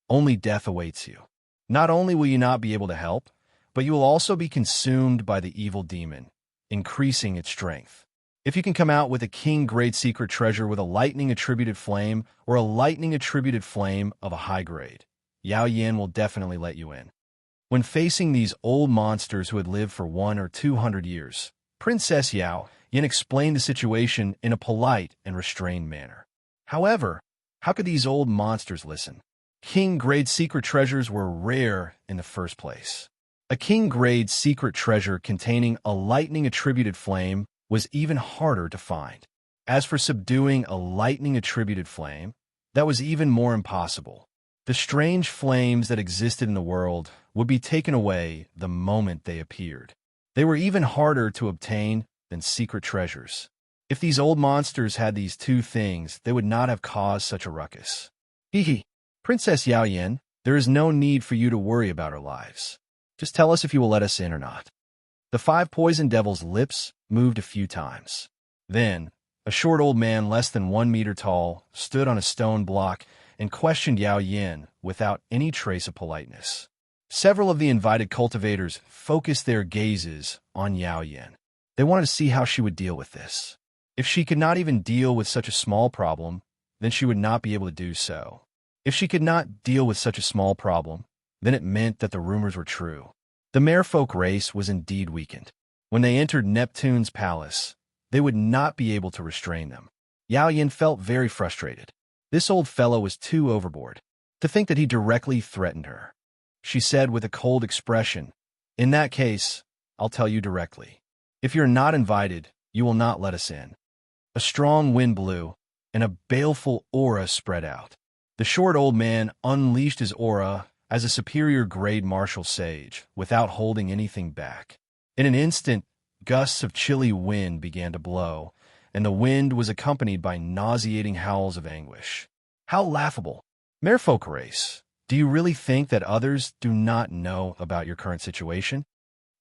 only death awaits you. Not only will you not be able to help, but you will also be consumed by the evil demon, increasing its strength. If you can come out with a king-grade secret treasure with a lightning-attributed flame or a lightning-attributed flame of a high grade, Yao Yin will definitely let you in." When facing these old monsters who had lived for 100 or 200 years, Princess Yao Yin explained the situation in a polite and restrained manner. However, how could these old monsters listen? King-grade secret treasures were rare in the first place. A king-grade secret treasure containing a lightning-attributed flame was even harder to find. As for subduing a lightning-attributed flame, that was even more impossible. The strange flames that existed in the world would be taken away the moment they appeared. They were even harder to obtain than secret treasures. If these old monsters had these 2 things, they would not have caused such a ruckus. Hee. Princess Yao Yin, there is no need for you to worry about our lives. Just tell us if you will let us in or not." The 5 poison devils' lips moved a few times. Then, a short old man less than 1 meter tall stood on a stone block and questioned Yao Yin without any trace of politeness. Several of the invited cultivators focused their gazes on Yao Yin. They wanted to see how she would deal with this. If she could not even deal with such a small problem, then she would not be able to do so. If she could not deal with such a small problem, then it meant that the rumors were true. The merfolk race was indeed weakened. When they entered Neptune's palace, they would not be able to restrain them. Yao Yin felt very frustrated. This old fellow was too overboard. To think that he directly threatened her. She said with a cold expression, "In that case, I'll tell you directly. If you're not invited, you will not let us in." A strong wind blew, and a baleful aura spread out. The short old man unleashed his aura as a superior-grade martial sage, without holding anything back. In an instant, gusts of chilly wind began to blow, and the wind was accompanied by nauseating howls of anguish. How laughable! Merfolk race, do you really think that others do not know about your current situation?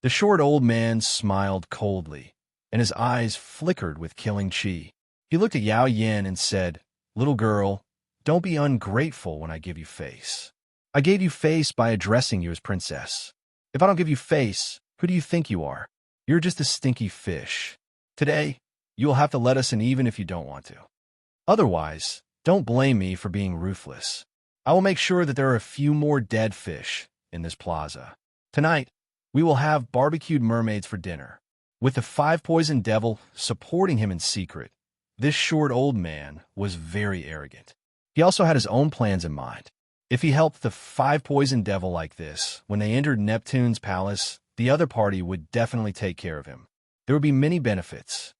The short old man smiled coldly, and his eyes flickered with killing chi. He looked at Yao Yin and said, "Little girl, don't be ungrateful when I give you face. I gave you face by addressing you as princess. If I don't give you face, who do you think you are? You're just a stinky fish. Today, you will have to let us in even if you don't want to. Otherwise, don't blame me for being ruthless. I will make sure that there are a few more dead fish in this plaza. Tonight, we will have barbecued mermaids for dinner." With the 5 poison devil supporting him in secret, this short old man was very arrogant. He also had his own plans in mind. If he helped the 5 poison devil like this, when they entered Neptune's palace, the other party would definitely take care of him. There would be many benefits.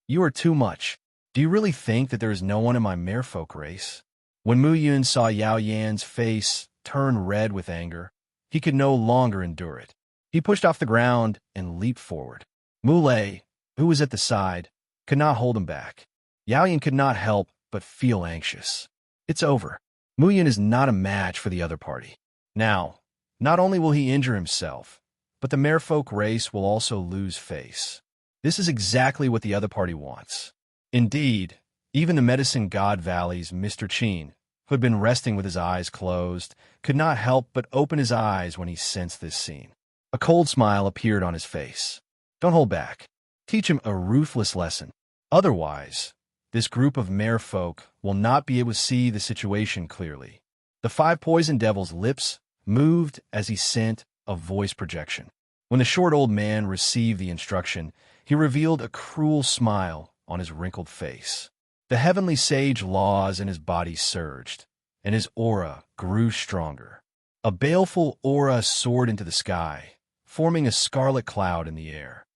"You are too much. Do you really think that there is no one in my merfolk race?" When Mu Yun saw Yao Yan's face turn red with anger, he could no longer endure it. He pushed off the ground and leaped forward. Mu Lei, who was at the side, could not hold him back. Yao Yan could not help but feel anxious. It's over. Mu Yun is not a match for the other party. Now, not only will he injure himself, but the merfolk race will also lose face. This is exactly what the other party wants. Indeed, even the medicine god Valley's Mr. Chin, who had been resting with his eyes closed, could not help but open his eyes when he sensed this scene. A cold smile appeared on his face. Don't hold back. Teach him a ruthless lesson. Otherwise, this group of merfolk will not be able to see the situation clearly. The 5 poison devil's lips moved as he sent a voice projection. When the short old man received the instruction, he revealed a cruel smile on his wrinkled face. The heavenly sage laws in his body surged, and his aura grew stronger. A baleful aura soared into the sky, forming a scarlet cloud in the air.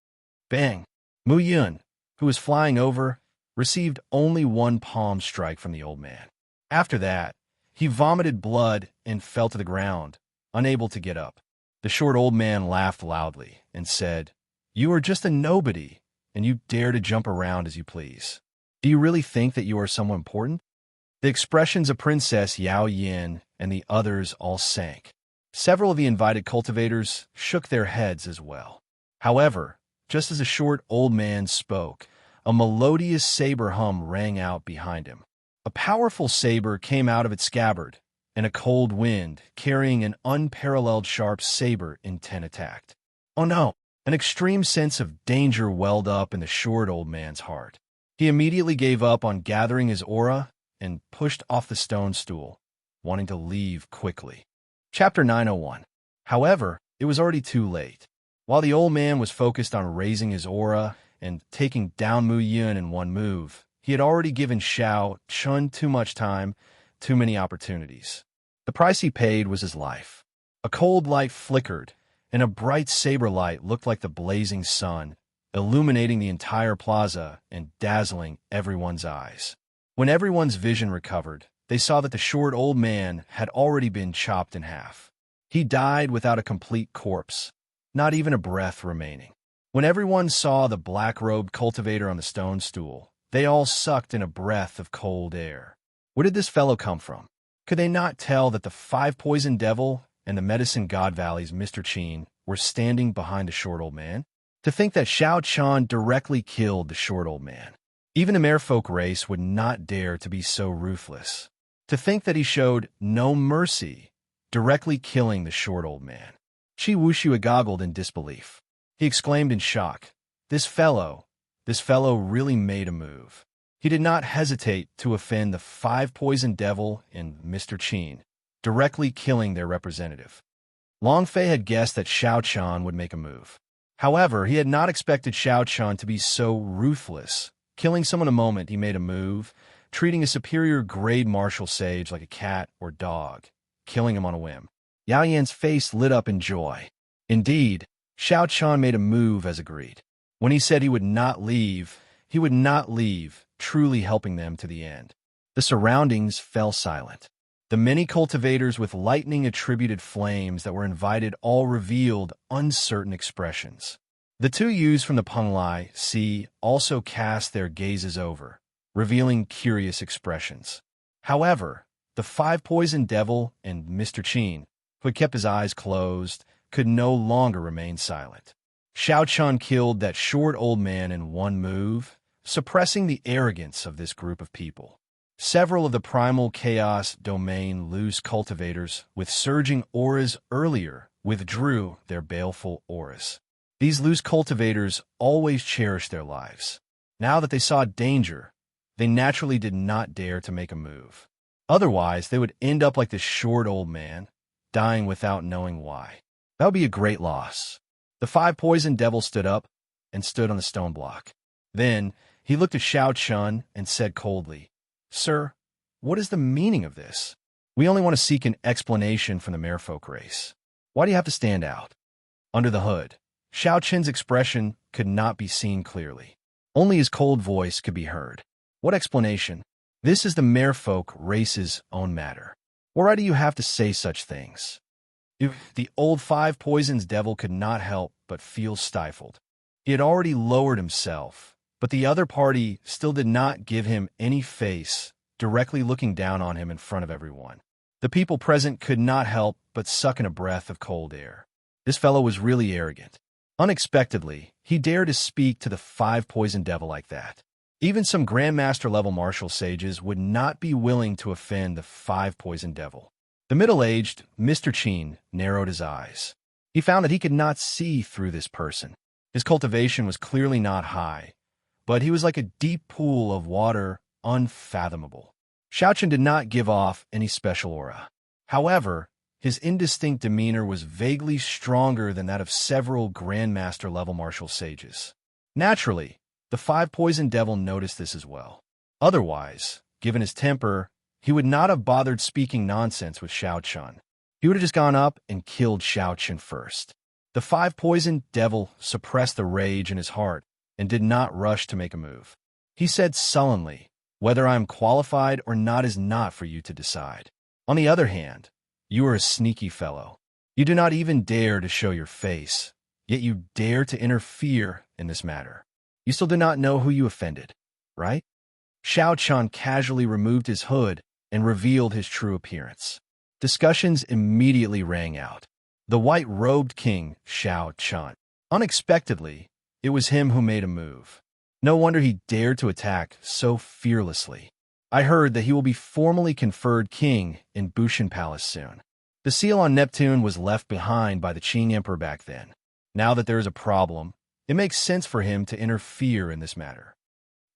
Bang! Mu Yun, who was flying over, received only one palm strike from the old man. After that, he vomited blood and fell to the ground, unable to get up. The short old man laughed loudly and said, "You are just a nobody, and you dare to jump around as you please. Do you really think that you are someone important?" The expressions of Princess Yao Yin and the others all sank. Several of the invited cultivators shook their heads as well. However, just as the short old man spoke, a melodious saber hum rang out behind him. A powerful saber came out of its scabbard, and a cold wind, carrying an unparalleled sharp saber intent attacked. Oh no! An extreme sense of danger welled up in the short old man's heart. He immediately gave up on gathering his aura and pushed off the stone stool, wanting to leave quickly. Chapter 901. However, it was already too late. While the old man was focused on raising his aura and taking down Mu Yun in one move, he had already given Xiao Chun too much time, too many opportunities. The price he paid was his life. A cold light flickered, and a bright saber light looked like the blazing sun, illuminating the entire plaza and dazzling everyone's eyes. When everyone's vision recovered, they saw that the short old man had already been chopped in half. He died without a complete corpse, not even a breath remaining. When everyone saw the black-robed cultivator on the stone stool, they all sucked in a breath of cold air. Where did this fellow come from? Could they not tell that the 5 poison devil and the medicine god Valley's Mr. Chin were standing behind the short old man? To think that Xiao Chan directly killed the short old man. Even the merfolk race would not dare to be so ruthless. To think that he showed no mercy, directly killing the short old man. Chi Wuxue goggled in disbelief. He exclaimed in shock, This fellow really made a move. He did not hesitate to offend the 5 poison devil and Mr. Chin, directly killing their representative. Long Fei had guessed that Xiao Chan would make a move. However, he had not expected Xiao Chan to be so ruthless, killing someone the moment he made a move, treating a superior grade martial sage like a cat or dog, killing him on a whim. Yao Yan's face lit up in joy. Indeed, Xiao Chan made a move as agreed. When he said he would not leave, truly helping them to the end. The surroundings fell silent. The many cultivators with lightning-attributed flames that were invited all revealed uncertain expressions. The 2 youths from the Penglai Sea also cast their gazes over, revealing curious expressions. However, The five-poisoned devil and Mr. Qin, who had kept his eyes closed, could no longer remain silent. Xiao Chun killed that short old man in one move, suppressing the arrogance of this group of people. Several of the primal chaos domain loose cultivators with surging auras earlier withdrew their baleful auras. These loose cultivators always cherished their lives. Now that they saw danger, they naturally did not dare to make a move. Otherwise, they would end up like this short old man, dying without knowing why. That would be a great loss. The five-poisoned devil stood up and stood on the stone block. Then, he looked at Xiao Chun and said coldly, "Sir, what is the meaning of this? We only want to seek an explanation from the merfolk race. Why do you have to stand out?" Under the hood, Xiao Chun's expression could not be seen clearly. Only his cold voice could be heard. "What explanation? This is the merfolk race's own matter. Why do you have to say such things?" The old five-poisons devil could not help but feel stifled. He had already lowered himself, but the other party still did not give him any face, directly looking down on him in front of everyone. The people present could not help but suck in a breath of cold air. This fellow was really arrogant. Unexpectedly, he dared to speak to the five-poison devil like that. Even some Grandmaster-level martial sages would not be willing to offend the five-poison devil. The middle-aged Mr. Qin narrowed his eyes. He found that he could not see through this person. His cultivation was clearly not high, but he was like a deep pool of water, unfathomable. Xiao Chun did not give off any special aura. However, his indistinct demeanor was vaguely stronger than that of several Grandmaster-level martial sages. Naturally, the five-poison devil noticed this as well. Otherwise, given his temper, he would not have bothered speaking nonsense with Xiao Chun. He would have just gone up and killed Xiao Chun first. The five-poisoned devil suppressed the rage in his heart and did not rush to make a move. He said sullenly, "Whether I am qualified or not is not for you to decide. On the other hand, you are a sneaky fellow. You do not even dare to show your face, yet you dare to interfere in this matter. You still do not know who you offended, right?" Xiao Chun casually removed his hood and revealed his true appearance. Discussions immediately rang out. The white-robed king, Xiao Chun. Unexpectedly, it was him who made a move. No wonder he dared to attack so fearlessly. "I heard that he will be formally conferred king in Bushan Palace soon. The seal on Neptune was left behind by the Qing Emperor back then. Now that there is a problem, it makes sense for him to interfere in this matter.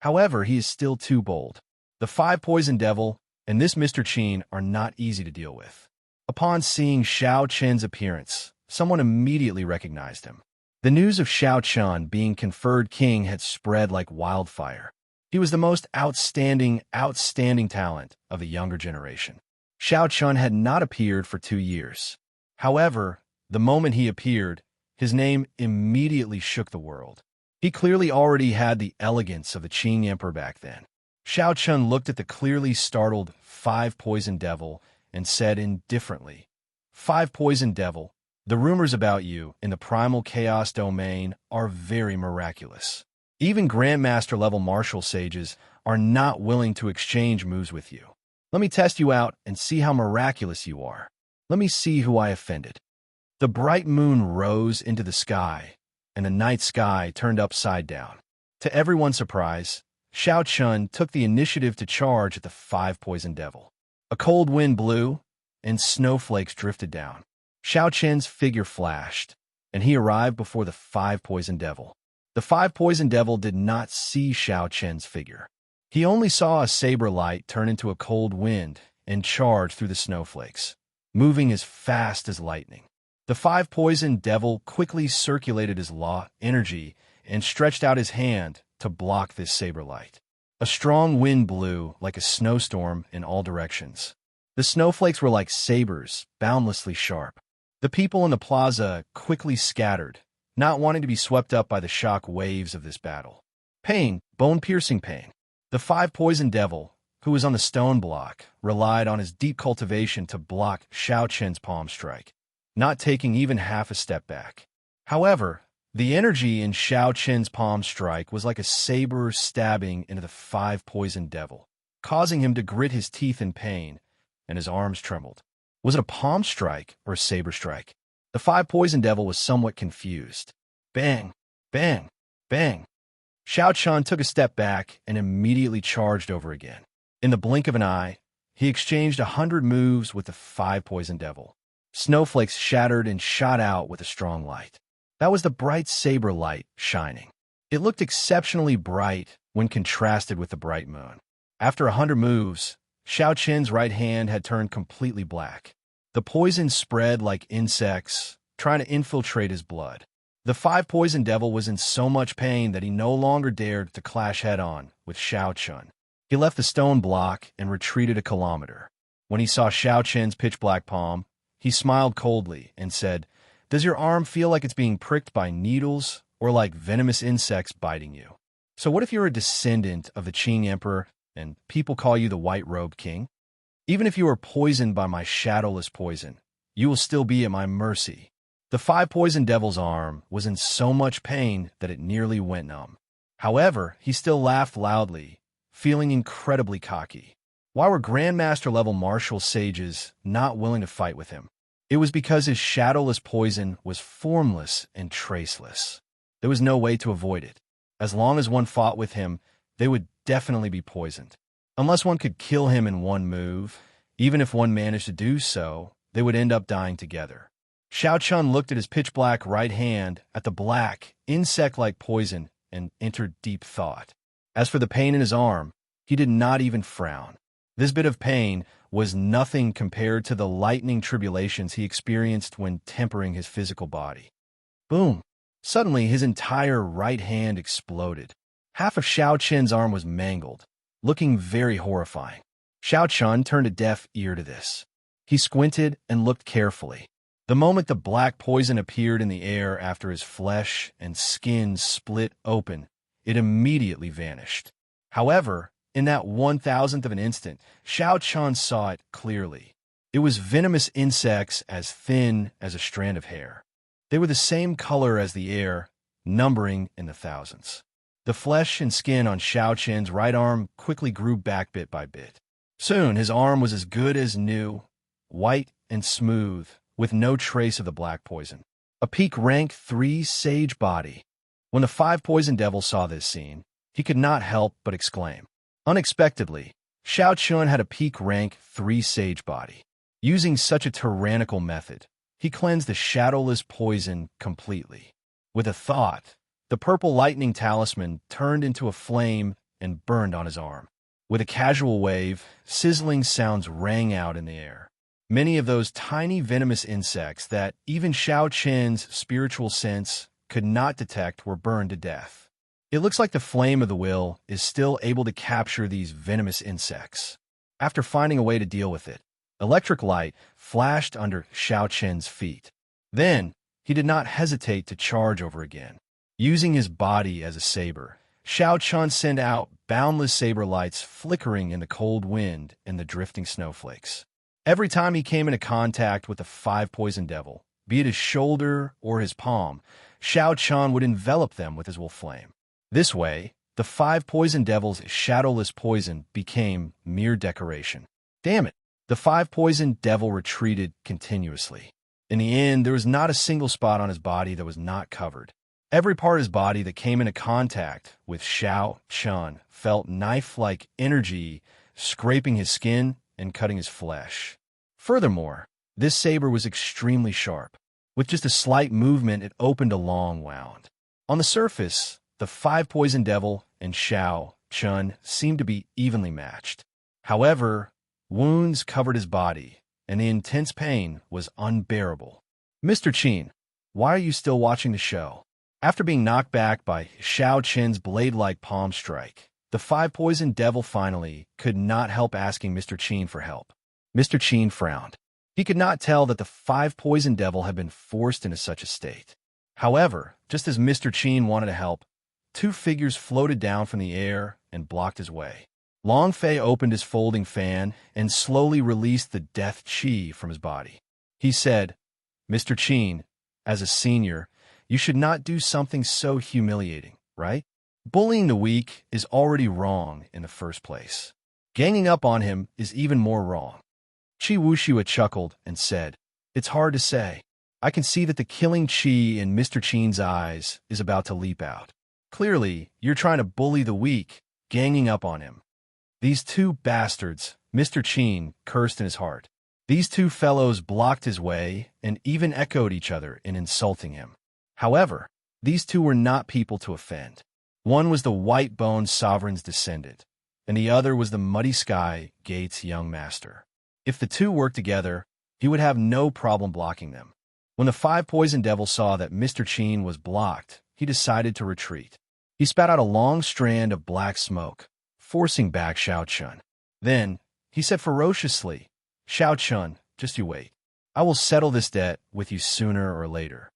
However, he is still too bold. The five-poison devil and this Mr. Qin are not easy to deal with." Upon seeing Xiao Chun's appearance, someone immediately recognized him. The news of Xiao Chun being conferred king had spread like wildfire. He was the most outstanding talent of the younger generation. Xiao Chun had not appeared for 2 years. However, the moment he appeared, his name immediately shook the world. He clearly already had the elegance of the Qing Emperor back then. Xiao Chun looked at the clearly startled five-poison devil and said indifferently, "Five-poison devil, the rumors about you in the primal chaos domain are very miraculous. Even Grandmaster-level martial sages are not willing to exchange moves with you. Let me test you out and see how miraculous you are. Let me see who I offended." The bright moon rose into the sky, and the night sky turned upside down. To everyone's surprise, Xiao Chun took the initiative to charge at the five-poison devil. A cold wind blew, and snowflakes drifted down. Xiao Chun's figure flashed, and he arrived before the five-poison devil. The five-poison devil did not see Xiao Chun's figure. He only saw a saber light turn into a cold wind and charge through the snowflakes, moving as fast as lightning. The five-poison devil quickly circulated his law energy and stretched out his hand to block this saber light. A strong wind blew like a snowstorm in all directions. The snowflakes were like sabers, boundlessly sharp. The people in the plaza quickly scattered, not wanting to be swept up by the shock waves of this battle. Pain, bone-piercing pain. The five-poison devil, who was on the stone block, relied on his deep cultivation to block Xiao Chun's palm strike, not taking even half a step back. However, the energy in Xiao Chun's palm strike was like a saber stabbing into the five-poison devil, causing him to grit his teeth in pain, and his arms trembled. Was it a palm strike or a saber strike? The five poison devil was somewhat confused. Bang! Bang! Bang! Xiao Chun took a step back and immediately charged over again. In the blink of an eye, he exchanged 100 moves with the five poison devil. Snowflakes shattered and shot out with a strong light. That was the bright saber light shining. It looked exceptionally bright when contrasted with the bright moon. After 100 moves, Xiao Qin's right hand had turned completely black. The poison spread like insects, trying to infiltrate his blood. The five poison devil was in so much pain that he no longer dared to clash head-on with Xiao Chun. He left the stone block and retreated a kilometer. When he saw Xiao Qin's pitch-black palm, he smiled coldly and said, "Does your arm feel like it's being pricked by needles or like venomous insects biting you? So what if you're a descendant of the Qing Emperor and people call you the White-Robed King? Even if you are poisoned by my shadowless poison, you will still be at my mercy." The five poison devil's arm was in so much pain that it nearly went numb. However, he still laughed loudly, feeling incredibly cocky. Why were Grandmaster-level martial sages not willing to fight with him? It was because his shadowless poison was formless and traceless. There was no way to avoid it. As long as one fought with him, they would definitely be poisoned. Unless one could kill him in one move, even if one managed to do so, they would end up dying together. Xiao Chun looked at his pitch-black right hand at the black, insect-like poison and entered deep thought. As for the pain in his arm, he did not even frown. This bit of pain was nothing compared to the lightning tribulations he experienced when tempering his physical body. Boom! Suddenly, his entire right hand exploded. Half of Xiao Qin's arm was mangled, looking very horrifying. Xiao Chun turned a deaf ear to this. He squinted and looked carefully. The moment the black poison appeared in the air after his flesh and skin split open, it immediately vanished. However, in that 1,000th of an instant, Xiao Chun saw it clearly. It was venomous insects as thin as a strand of hair. They were the same color as the air, numbering in the thousands. The flesh and skin on Xiao Qin's right arm quickly grew back bit by bit. Soon, his arm was as good as new, white and smooth, with no trace of the black poison. A peak rank 3 sage body. When the five poison devil saw this scene, he could not help but exclaim. Unexpectedly, Xiao Chun had a peak rank 3 sage body. Using such a tyrannical method, he cleansed the shadowless poison completely. With a thought, the purple lightning talisman turned into a flame and burned on his arm. With a casual wave, sizzling sounds rang out in the air. Many of those tiny venomous insects that even Xiao Qin's spiritual sense could not detect were burned to death. It looks like the flame of the will is still able to capture these venomous insects. After finding a way to deal with it, electric light flashed under Xiao Qin's feet. Then, he did not hesitate to charge over again. Using his body as a saber, Xiao Chun sent out boundless saber lights flickering in the cold wind and the drifting snowflakes. Every time he came into contact with the five poison devil, be it his shoulder or his palm, Xiao Chun would envelop them with his will flame. This way, the five poison devil's shadowless poison became mere decoration. Damn it! The five poison devil retreated continuously. In the end, there was not a single spot on his body that was not covered. Every part of his body that came into contact with Xiao Chun felt knife-like energy scraping his skin and cutting his flesh. Furthermore, this saber was extremely sharp. With just a slight movement, it opened a long wound. On the surface, the five poison devil and Xiao Chun seemed to be evenly matched. However, wounds covered his body, and the intense pain was unbearable. "Mr. Qin, why are you still watching the show?" After being knocked back by Xiao Qin's blade-like palm strike, the five poison devil finally could not help asking Mr. Qin for help. Mr. Qin frowned. He could not tell that the five poison devil had been forced into such a state. However, just as Mr. Qin wanted to help, two figures floated down from the air and blocked his way. Long Fei opened his folding fan and slowly released the death chi from his body. He said, "Mr. Qin, as a senior, you should not do something so humiliating, right? Bullying the weak is already wrong in the first place. Ganging up on him is even more wrong. Chi Wuxiua chuckled and said, "It's hard to say. I can see that the killing chi in Mr. Qin's eyes is about to leap out. Clearly, you're trying to bully the weak, ganging up on him." "These two bastards," Mr. Qin cursed in his heart. These two fellows blocked his way and even echoed each other in insulting him. However, these two were not people to offend. One was the white-boned sovereign's descendant, and the other was the Muddy Sky Gate's young master. If the two worked together, he would have no problem blocking them. When the five poison devils saw that Mr. Qin was blocked, he decided to retreat. He spat out a long strand of black smoke, forcing back Xiao Chun. Then, he said ferociously, "Xiao Chun, just you wait. I will settle this debt with you sooner or later."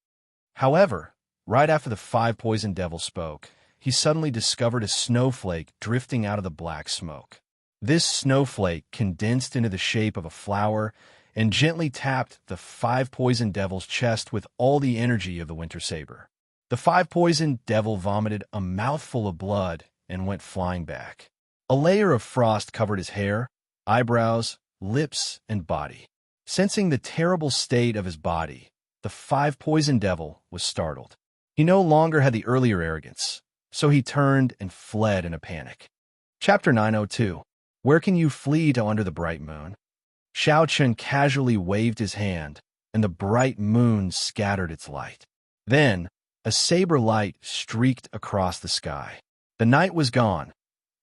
However, right after the five poison devils spoke, he suddenly discovered a snowflake drifting out of the black smoke. This snowflake condensed into the shape of a flower and gently tapped the five poison devils' chest with all the energy of the winter saber. The five poison devil vomited a mouthful of blood and went flying back. A layer of frost covered his hair, eyebrows, lips, and body. Sensing the terrible state of his body, the five poison devil was startled. He no longer had the earlier arrogance, so he turned and fled in a panic. Chapter 902. Where can you flee to under the bright moon? Xiao Chun casually waved his hand, and the bright moon scattered its light. Then, a saber light streaked across the sky. The night was gone,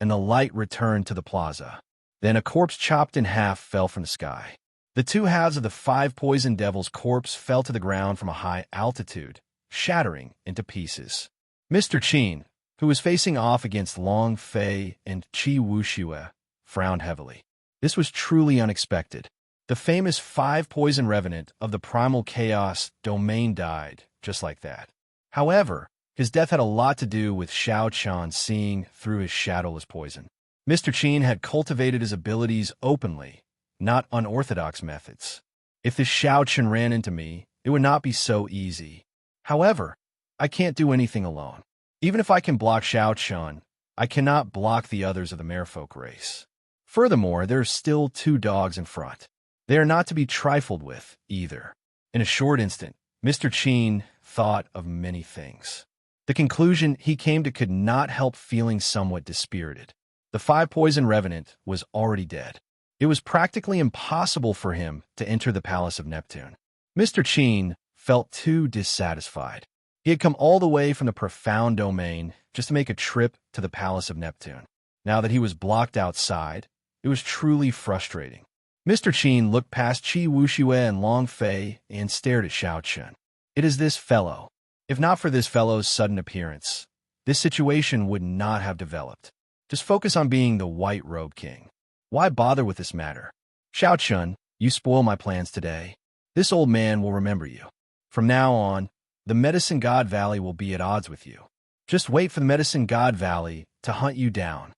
and the light returned to the plaza. Then a corpse chopped in half fell from the sky. The two halves of the five poison devils' corpse fell to the ground from a high altitude, shattering into pieces. Mr. Qin, who was facing off against Long Fei and Chi Wuxiua, frowned heavily. This was truly unexpected. The famous five poison revenant of the primal chaos domain died just like that. However, his death had a lot to do with Xiao Chun seeing through his shadowless poison. Mr. Qin had cultivated his abilities openly, not unorthodox methods. If this Xiao Chun ran into me, it would not be so easy. However, I can't do anything alone. Even if I can block Xiao Chun, I cannot block the others of the merfolk race. Furthermore, there are still two dogs in front. They are not to be trifled with, either. In a short instant, Mr. Qin thought of many things. The conclusion he came to could not help feeling somewhat dispirited. The five poison revenant was already dead. It was practically impossible for him to enter the palace of Neptune. Mr. Qin felt too dissatisfied. He had come all the way from the profound domain just to make a trip to the palace of Neptune. Now that he was blocked outside, it was truly frustrating. Mr. Qin looked past Chi Wuxiua and Long Fei and stared at Xiao Chun. It is this fellow. If not for this fellow's sudden appearance, this situation would not have developed. Just focus on being the White Robe King. Why bother with this matter? Xiao Chun, you spoil my plans today. This old man will remember you. From now on, the Medicine God Valley will be at odds with you. Just wait for the Medicine God Valley to hunt you down.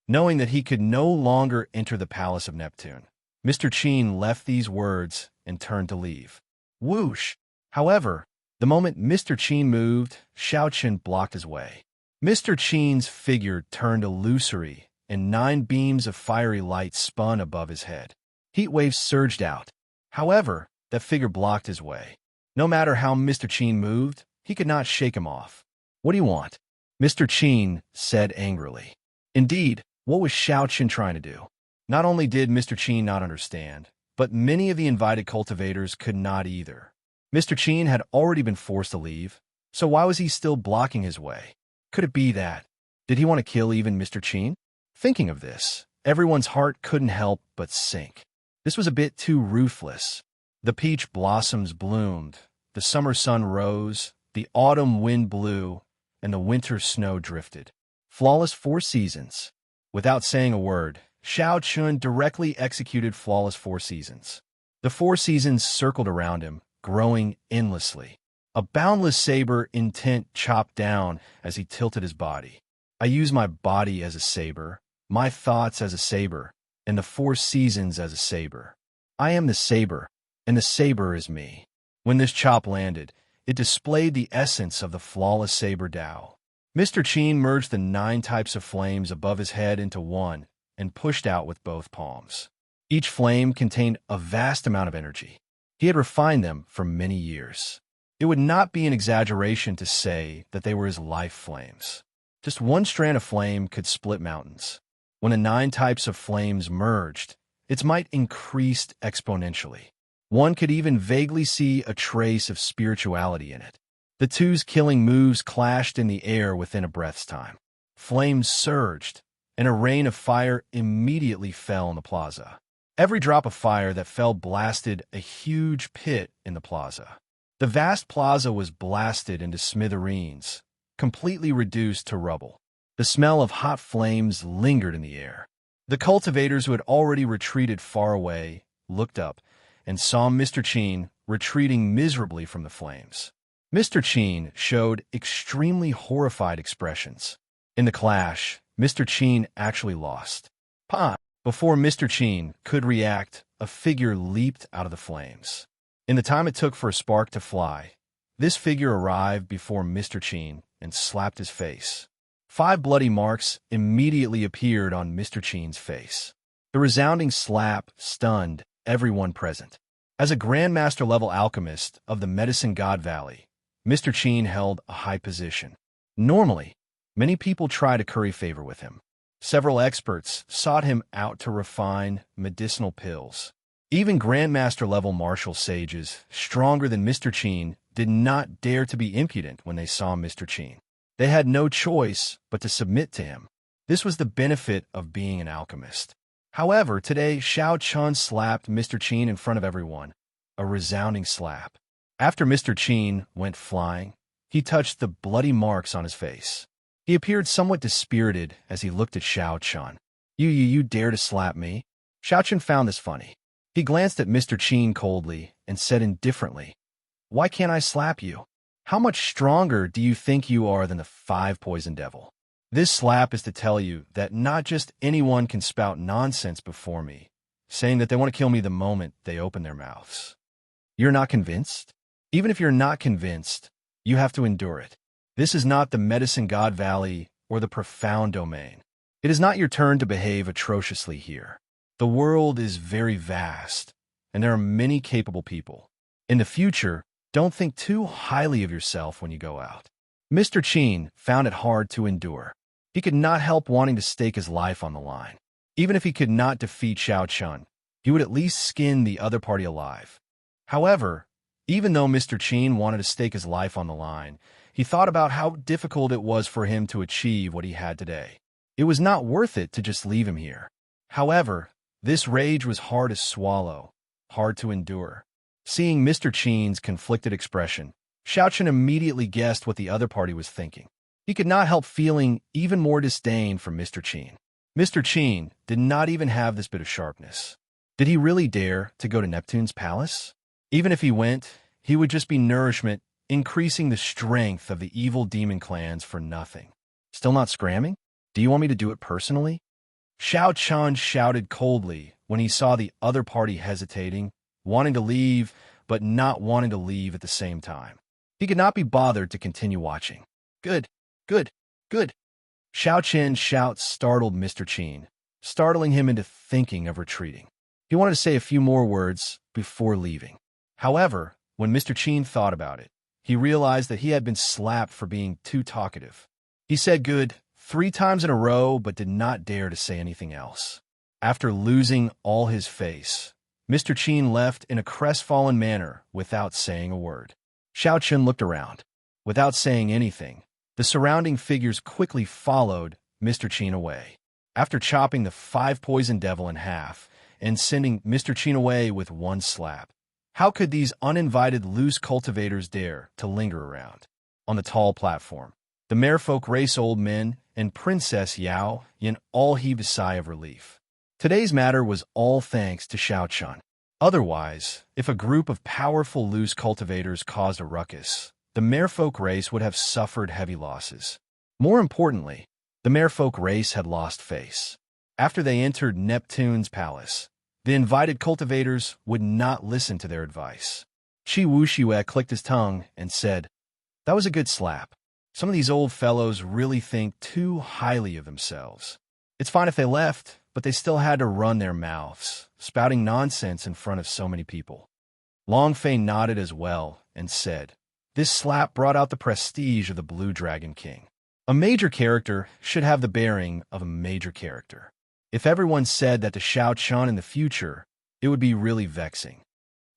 Knowing that he could no longer enter the palace of Neptune, Mr. Qin left these words and turned to leave. Whoosh! However, the moment Mr. Qin moved, Xiao Chun blocked his way. Mr. Qin's figure turned illusory, and 9 beams of fiery light spun above his head. Heat waves surged out. However, that figure blocked his way. No matter how Mr. Qin moved, he could not shake him off. What do you want? Mr. Qin said angrily. Indeed, what was Xiao Chun trying to do? Not only did Mr. Qin not understand, but many of the invited cultivators could not either. Mr. Qin had already been forced to leave, so why was he still blocking his way? Could it be that? Did he want to kill even Mr. Qin? Thinking of this, everyone's heart couldn't help but sink. This was a bit too ruthless. The peach blossoms bloomed, the summer sun rose, the autumn wind blew, and the winter snow drifted. Flawless 4 seasons. Without saying a word, Xiao Chun directly executed flawless 4 seasons. The 4 seasons circled around him, growing endlessly. A boundless saber intent chopped down as he tilted his body. I use my body as a saber, my thoughts as a saber, and the 4 seasons as a saber. I am the saber, and the saber is me. When this chop landed, it displayed the essence of the flawless saber Tao. Mr. Qin merged the 9 types of flames above his head into one and pushed out with both palms. Each flame contained a vast amount of energy. He had refined them for many years. It would not be an exaggeration to say that they were his life flames. Just one strand of flame could split mountains. When the 9 types of flames merged, its might increased exponentially. One could even vaguely see a trace of spirituality in it. The two's killing moves clashed in the air within a breath's time. Flames surged, and a rain of fire immediately fell in the plaza. Every drop of fire that fell blasted a huge pit in the plaza. The vast plaza was blasted into smithereens, completely reduced to rubble. The smell of hot flames lingered in the air. The cultivators who had already retreated far away looked up and saw Mr. Cheen retreating miserably from the flames. Mr. Cheen showed extremely horrified expressions. In the clash, Mr. Cheen actually lost. Before Mr. Cheen could react, a figure leaped out of the flames. In the time it took for a spark to fly, this figure arrived before Mr. Cheen and slapped his face. 5 bloody marks immediately appeared on Mr. Cheen's face. The resounding slap stunned everyone present. As a Grandmaster-level alchemist of the Medicine God Valley, Mr. Cheen held a high position. Normally, many people try to curry favor with him. Several experts sought him out to refine medicinal pills. Even Grandmaster-level martial sages, stronger than Mr. Cheen, did not dare to be impudent when they saw Mr. Cheen. They had no choice but to submit to him. This was the benefit of being an alchemist. However, today, Xiao Chun slapped Mr. Cheen in front of everyone, a resounding slap. After Mr. Cheen went flying, he touched the bloody marks on his face. He appeared somewhat dispirited as he looked at Xiao Chun. You dare to slap me? Xiao Chun found this funny. He glanced at Mr. Cheen coldly and said indifferently, "Why can't I slap you? How much stronger do you think you are than the 5 poison devil?" This slap is to tell you that not just anyone can spout nonsense before me, saying that they want to kill me the moment they open their mouths. You're not convinced? Even if you're not convinced, you have to endure it. This is not the Medicine God Valley or the Profound Domain. It is not your turn to behave atrociously here. The world is very vast, and there are many capable people. In the future, don't think too highly of yourself when you go out. Mr. Cheen found it hard to endure. He could not help wanting to stake his life on the line. Even if he could not defeat Xiao Chun, he would at least skin the other party alive. However, even though Mr. Cheen wanted to stake his life on the line, he thought about how difficult it was for him to achieve what he had today. It was not worth it to just leave him here. However, this rage was hard to swallow, hard to endure. Seeing Mr. Cheen's conflicted expression, Xiao Chun immediately guessed what the other party was thinking. He could not help feeling even more disdain for Mr. Cheen. Mr. Cheen did not even have this bit of sharpness. Did he really dare to go to Neptune's palace? Even if he went, he would just be nourishment, increasing the strength of the evil demon clans for nothing. Still not scramming? Do you want me to do it personally? Xiao Chun shouted coldly when he saw the other party hesitating, wanting to leave, but not wanting to leave at the same time. He could not be bothered to continue watching. Good, good, good. Xiao Chen's shouts startled Mr. Cheen, startling him into thinking of retreating. He wanted to say a few more words before leaving. However, when Mr. Cheen thought about it, he realized that he had been slapped for being too talkative. He said good 3 times in a row, but did not dare to say anything else. After losing all his face, Mr. Cheen left in a crestfallen manner without saying a word. Xiao Chun looked around. Without saying anything, the surrounding figures quickly followed Mr. Cheen away. After chopping the 5 poison devil in half and sending Mr. Cheen away with 1 slap, how could these uninvited loose cultivators dare to linger around? On the tall platform, the merfolk race old men and Princess Yao Yin all heaved a sigh of relief. Today's matter was all thanks to Xiao Chun. Otherwise, if a group of powerful loose cultivators caused a ruckus, the merfolk race would have suffered heavy losses. More importantly, the merfolk race had lost face. After they entered Neptune's palace, the invited cultivators would not listen to their advice. Qi Wuxiue clicked his tongue and said, "That was a good slap. Some of these old fellows really think too highly of themselves. It's fine if they left, but they still had to run their mouths, spouting nonsense in front of so many people. Longfei nodded as well and said, "This slap brought out the prestige of the Blue Dragon King. A major character should have the bearing of a major character. If everyone said that to Xiao Chun in the future, it would be really vexing."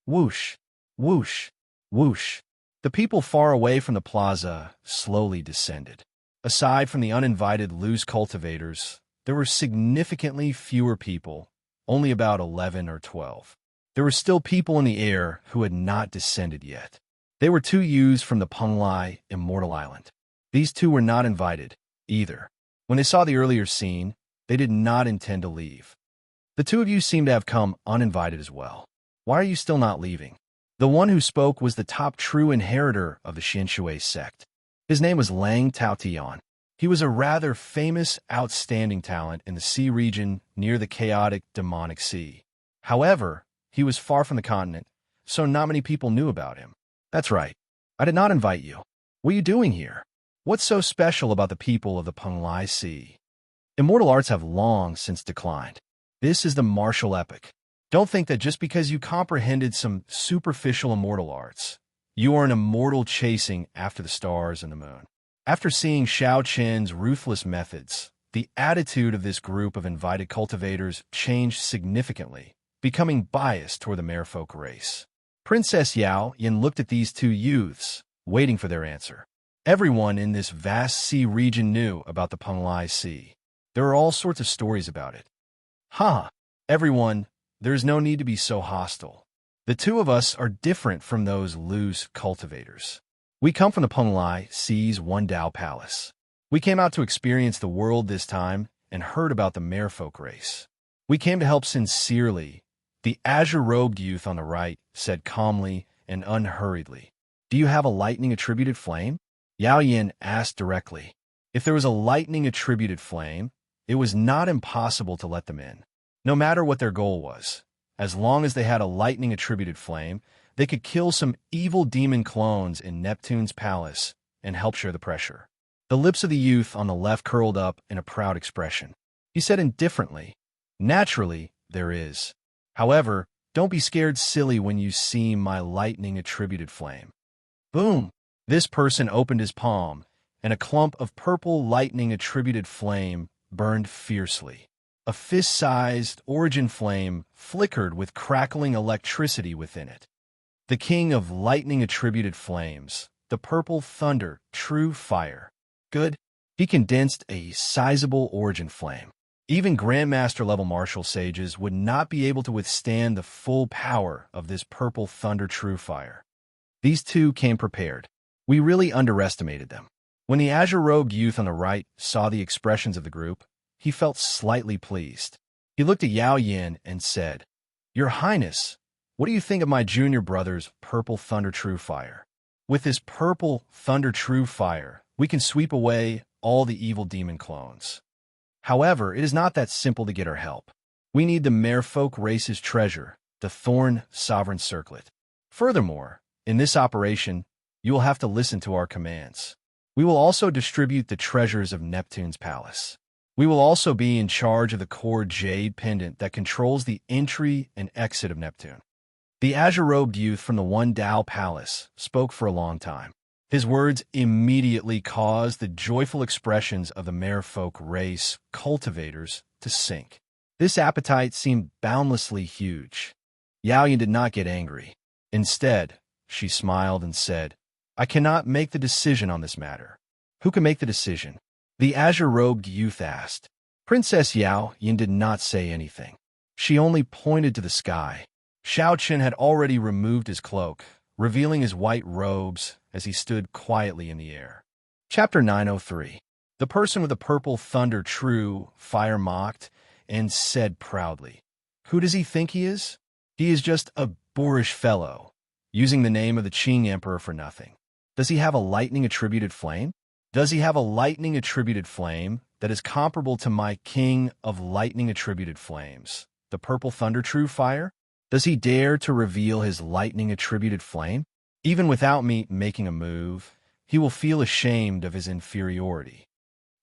Whoosh, whoosh, whoosh. The people far away from the plaza slowly descended. Aside from the uninvited loose cultivators, there were significantly fewer people, only about 11 or 12. There were still people in the air who had not descended yet. They were 2 youths from the Penglai Immortal Island. These 2 were not invited, either. When they saw the earlier scene, they did not intend to leave. "The 2 of you seem to have come uninvited as well. Why are you still not leaving?" The one who spoke was the top true inheritor of the Xinshui sect. His name was Lang Taotian. He was a rather famous, outstanding talent in the sea region near the chaotic, demonic sea. However, he was far from the continent, so not many people knew about him. "That's right. I did not invite you. What are you doing here? What's so special about the people of the Penglai Sea?" Immortal arts have long since declined. This is the martial epoch. Don't think that just because you comprehended some superficial immortal arts, you are an immortal chasing after the stars and the moon. After seeing Xiao Chen's ruthless methods, the attitude of this group of invited cultivators changed significantly, becoming biased toward the merfolk race. Princess Yao Yin looked at these 2 youths, waiting for their answer. Everyone in this vast sea region knew about the Penglai Sea. There are all sorts of stories about it. "Ha! Everyone, there's no need to be so hostile. The 2 of us are different from those loose cultivators. We come from the Penglai Sea's One Dao Palace. We came out to experience the world this time and heard about the merfolk race. We came to help sincerely," the azure-robed youth on the right said calmly and unhurriedly. "Do you have a lightning-attributed flame?" Yao Yin asked directly. If there was a lightning-attributed flame, it was not impossible to let them in. No matter what their goal was, as long as they had a lightning-attributed flame, they could kill some evil demon clones in Neptune's palace and help share the pressure. The lips of the youth on the left curled up in a proud expression. He said indifferently, "Naturally, there is. However, don't be scared silly when you see my lightning-attributed flame." Boom! This person opened his palm, and a clump of purple lightning-attributed flame burned fiercely. A fist-sized origin flame flickered with crackling electricity within it. The king of lightning-attributed flames, the purple thunder, true fire. Good. He condensed a sizable origin flame. Even Grandmaster-level martial sages would not be able to withstand the full power of this purple thunder true fire. These 2 came prepared. We really underestimated them. When the azure-robed youth on the right saw the expressions of the group, he felt slightly pleased. He looked at Yao Yin and said, "Your Highness, what do you think of my junior brother's purple thunder true fire? With this purple thunder true fire, we can sweep away all the evil demon clones. However, it is not that simple to get our help. We need the merfolk race's treasure, the Thorn Sovereign Circlet. Furthermore, in this operation, you will have to listen to our commands. We will also distribute the treasures of Neptune's palace. We will also be in charge of the core jade pendant that controls the entry and exit of Neptune." The azure-robed youth from the One Dao Palace spoke for a long time. His words immediately caused the joyful expressions of the merfolk race cultivators to sink. This appetite seemed boundlessly huge. Yao Yin did not get angry. Instead, she smiled and said, "I cannot make the decision on this matter." "Who can make the decision?" the azure-robed youth asked. Princess Yao Yin did not say anything. She only pointed to the sky. Xiao Chen had already removed his cloak, revealing his white robes as he stood quietly in the air. Chapter 903. The person with the purple thunder true fire mocked and said proudly, "Who does he think he is? He is just a boorish fellow, using the name of the Qing Emperor for nothing. Does he have a lightning-attributed flame? Does he have a lightning-attributed flame that is comparable to my king of lightning-attributed flames, the purple thunder true fire? Does he dare to reveal his lightning-attributed flame? Even without me making a move, he will feel ashamed of his inferiority."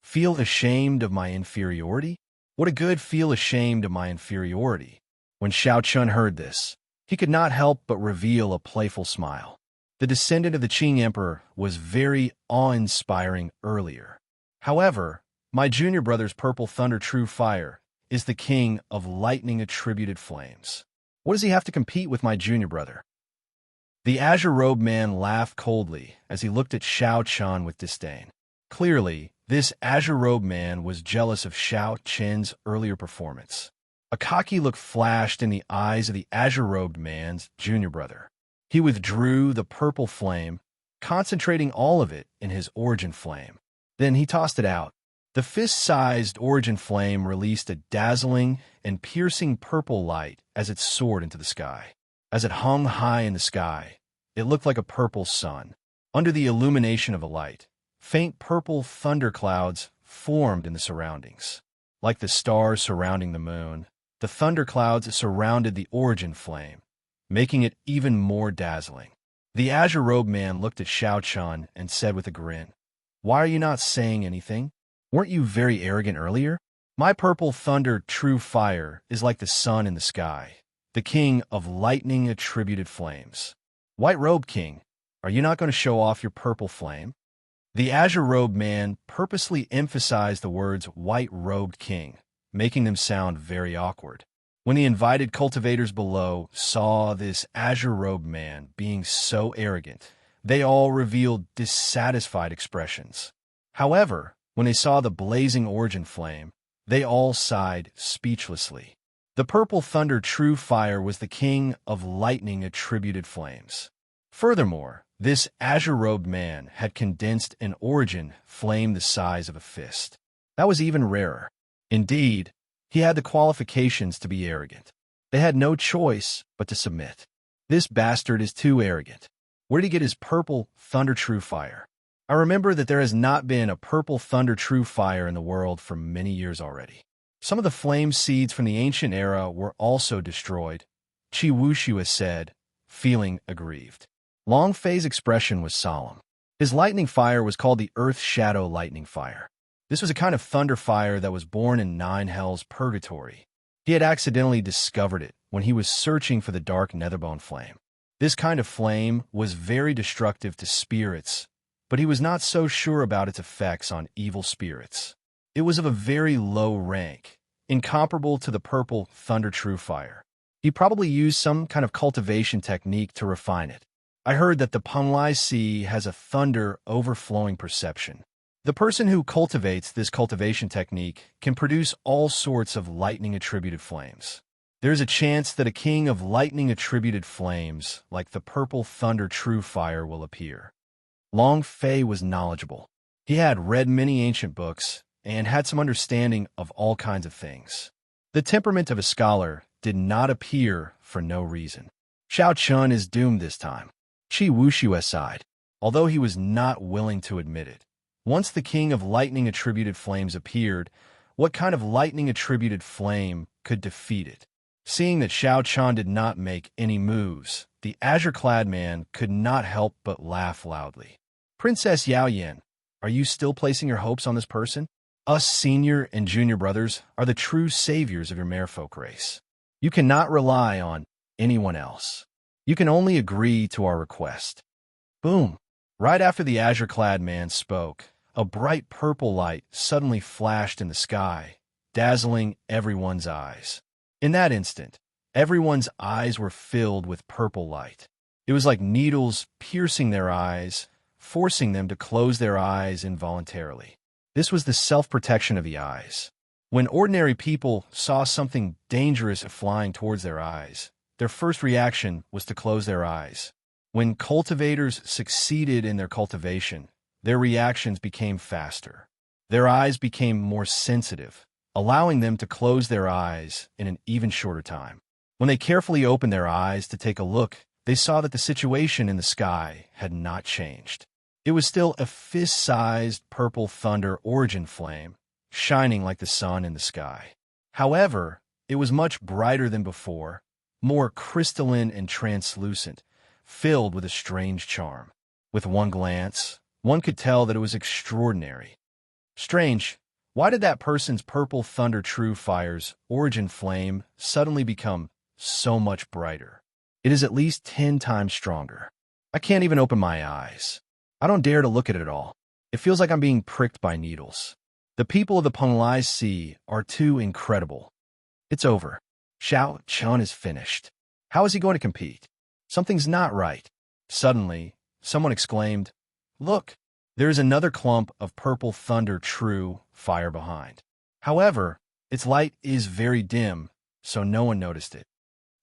"Feel ashamed of my inferiority?" Would a good feel ashamed of my inferiority? When Xiao Chun heard this, he could not help but reveal a playful smile. The descendant of the Qing emperor was very awe-inspiring earlier. However, my junior brother's purple thunder true fire is the king of lightning-attributed flames. What does he have to compete with my junior brother? The azure-robed man laughed coldly as he looked at Xiao Chun with disdain. Clearly, this azure-robed man was jealous of Xiao Chun's earlier performance. A cocky look flashed in the eyes of the azure-robed man's junior brother. He withdrew the purple flame, concentrating all of it in his origin flame. Then he tossed it out. The fist-sized origin flame released a dazzling and piercing purple light as it soared into the sky. As it hung high in the sky, it looked like a purple sun. Under the illumination of the light, faint purple thunderclouds formed in the surroundings. Like the stars surrounding the moon, the thunderclouds surrounded the origin flame, making it even more dazzling. The azure-robed man looked at Xiao Chun and said with a grin, "Why are you not saying anything? Weren't you very arrogant earlier? My purple thunder true fire is like the sun in the sky, the king of lightning-attributed flames. White-robed king, are you not going to show off your purple flame?" The azure-robed man purposely emphasized the words white-robed king, making them sound very awkward. When the invited cultivators below saw this azure-robed man being so arrogant, they all revealed dissatisfied expressions. However, when they saw the blazing origin flame, they all sighed speechlessly. The purple thunder true fire was the king of lightning-attributed flames. Furthermore, this azure-robed man had condensed an origin flame the size of a fist. That was even rarer. Indeed, he had the qualifications to be arrogant. They had no choice but to submit. This bastard is too arrogant. Where did he get his purple thunder true fire? I remember that there has not been a purple thunder true fire in the world for many years already. Some of the flame seeds from the ancient era were also destroyed, Qi Wuxue said, feeling aggrieved. Long Fei's expression was solemn. His lightning fire was called the Earth Shadow Lightning Fire. This was a kind of thunder fire that was born in Nine Hells Purgatory. He had accidentally discovered it when he was searching for the dark netherbone flame. This kind of flame was very destructive to spirits, but he was not so sure about its effects on evil spirits. It was of a very low rank, incomparable to the purple thunder true fire. He probably used some kind of cultivation technique to refine it. I heard that the Penglai Sea has a thunder overflowing perception. The person who cultivates this cultivation technique can produce all sorts of lightning-attributed flames. There is a chance that a king of lightning-attributed flames, like the purple thunder true fire, will appear. Long Fei was knowledgeable. He had read many ancient books and had some understanding of all kinds of things. The temperament of a scholar did not appear for no reason. Xiao Chun is doomed this time. Qi Wuxue sighed, although he was not willing to admit it. Once the king of lightning-attributed flames appeared, what kind of lightning-attributed flame could defeat it? Seeing that Xiao Chun did not make any moves, the azure-clad man could not help but laugh loudly. "Princess Yao Yan, are you still placing your hopes on this person? Us senior and junior brothers are the true saviors of your merfolk race. You cannot rely on anyone else. You can only agree to our request." Boom! Right after the azure-clad man spoke, a bright purple light suddenly flashed in the sky, dazzling everyone's eyes. In that instant, everyone's eyes were filled with purple light. It was like needles piercing their eyes, forcing them to close their eyes involuntarily. This was the self-protection of the eyes. When ordinary people saw something dangerous flying towards their eyes, their first reaction was to close their eyes. When cultivators succeeded in their cultivation, their reactions became faster. Their eyes became more sensitive, allowing them to close their eyes in an even shorter time. When they carefully opened their eyes to take a look, they saw that the situation in the sky had not changed. It was still a fist-sized purple thunder origin flame, shining like the sun in the sky. However, it was much brighter than before, more crystalline and translucent, filled with a strange charm. With one glance, one could tell that it was extraordinary. "Strange, Why did that person's purple thunder true fire's origin flame suddenly become so much brighter? It is at least 10 times stronger. I can't even open my eyes. I don't dare to look at it at all. It feels like I'm being pricked by needles. The people of the Penglai Sea are too incredible. It's over. Xiao Chun is finished. How is he going to compete? Something's not right. Suddenly, someone exclaimed, "Look, there is another clump of purple thunder true fire behind." However, its light is very dim, so no one noticed it.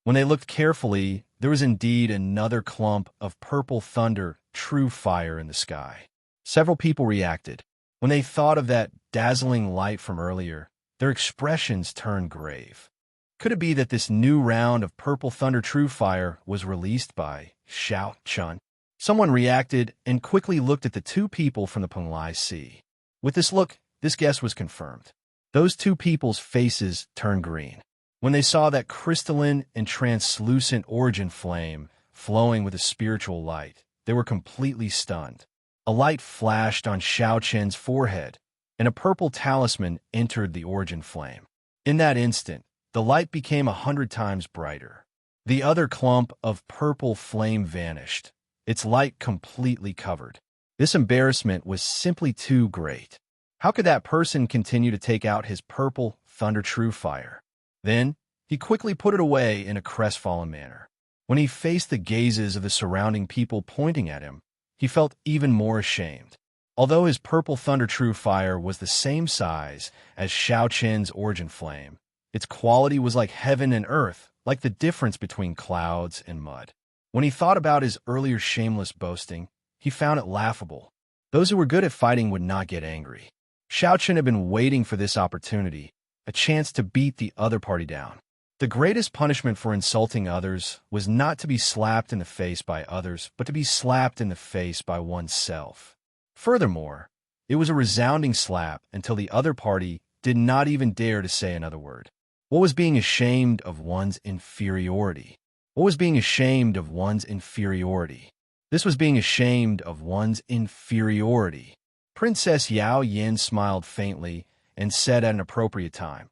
When they looked carefully, there was indeed another clump of purple thunder true fire in the sky. Several people reacted. When they thought of that dazzling light from earlier, their expressions turned grave. Could it be that this new round of purple thunder true fire was released by Xiao Chun? Someone reacted and quickly looked at the two people from the Penglai Sea. With this look, this guess was confirmed. Those two people's faces turned green. When they saw that crystalline and translucent origin flame flowing with a spiritual light, they were completely stunned. A light flashed on Xiao Chen's forehead, and a purple talisman entered the origin flame. In that instant, the light became 100 times brighter. The other clump of purple flame vanished, its light completely covered. This embarrassment was simply too great. How could that person continue to take out his purple thunder true fire? Then, he quickly put it away in a crestfallen manner. When he faced the gazes of the surrounding people pointing at him, he felt even more ashamed. Although his purple thunder true fire was the same size as Xiao Chen's origin flame, its quality was like heaven and earth, like the difference between clouds and mud. When he thought about his earlier shameless boasting, he found it laughable. Those who were good at fighting would not get angry. Xiao Chen had been waiting for this opportunity, a chance to beat the other party down. The greatest punishment for insulting others was not to be slapped in the face by others, but to be slapped in the face by oneself. Furthermore, it was a resounding slap until the other party did not even dare to say another word. What was being ashamed of one's inferiority? What was being ashamed of one's inferiority? This was being ashamed of one's inferiority. Princess Yao Yin smiled faintly and said at an appropriate time,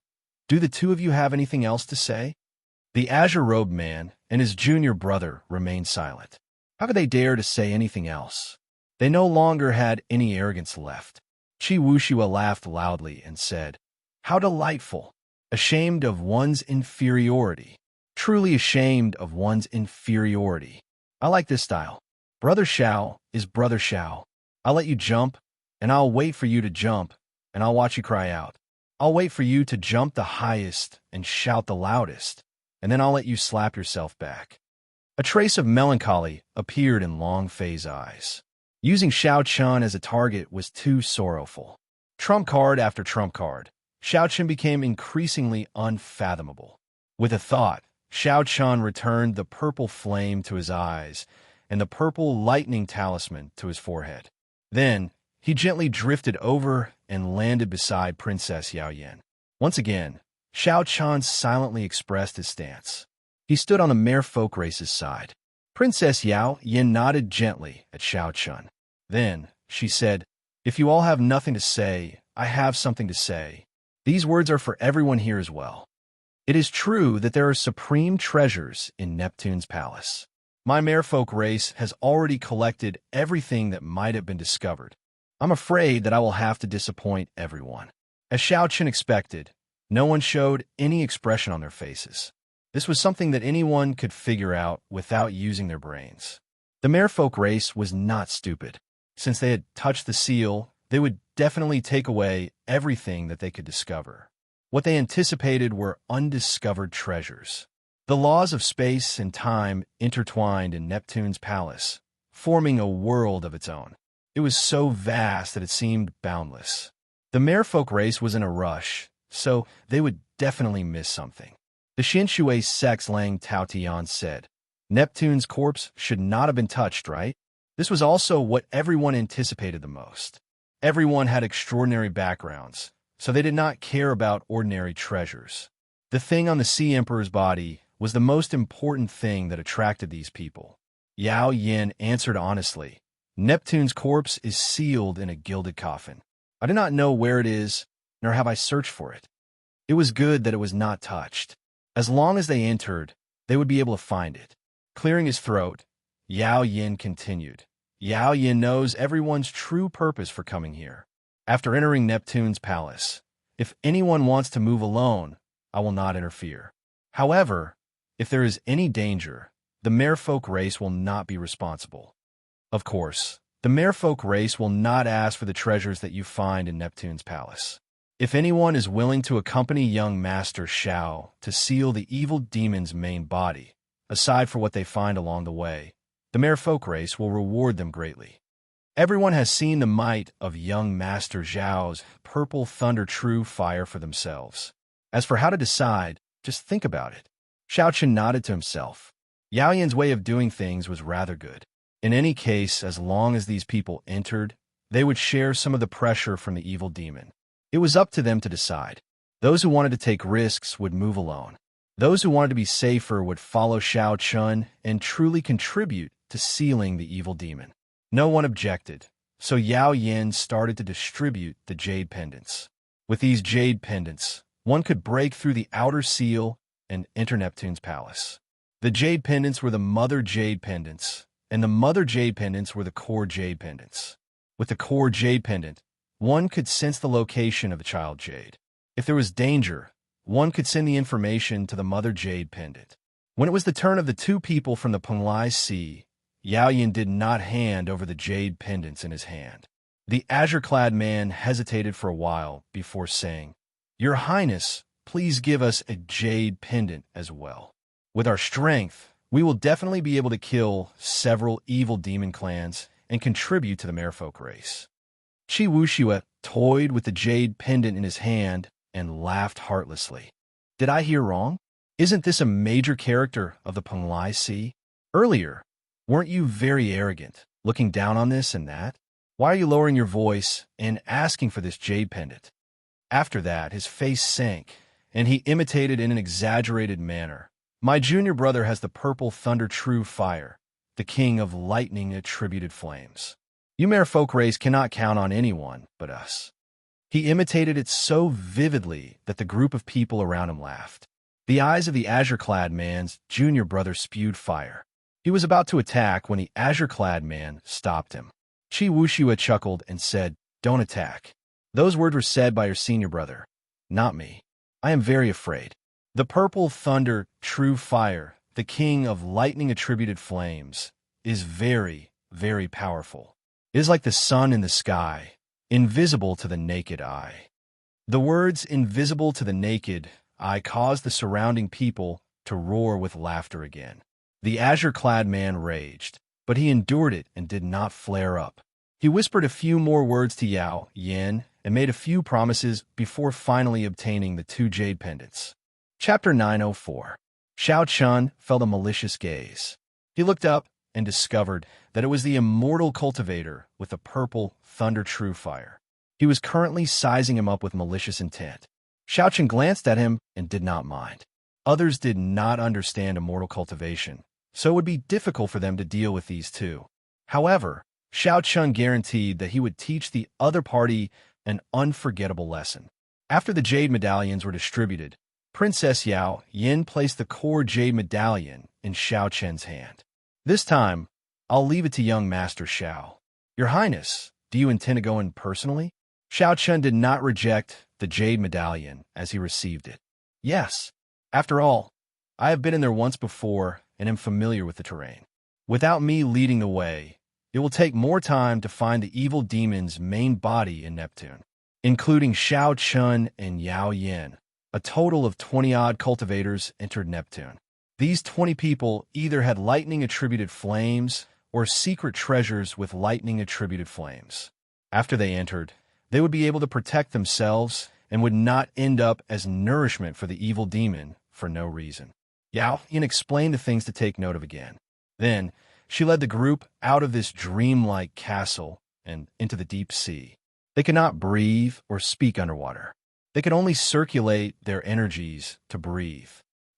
"Do the two of you have anything else to say?" The azure-robed man and his junior brother remained silent. How could they dare to say anything else? They no longer had any arrogance left. Qi Wuxua laughed loudly and said, "How delightful! Ashamed of one's inferiority. Truly ashamed of one's inferiority. I like this style. Brother Xiao is Brother Xiao. I'll let you jump, and I'll wait for you to jump, and I'll watch you cry out. I'll wait for you to jump the highest and shout the loudest, and then I'll let you slap yourself back." A trace of melancholy appeared in Long Fei's eyes. Using Xiao Chun as a target was too sorrowful. Trump card after trump card, Xiao Chun became increasingly unfathomable. With a thought, Xiao Chun returned the purple flame to his eyes and the purple lightning talisman to his forehead. Then, he gently drifted over and landed beside Princess Yao Yin. Once again, Xiao Chun silently expressed his stance. He stood on the merfolk race's side. Princess Yao Yin nodded gently at Xiao Chun. Then, she said, "If you all have nothing to say, I have something to say. These words are for everyone here as well. It is true that there are supreme treasures in Neptune's palace. My merfolk race has already collected everything that might have been discovered. I'm afraid that I will have to disappoint everyone." As Xiao Chun expected, no one showed any expression on their faces. This was something that anyone could figure out without using their brains. The merfolk race was not stupid. Since they had touched the seal, they would definitely take away everything that they could discover. What they anticipated were undiscovered treasures. The laws of space and time intertwined in Neptune's palace, forming a world of its own. It was so vast that it seemed boundless. The merfolk race was in a rush, so they would definitely miss something. The Xinshui Sex Lang Tao Tian said, "Neptune's corpse should not have been touched, right?" This was also what everyone anticipated the most. Everyone had extraordinary backgrounds, so they did not care about ordinary treasures. The thing on the Sea Emperor's body was the most important thing that attracted these people. Yao Yin answered honestly, "Neptune's corpse is sealed in a gilded coffin. I do not know where it is, nor have I searched for it. It was good that it was not touched. As long as they entered, they would be able to find it. Clearing his throat, Yao Yin continued. Yao Yin knows everyone's true purpose for coming here. After entering Neptune's palace, if anyone wants to move alone, I will not interfere. However, if there is any danger, the merfolk race will not be responsible. Of course, the merfolk race will not ask for the treasures that you find in Neptune's palace. If anyone is willing to accompany young Master Shao to seal the evil demon's main body, aside for what they find along the way, the merfolk race will reward them greatly. Everyone has seen the might of young Master Zhao's purple thunder true fire for themselves. As for how to decide, just think about it. Shao Chen nodded to himself. Yao Yin's way of doing things was rather good. In any case, as long as these people entered, they would share some of the pressure from the evil demon. It was up to them to decide. Those who wanted to take risks would move alone. Those who wanted to be safer would follow Shao Chen and truly contribute to sealing the evil demon. No one objected, so Yao Yin started to distribute the jade pendants. With these jade pendants, one could break through the outer seal and enter Neptune's palace. The jade pendants were the mother jade pendants, and the mother jade pendants were the core jade pendants. With the core jade pendant, one could sense the location of the child jade. If there was danger, one could send the information to the mother jade pendant. When it was the turn of the two people from the Penglai Sea, Yao Yin did not hand over the jade pendants in his hand. The azure-clad man hesitated for a while before saying, "Your Highness, please give us a jade pendant as well. With our strength, we will definitely be able to kill several evil demon clans and contribute to the merfolk race." Qi Wuxue toyed with the jade pendant in his hand and laughed heartlessly. "Did I hear wrong? Isn't this a major character of the Penglai Sea? Earlier, weren't you very arrogant, looking down on this and that? Why are you lowering your voice and asking for this jade pendant?" After that, his face sank, and he imitated in an exaggerated manner. "My junior brother has the purple thunder true fire, the king of lightning attributed flames. You merfolk race cannot count on anyone but us." He imitated it so vividly that the group of people around him laughed. The eyes of the azure-clad man's junior brother spewed fire. He was about to attack when the azure-clad man stopped him. Qi Wuxue chuckled and said, "Don't attack. Those words were said by your senior brother, not me. I am very afraid. The purple thunder, true fire, the king of lightning attributed flames, is very, very powerful. It is like the sun in the sky, invisible to the naked eye." The words "invisible to the naked eye" caused the surrounding people to roar with laughter again. The azure-clad man raged, but he endured it and did not flare up. He whispered a few more words to Yao Yin and made a few promises before finally obtaining the two jade pendants. Chapter 904. Shao Chun felt a malicious gaze. He looked up and discovered that it was the Immortal cultivator with the purple thunder true fire. He was currently sizing him up with malicious intent. Shao Chun glanced at him and did not mind. Others did not understand Immortal cultivation, so it would be difficult for them to deal with these two. However, Shao Chun guaranteed that he would teach the other party an unforgettable lesson. After the jade medallions were distributed, Princess Yao Yin placed the core jade medallion in Shao Chen's hand. "This time, I'll leave it to young Master Shao. Your Highness, do you intend to go in personally?" Shao Chen did not reject the jade medallion as he received it. "Yes. After all, I have been in there once before and am familiar with the terrain. Without me leading the way, it will take more time to find the evil demon's main body in Neptune." Including Shao Chun and Yao Yin, a total of 20-odd cultivators entered Neptune. These 20 people either had lightning-attributed flames or secret treasures with lightning-attributed flames. After they entered, they would be able to protect themselves and would not end up as nourishment for the evil demon for no reason. Yao Yin explained the things to take note of again. Then, she led the group out of this dreamlike castle and into the deep sea. They could not breathe or speak underwater. They could only circulate their energies to breathe.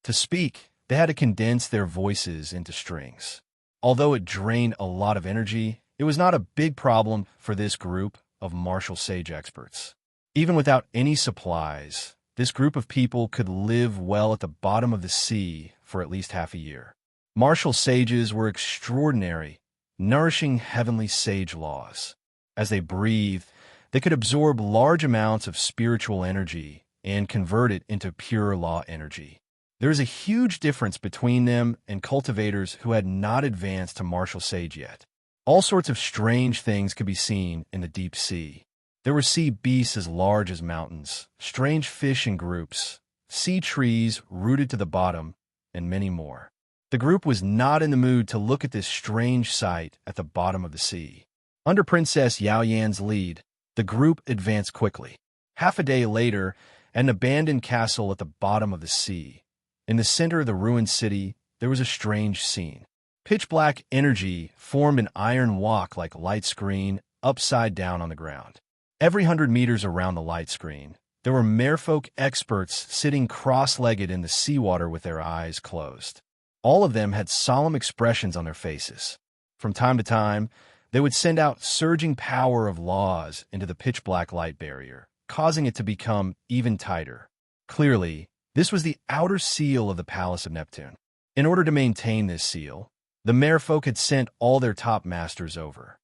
To speak, they had to condense their voices into strings. Although it drained a lot of energy, it was not a big problem for this group of martial sage experts. Even without any supplies, this group of people could live well at the bottom of the sea for at least half a year. Martial sages were extraordinary, nourishing heavenly sage laws. As they breathed, they could absorb large amounts of spiritual energy and convert it into pure law energy. There is a huge difference between them and cultivators who had not advanced to martial sage yet. All sorts of strange things could be seen in the deep sea. There were sea beasts as large as mountains, strange fish in groups, sea trees rooted to the bottom, and many more. The group was not in the mood to look at this strange sight at the bottom of the sea. Under Princess Yao Yan's lead, the group advanced quickly. Half a day later, at an abandoned castle at the bottom of the sea, in the center of the ruined city, there was a strange scene. Pitch-black energy formed an iron walk-like light screen upside down on the ground. Every 100 meters around the light screen, there were merfolk experts sitting cross-legged in the seawater with their eyes closed. All of them had solemn expressions on their faces. From time to time, they would send out surging power of laws into the pitch-black light barrier, causing it to become even tighter. Clearly, this was the outer seal of the Palace of Neptune. In order to maintain this seal, the merfolk had sent all their top masters over.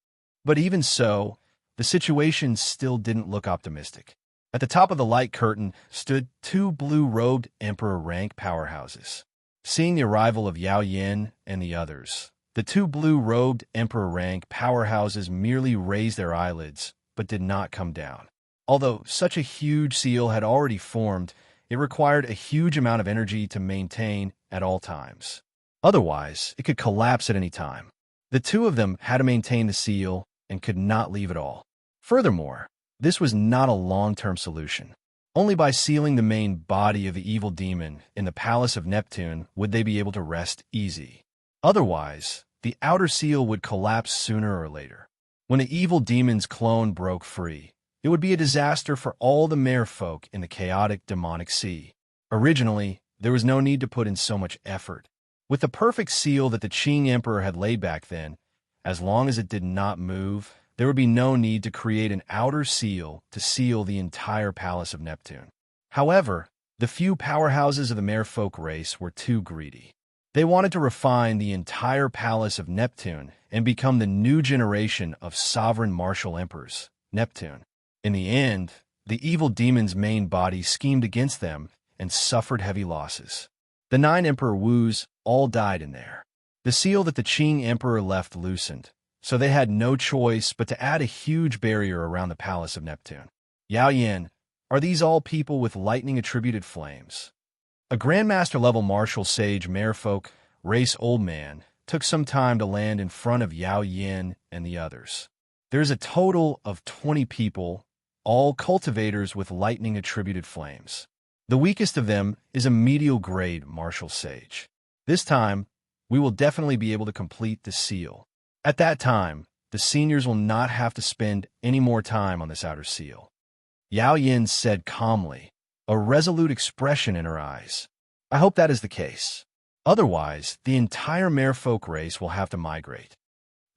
But even so, the situation still didn't look optimistic. At the top of the light curtain stood two blue-robed emperor rank powerhouses. Seeing the arrival of Yao Yin and the others, the two blue-robed emperor rank powerhouses merely raised their eyelids, but did not come down. Although such a huge seal had already formed, it required a huge amount of energy to maintain at all times. Otherwise, it could collapse at any time. The two of them had to maintain the seal and could not leave at all. Furthermore, this was not a long-term solution. Only by sealing the main body of the evil demon in the Palace of Neptune would they be able to rest easy. Otherwise, the outer seal would collapse sooner or later. When the evil demon's clone broke free, it would be a disaster for all the merfolk in the chaotic demonic sea. Originally, there was no need to put in so much effort. With the perfect seal that the Qing Emperor had laid back then, as long as it did not move, there would be no need to create an outer seal to seal the entire Palace of Neptune. However, the few powerhouses of the merfolk race were too greedy. They wanted to refine the entire Palace of Neptune and become the new generation of sovereign martial emperors, Neptune. In the end, the evil demon's main body schemed against them and suffered heavy losses. The 9 Emperor Wus all died in there. The seal that the Qing Emperor left loosened, so they had no choice but to add a huge barrier around the Palace of Neptune. Yao Yin, are these all people with lightning-attributed flames? A Grandmaster-level martial sage merfolk, race old man, took some time to land in front of Yao Yin and the others. There's a total of 20 people, all cultivators with lightning-attributed flames. The weakest of them is a medial-grade martial sage. This time, we will definitely be able to complete the seal. At that time, the seniors will not have to spend any more time on this outer seal. Yao Yin said calmly, a resolute expression in her eyes. I hope that is the case. Otherwise, the entire merfolk race will have to migrate.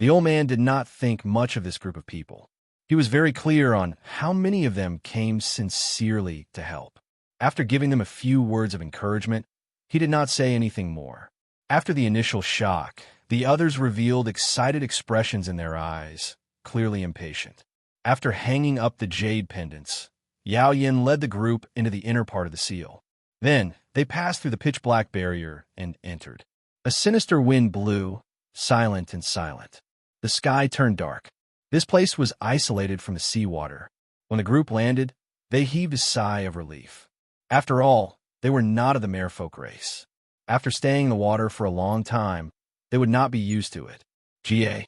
The old man did not think much of this group of people. He was very clear on how many of them came sincerely to help. After giving them a few words of encouragement, he did not say anything more. After the initial shock, the others revealed excited expressions in their eyes, clearly impatient. After hanging up the jade pendants, Yao Yin led the group into the inner part of the seal. Then, they passed through the pitch-black barrier and entered. A sinister wind blew, silent and silent. The sky turned dark. This place was isolated from the seawater. When the group landed, they heaved a sigh of relief. After all, they were not of the merfolk race. After staying in the water for a long time, they would not be used to it. Ga.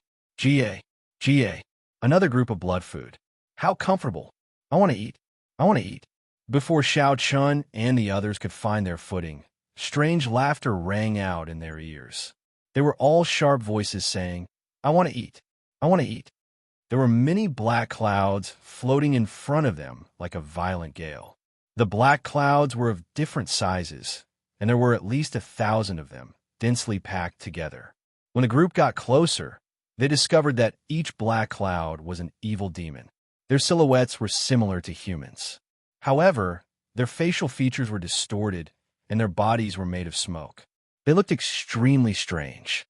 Another group of blood food. How comfortable. I want to eat. I want to eat. Before Xiao Chun and the others could find their footing, strange laughter rang out in their ears. They were all sharp voices saying, I want to eat. I want to eat. There were many black clouds floating in front of them like a violent gale. The black clouds were of different sizes, and there were at least 1,000 of them, densely packed together. When the group got closer, they discovered that each black cloud was an evil demon. Their silhouettes were similar to humans. However, their facial features were distorted, and their bodies were made of smoke. They looked extremely strange.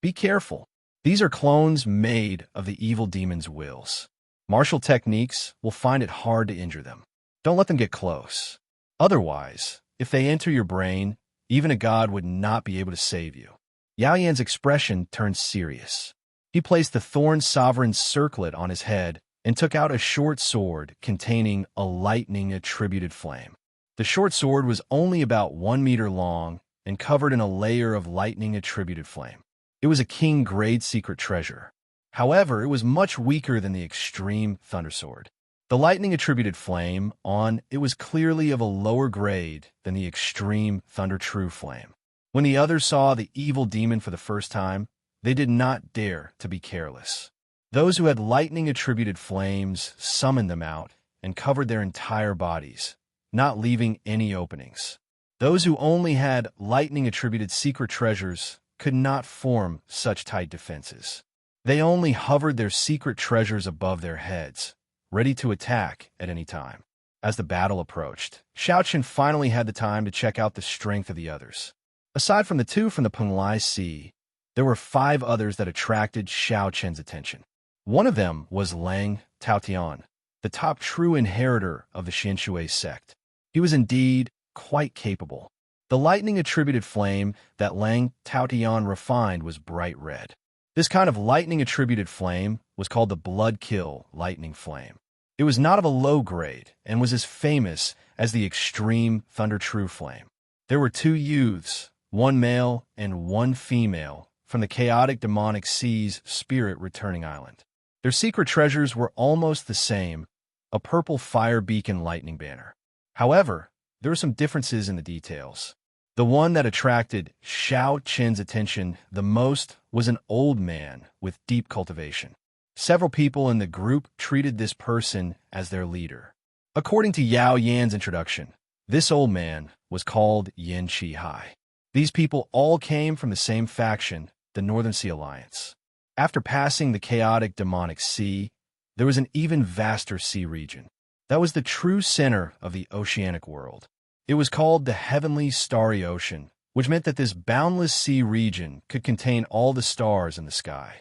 Be careful. These are clones made of the evil demon's wills. Martial techniques will find it hard to injure them. Don't let them get close. Otherwise, if they enter your brain, even a god would not be able to save you. Yao Yan's expression turned serious. He placed the Thorn Sovereign's circlet on his head and took out a short sword containing a lightning-attributed flame. The short sword was only about 1 meter long and covered in a layer of lightning-attributed flame. It was a king-grade secret treasure. However, it was much weaker than the extreme Thundersword. The lightning-attributed flame on it was clearly of a lower grade than the extreme Thunder True Flame. When the others saw the evil demon for the first time, they did not dare to be careless. Those who had lightning-attributed flames summoned them out and covered their entire bodies, not leaving any openings. Those who only had lightning-attributed secret treasures could not form such tight defenses. They only hovered their secret treasures above their heads, ready to attack at any time. As the battle approached, Xiaochen finally had the time to check out the strength of the others. Aside from the two from the Penglai Sea, there were 5 others that attracted Xiaochen's attention. One of them was Lang Taotian, the top true inheritor of the Xianshui sect. He was indeed quite capable. The lightning-attributed flame that Lang Taotian refined was bright red. This kind of lightning-attributed flame was called the Blood-Kill Lightning Flame. It was not of a low grade and was as famous as the extreme Thunder True Flame. There were 2 youths, 1 male and 1 female, from the chaotic demonic sea's spirit returning island. Their secret treasures were almost the same, a purple fire beacon lightning banner. However, there were some differences in the details. The one that attracted Xiao Chen's attention the most was an old man with deep cultivation. Several people in the group treated this person as their leader. According to Yao Yan's introduction, this old man was called Yin Qihai. These people all came from the same faction, the Northern Sea Alliance. After passing the chaotic demonic sea, there was an even vaster sea region. That was the true center of the oceanic world. It was called the Heavenly Starry Ocean, which meant that this boundless sea region could contain all the stars in the sky.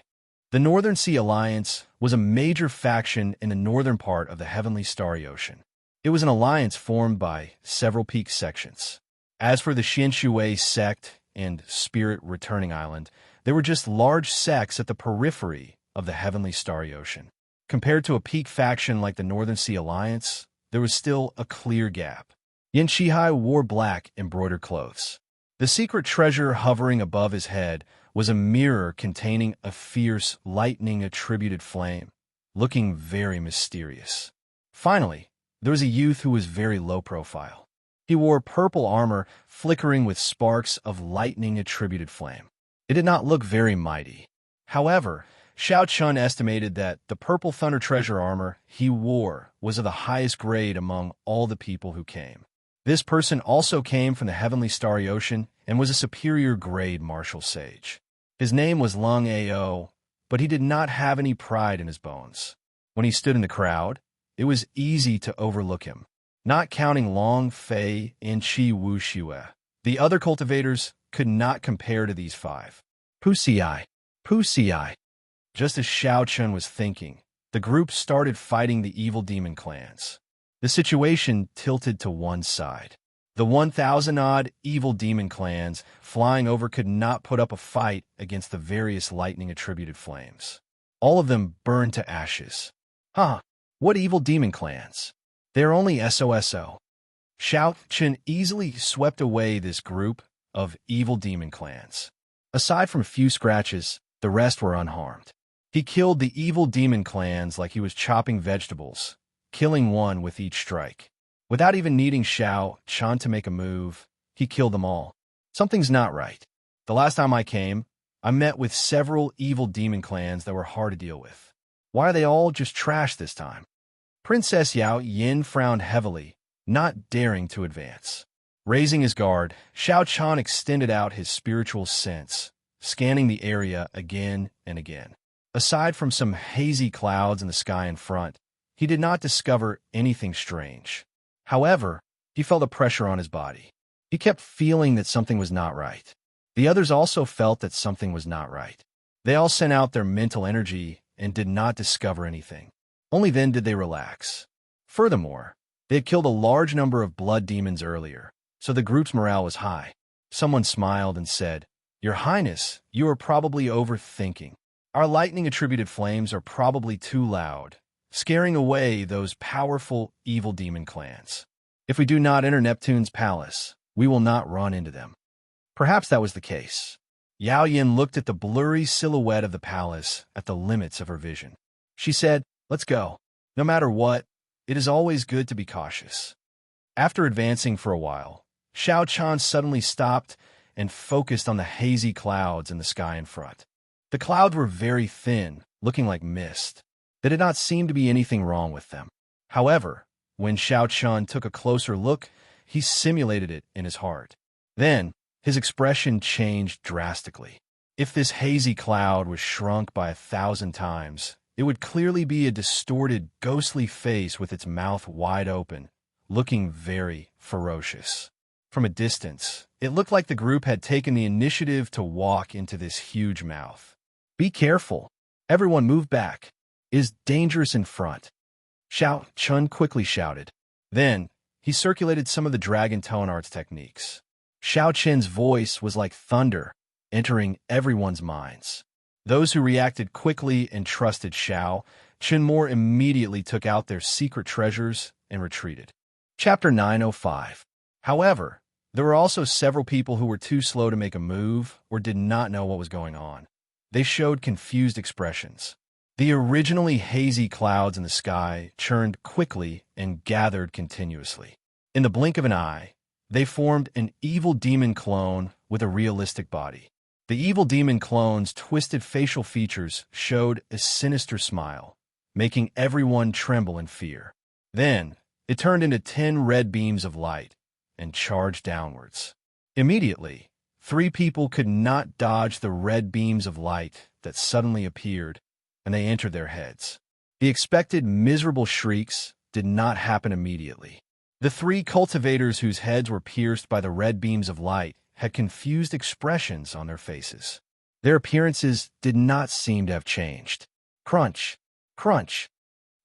The Northern Sea Alliance was a major faction in the northern part of the Heavenly Starry Ocean. It was an alliance formed by several peak sections. As for the Xianshui sect and Spirit Returning Island, they were just large sects at the periphery of the Heavenly Starry Ocean. Compared to a peak faction like the Northern Sea Alliance, there was still a clear gap. Yin Qihai wore black embroidered clothes. The secret treasure hovering above his head was a mirror containing a fierce, lightning-attributed flame, looking very mysterious. Finally, there was a youth who was very low profile. He wore purple armor flickering with sparks of lightning-attributed flame. It did not look very mighty. However, Xiao Chun estimated that the purple thunder treasure armor he wore was of the highest grade among all the people who came. This person also came from the Heavenly Starry Ocean and was a superior grade martial sage. His name was Lung Ao, but he did not have any pride in his bones. When he stood in the crowd, it was easy to overlook him. Not counting Long Fei and Qi Wu Xue, the other cultivators could not compare to these 5. Pusiai. Just as Xiao Chun was thinking, the group started fighting the evil demon clans. The situation tilted to one side. The 1,000-odd evil demon clans flying over could not put up a fight against the various lightning-attributed flames. All of them burned to ashes. What evil demon clans? They're only SOSO. Xiao Chun easily swept away this group of evil demon clans. Aside from a few scratches, the rest were unharmed. He killed the evil demon clans like he was chopping vegetables, killing one with each strike. Without even needing Xiao Chun to make a move, he killed them all. Something's not right. The last time I came, I met with several evil demon clans that were hard to deal with. Why are they all just trash this time? Princess Yao Yin frowned heavily, not daring to advance. Raising his guard, Xiao Chun extended out his spiritual sense, scanning the area again and again. Aside from some hazy clouds in the sky in front, he did not discover anything strange. However, he felt a pressure on his body. He kept feeling that something was not right. The others also felt that something was not right. They all sent out their mental energy and did not discover anything. Only then did they relax. Furthermore, they had killed a large number of blood demons earlier, so the group's morale was high. Someone smiled and said, "Your Highness, you are probably overthinking. Our lightning-attributed flames are probably too loud, scaring away those powerful evil demon clans. If we do not enter Neptune's palace, we will not run into them." Perhaps that was the case. Yao Yin looked at the blurry silhouette of the palace at the limits of her vision. She said, "Let's go. No matter what, it is always good to be cautious." After advancing for a while, Xiao Chan suddenly stopped and focused on the hazy clouds in the sky in front. The clouds were very thin, looking like mist. There did not seem to be anything wrong with them. However, when Xiao Chan took a closer look, he simulated it in his heart. Then, his expression changed drastically. If this hazy cloud was shrunk by 1,000 times, it would clearly be a distorted, ghostly face with its mouth wide open, looking very ferocious. From a distance, it looked like the group had taken the initiative to walk into this huge mouth. "Be careful. Everyone move back. It is dangerous in front," Xiao Chun quickly shouted. Then, he circulated some of the dragon tone arts techniques. Xiao Chen's voice was like thunder, entering everyone's minds. Those who reacted quickly and trusted Xiao Chen more immediately took out their secret treasures and retreated. Chapter 905. However, there were also several people who were too slow to make a move or did not know what was going on. They showed confused expressions. The originally hazy clouds in the sky churned quickly and gathered continuously. In the blink of an eye, they formed an evil demon clone with a realistic body. The evil demon clone's twisted facial features showed a sinister smile, making everyone tremble in fear. Then, it turned into 10 red beams of light and charged downwards. Immediately, 3 people could not dodge the red beams of light that suddenly appeared, and they entered their heads. The expected miserable shrieks did not happen immediately. The 3 cultivators whose heads were pierced by the red beams of light had confused expressions on their faces. Their appearances did not seem to have changed. Crunch, crunch.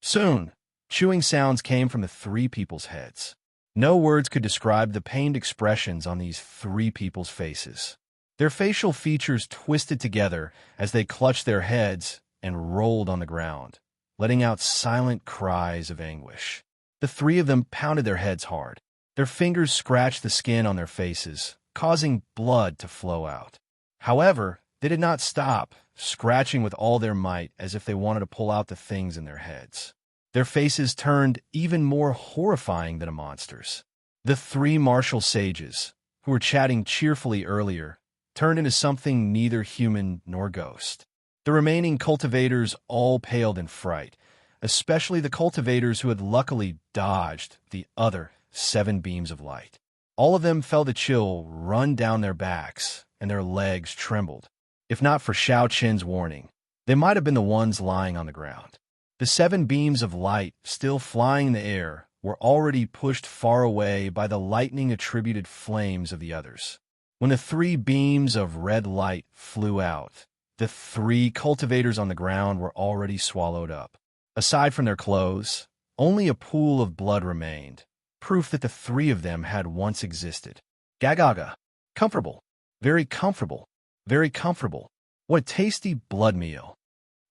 Soon, chewing sounds came from the 3 people's heads. No words could describe the pained expressions on these 3 people's faces. Their facial features twisted together as they clutched their heads and rolled on the ground, letting out silent cries of anguish. The 3 of them pounded their heads hard. Their fingers scratched the skin on their faces, causing blood to flow out. However, they did not stop, scratching with all their might as if they wanted to pull out the things in their heads. Their faces turned even more horrifying than a monster's. The 3 martial sages, who were chatting cheerfully earlier, turned into something neither human nor ghost. The remaining cultivators all paled in fright, especially the cultivators who had luckily dodged the other 7 beams of light. All of them felt a chill run down their backs, and their legs trembled. If not for Xiao Chen's warning, they might have been the ones lying on the ground. The 7 beams of light, still flying in the air, were already pushed far away by the lightning-attributed flames of the others. When the 3 beams of red light flew out, the 3 cultivators on the ground were already swallowed up. Aside from their clothes, only a pool of blood remained, proof that the 3 of them had once existed. Gagaga. Comfortable. Very comfortable. Very comfortable. What a tasty blood meal.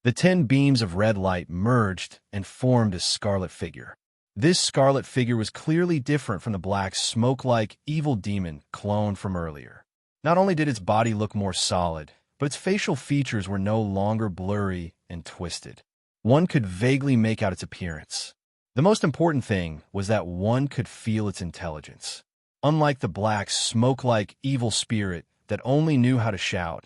The 10 beams of red light merged and formed a scarlet figure. This scarlet figure was clearly different from the black smoke-like evil demon clone from earlier. Not only did its body look more solid, but its facial features were no longer blurry and twisted. One could vaguely make out its appearance. The most important thing was that one could feel its intelligence. Unlike the black, smoke-like evil spirit that only knew how to shout,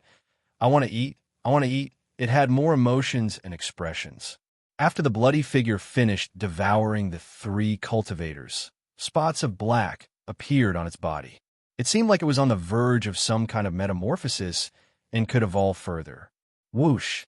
"I want to eat, I want to eat," it had more emotions and expressions. After the bloody figure finished devouring the 3 cultivators, spots of black appeared on its body. It seemed like it was on the verge of some kind of metamorphosis and could evolve further. Whoosh!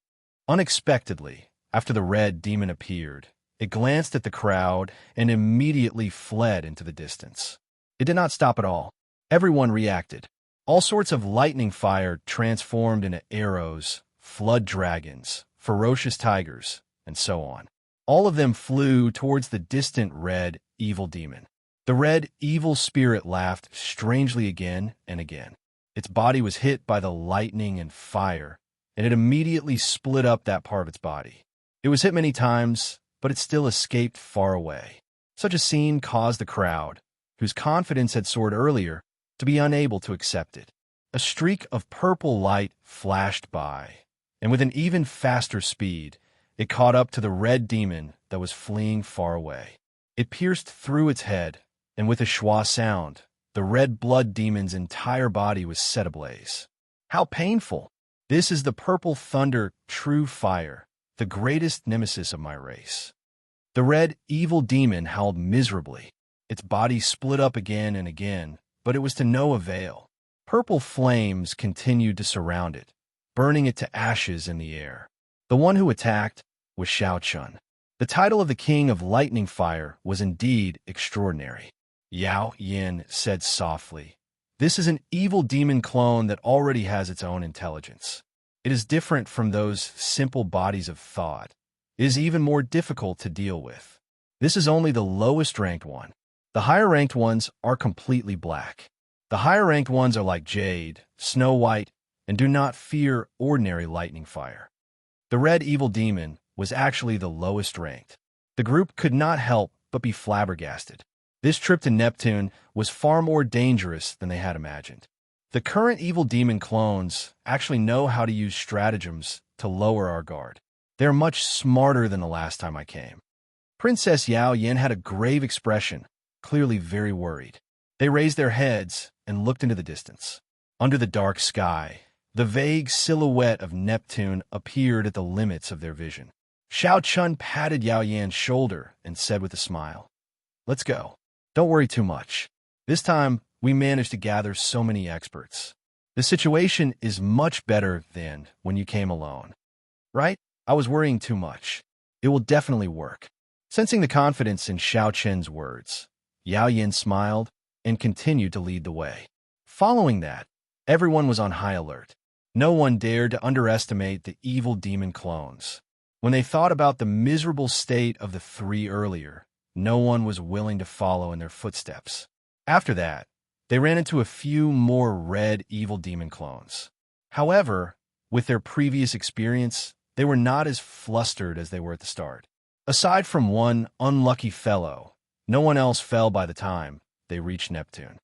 Unexpectedly, after the red demon appeared, It glanced at the crowd and immediately fled into the distance. It did not stop at all. Everyone reacted. All sorts of lightning fire transformed into arrows, flood dragons, ferocious tigers, and so on. All of them flew towards the distant red, evil demon. The red, evil spirit laughed strangely again and again. Its body was hit by the lightning and fire, and it immediately split up that part of its body. It was hit many times, but it still escaped far away. Such a scene caused the crowd, whose confidence had soared earlier, to be unable to accept it. A streak of purple light flashed by, and with an even faster speed, it caught up to the red demon that was fleeing far away. It pierced through its head, and with a schwa sound, the red blood demon's entire body was set ablaze. How painful! This is the purple thunder, true fire, the greatest nemesis of my race. The red, evil demon howled miserably. Its body split up again and again, but it was to no avail. Purple flames continued to surround it, burning it to ashes in the air. The one who attacked was Shao Chun. The title of the King of Lightning Fire was indeed extraordinary. Yao Yin said softly, "This is an evil demon clone that already has its own intelligence. It is different from those simple bodies of thought. It is even more difficult to deal with. This is only the lowest ranked one. The higher ranked ones are completely black. The higher ranked ones are like jade, snow white, and do not fear ordinary lightning fire." The red evil demon was actually the lowest ranked. The group could not help but be flabbergasted. This trip to Neptune was far more dangerous than they had imagined. The current evil demon clones actually know how to use stratagems to lower our guard. They are much smarter than the last time I came. Princess Yao Yin had a grave expression, clearly very worried. They raised their heads and looked into the distance. Under the dark sky, the vague silhouette of Neptune appeared at the limits of their vision. Shao Chun patted Yao Yan's shoulder and said with a smile, "Let's go. Don't worry too much. This time, we managed to gather so many experts. The situation is much better than when you came alone. Right? I was worrying too much. It will definitely work." Sensing the confidence in Shao Chen's words, Yao Yin smiled and continued to lead the way. Following that, everyone was on high alert. No one dared to underestimate the evil demon clones. When they thought about the miserable state of the three earlier, no one was willing to follow in their footsteps. After that, they ran into a few more red evil demon clones. However, with their previous experience, they were not as flustered as they were at the start. Aside from one unlucky fellow, no one else fell by the time they reached Neptune.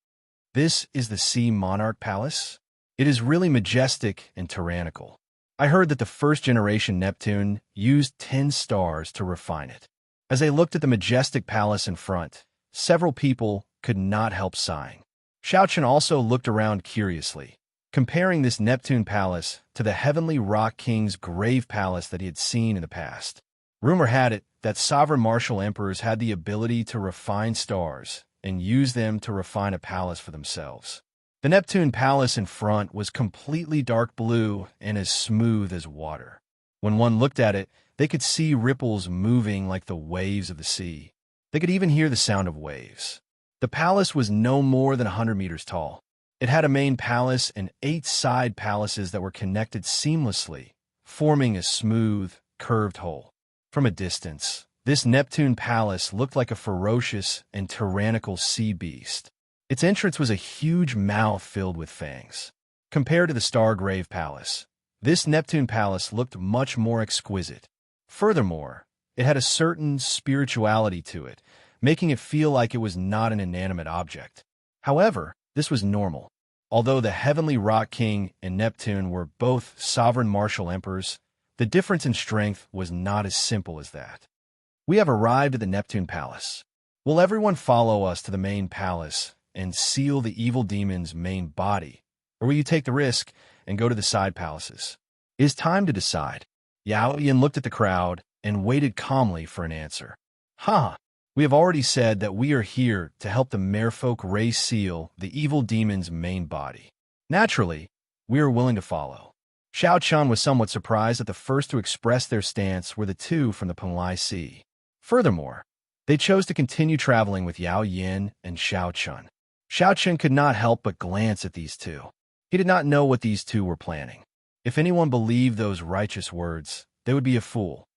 This is the Sea Monarch Palace. It is really majestic and tyrannical. I heard that the first-generation Neptune used 10 stars to refine it. As they looked at the majestic palace in front, several people could not help sighing. Shao Chun also looked around curiously, comparing this Neptune palace to the Heavenly Rock King's grave palace that he had seen in the past. Rumor had it that sovereign martial emperors had the ability to refine stars and use them to refine a palace for themselves. The Neptune palace in front was completely dark blue and as smooth as water. When one looked at it, they could see ripples moving like the waves of the sea. They could even hear the sound of waves. The palace was no more than 100 meters tall. It had a main palace and 8 side palaces that were connected seamlessly, forming a smooth, curved whole. From a distance, this Neptune palace looked like a ferocious and tyrannical sea beast. Its entrance was a huge mouth filled with fangs. Compared to the Stargrave Palace, this Neptune palace looked much more exquisite. Furthermore, it had a certain spirituality to it, making it feel like it was not an inanimate object. However, this was normal. Although the Heavenly Rock King and Neptune were both sovereign martial emperors, the difference in strength was not as simple as that. We have arrived at the Neptune Palace. Will everyone follow us to the main palace and seal the evil demon's main body, or will you take the risk and go to the side palaces? It is time to decide. Yao Yin looked at the crowd and waited calmly for an answer. We have already said that we are here to help the merfolk race seal the evil demon's main body. Naturally, we are willing to follow. Shao Chun was somewhat surprised that the first to express their stance were the two from the Penlai Sea. Furthermore, they chose to continue traveling with Yao Yin and Xiao Chun. Xiao Chun could not help but glance at these two. He did not know what these two were planning. If anyone believed those righteous words, they would be a fool.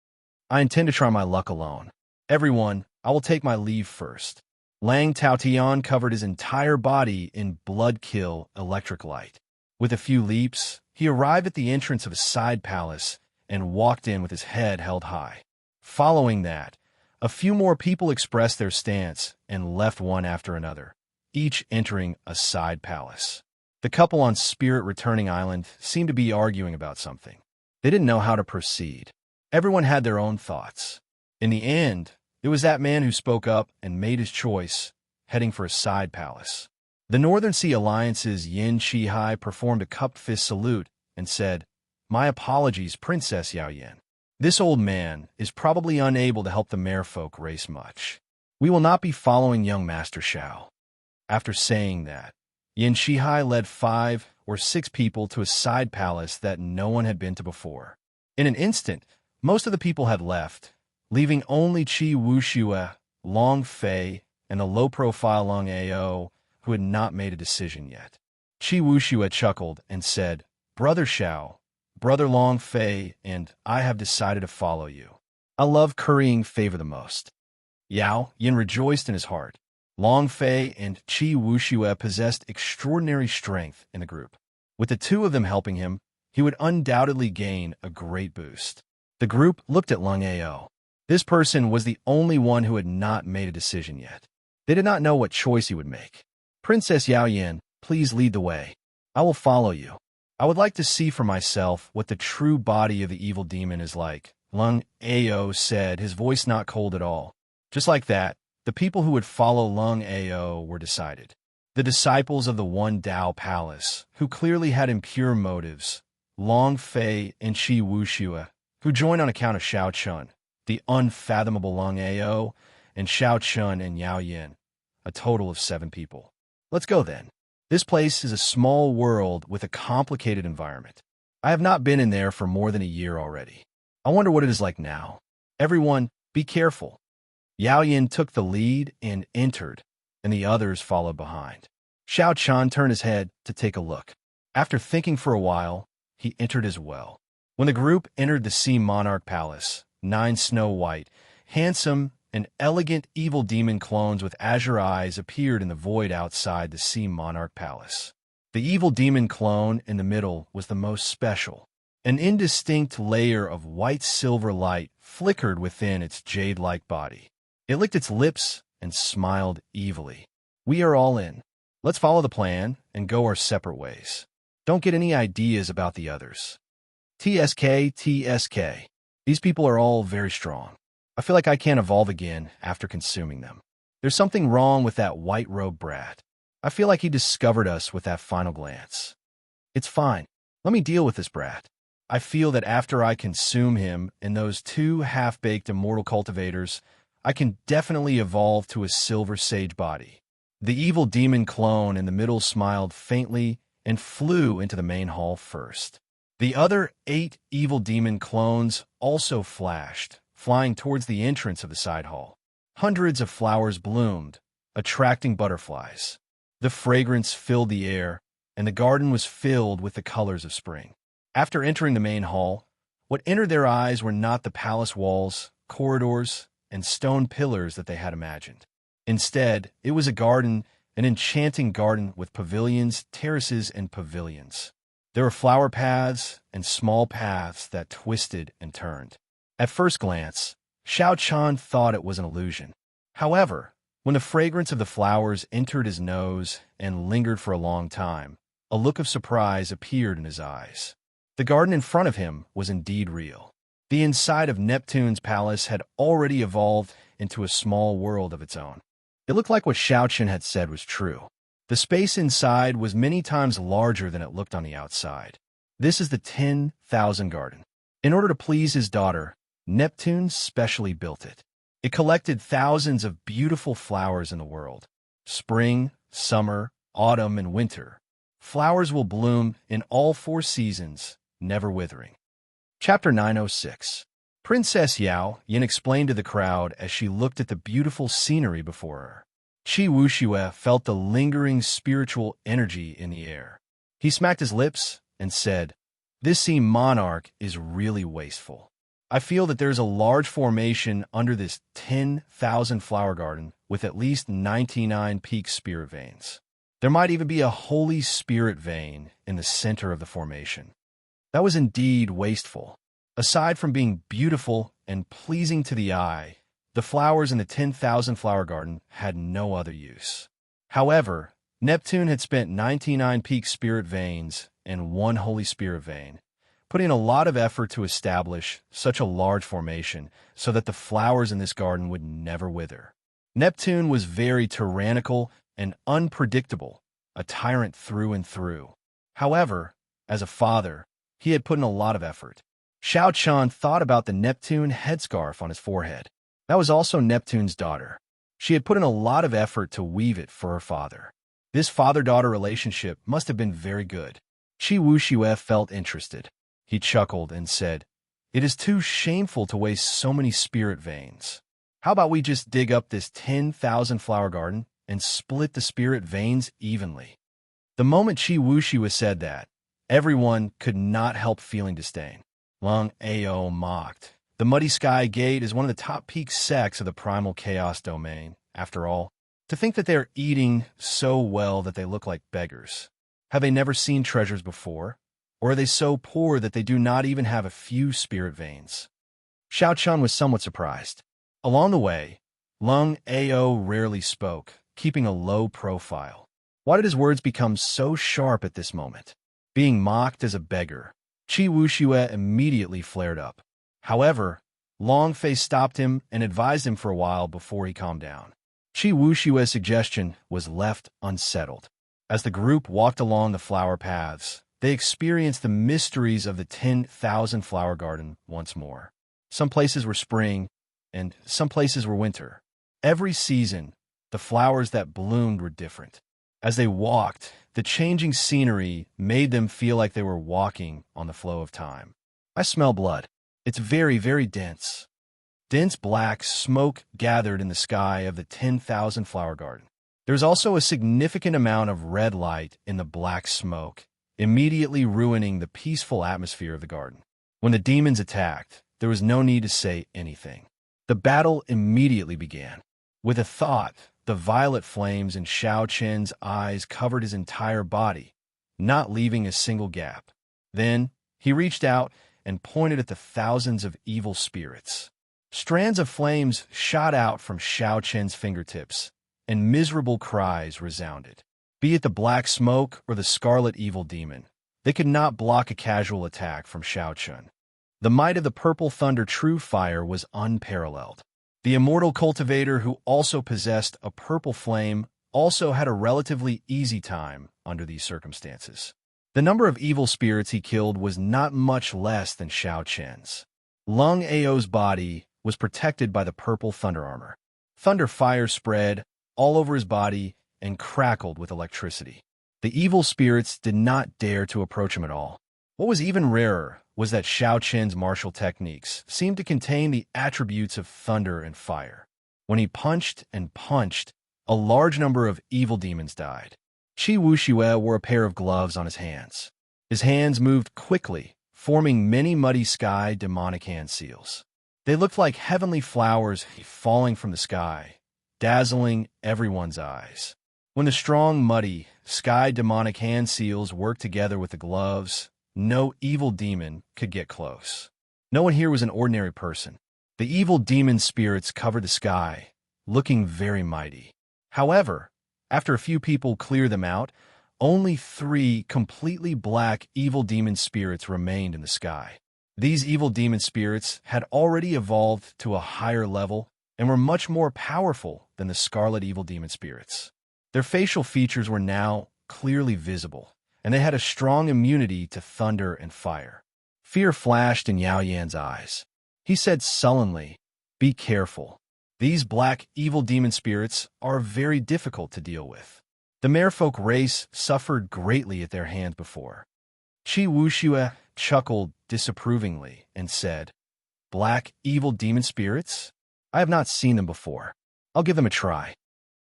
I intend to try my luck alone. Everyone, I will take my leave first. Lang Taotian covered his entire body in blood-kill electric light. With a few leaps, he arrived at the entrance of a side palace and walked in with his head held high. Following that, a few more people expressed their stance and left one after another, each entering a side palace. The couple on Spirit Returning Island seemed to be arguing about something. They didn't know how to proceed. Everyone had their own thoughts. In the end, it was that man who spoke up and made his choice, heading for a side palace. The Northern Sea Alliance's Yin Shihai performed a cupped fist salute and said, "My apologies, Princess Yao Yin. This old man is probably unable to help the merfolk race much. We will not be following young Master Xiao." After saying that, Yin Shihai led 5 or 6 people to a side palace that no one had been to before. In an instant, most of the people had left, leaving only Qi Wuxue, Long Fei, and the low-profile Long Ao, who had not made a decision yet. Qi Wuxue chuckled and said, "Brother Xiao, Brother Long Fei, and I have decided to follow you. I love currying favor the most." Yao Yin rejoiced in his heart. Long Fei and Qi Wuxue possessed extraordinary strength in the group. With the two of them helping him, he would undoubtedly gain a great boost. The group looked at Long Ao. This person was the only one who had not made a decision yet. They did not know what choice he would make. "Princess Yao Yin, please lead the way. I will follow you. I would like to see for myself what the true body of the evil demon is like," Long Ao said, his voice not cold at all. Just like that, the people who would follow Long Ao were decided. The disciples of the One Dao Palace, who clearly had impure motives, Long Fei and Qi Wuxue, who joined on account of Xiao Chun, the unfathomable Long Ao, and Xiao Chun and Yao Yin, a total of 7 people. Let's go then. This place is a small world with a complicated environment. I have not been in there for more than a year already. I wonder what it is like now. Everyone, be careful. Yao Yin took the lead and entered, and the others followed behind. Xiao Chun turned his head to take a look. After thinking for a while, he entered as well. When the group entered the Sea Monarch Palace, 9 Snow White, handsome and elegant evil demon clones with azure eyes appeared in the void outside the Sea Monarch Palace. The evil demon clone in the middle was the most special. An indistinct layer of white-silver light flickered within its jade-like body. It licked its lips and smiled evilly. "We are all in. Let's follow the plan and go our separate ways. Don't get any ideas about the others. TSK, TSK. These people are all very strong. I feel like I can't evolve again after consuming them. There's something wrong with that white-robed brat. I feel like he discovered us with that final glance. It's fine. Let me deal with this brat. I feel that after I consume him and those 2 half-baked immortal cultivators, I can definitely evolve to a silver sage body." The evil demon clone in the middle smiled faintly and flew into the main hall first. The other 8 evil demon clones also flashed, flying towards the entrance of the side hall. Hundreds of flowers bloomed, attracting butterflies. The fragrance filled the air, and the garden was filled with the colors of spring. After entering the main hall, what entered their eyes were not the palace walls, corridors, and stone pillars that they had imagined. Instead, it was a garden, an enchanting garden with pavilions, terraces, and pavilions. There were flower paths and small paths that twisted and turned. At first glance, Xiao Chun thought it was an illusion. However, when the fragrance of the flowers entered his nose and lingered for a long time, a look of surprise appeared in his eyes. The garden in front of him was indeed real. The inside of Neptune's palace had already evolved into a small world of its own. It looked like what Xiao Chun had said was true. The space inside was many times larger than it looked on the outside. This is the 10,000 Garden. In order to please his daughter, Neptune specially built it. It collected thousands of beautiful flowers in the world. Spring, summer, autumn, and winter. Flowers will bloom in all 4 seasons, never withering. Chapter 906. Princess Yao Yin explained to the crowd as she looked at the beautiful scenery before her. Qi Wuxue felt the lingering spiritual energy in the air. He smacked his lips and said, "This sea monarch is really wasteful. I feel that there's a large formation under this 10,000 flower garden with at least 99 peak spirit veins. There might even be a holy spirit vein in the center of the formation." That was indeed wasteful. Aside from being beautiful and pleasing to the eye, the flowers in the 10,000 flower garden had no other use. However, Neptune had spent 99 peak spirit veins and 1 holy spirit vein, putting in a lot of effort to establish such a large formation so that the flowers in this garden would never wither. Neptune was very tyrannical and unpredictable, a tyrant through and through. However, as a father, he had put in a lot of effort. Xiao Chan thought about the Neptune headscarf on his forehead. That was also Neptune's daughter. She had put in a lot of effort to weave it for her father. This father-daughter relationship must have been very good. Qi Wuxue felt interested. He chuckled and said, "It is too shameful to waste so many spirit veins. How about we just dig up this 10,000 flower garden and split the spirit veins evenly?" The moment Qi Wuxue said that, everyone could not help feeling disdain. Lung Ao mocked. The Muddy Sky Gate is one of the top peak sects of the primal chaos domain. After all, to think that they are eating so well that they look like beggars. Have they never seen treasures before? Or are they so poor that they do not even have a few spirit veins? Xiao Chun was somewhat surprised. Along the way, Lung Ao rarely spoke, keeping a low profile. Why did his words become so sharp at this moment? Being mocked as a beggar, Qi Wuxue immediately flared up. However, Long Face stopped him and advised him for a while before he calmed down. Qi Wuxue's suggestion was left unsettled. As the group walked along the flower paths, they experienced the mysteries of the 10,000 flower garden once more. Some places were spring, and some places were winter. Every season, the flowers that bloomed were different. As they walked, the changing scenery made them feel like they were walking on the flow of time. I smell blood. It's very, very dense. Dense black smoke gathered in the sky of the 10,000 flower garden. There's also a significant amount of red light in the black smoke, immediately ruining the peaceful atmosphere of the garden. When the demons attacked, there was no need to say anything. The battle immediately began. With a thought, the violet flames in Xiao Chen's eyes covered his entire body, not leaving a single gap. Then, he reached out and pointed at the thousands of evil spirits. Strands of flames shot out from Xiao Chen's fingertips, and miserable cries resounded. Be it the black smoke or the scarlet evil demon, they could not block a casual attack from Xiao Chen. The might of the purple thunder true fire was unparalleled. The immortal cultivator, who also possessed a purple flame, also had a relatively easy time under these circumstances. The number of evil spirits he killed was not much less than Xiao Chen's. Lung Ao's body was protected by the purple thunder armor. Thunder fire spread all over his body and crackled with electricity. The evil spirits did not dare to approach him at all. What was even rarer was that Xiao Chen's martial techniques seemed to contain the attributes of thunder and fire. When he punched and punched, a large number of evil demons died. Qi Wuxue wore a pair of gloves on his hands. His hands moved quickly, forming many muddy sky demonic hand seals. They looked like heavenly flowers falling from the sky, dazzling everyone's eyes. When the strong, muddy, sky demonic hand seals worked together with the gloves, no evil demon could get close. No one here was an ordinary person. The evil demon spirits covered the sky, looking very mighty. However, after a few people cleared them out, only 3 completely black evil demon spirits remained in the sky. These evil demon spirits had already evolved to a higher level and were much more powerful than the scarlet evil demon spirits. Their facial features were now clearly visible, and they had a strong immunity to thunder and fire. Fear flashed in Yao Yan's eyes. He said sullenly, "Be careful. These black evil demon spirits are very difficult to deal with." The merfolk race suffered greatly at their hands before. Qi Wuxue chuckled disapprovingly and said, black, evil demon spirits? I have not seen them before. I'll give them a try.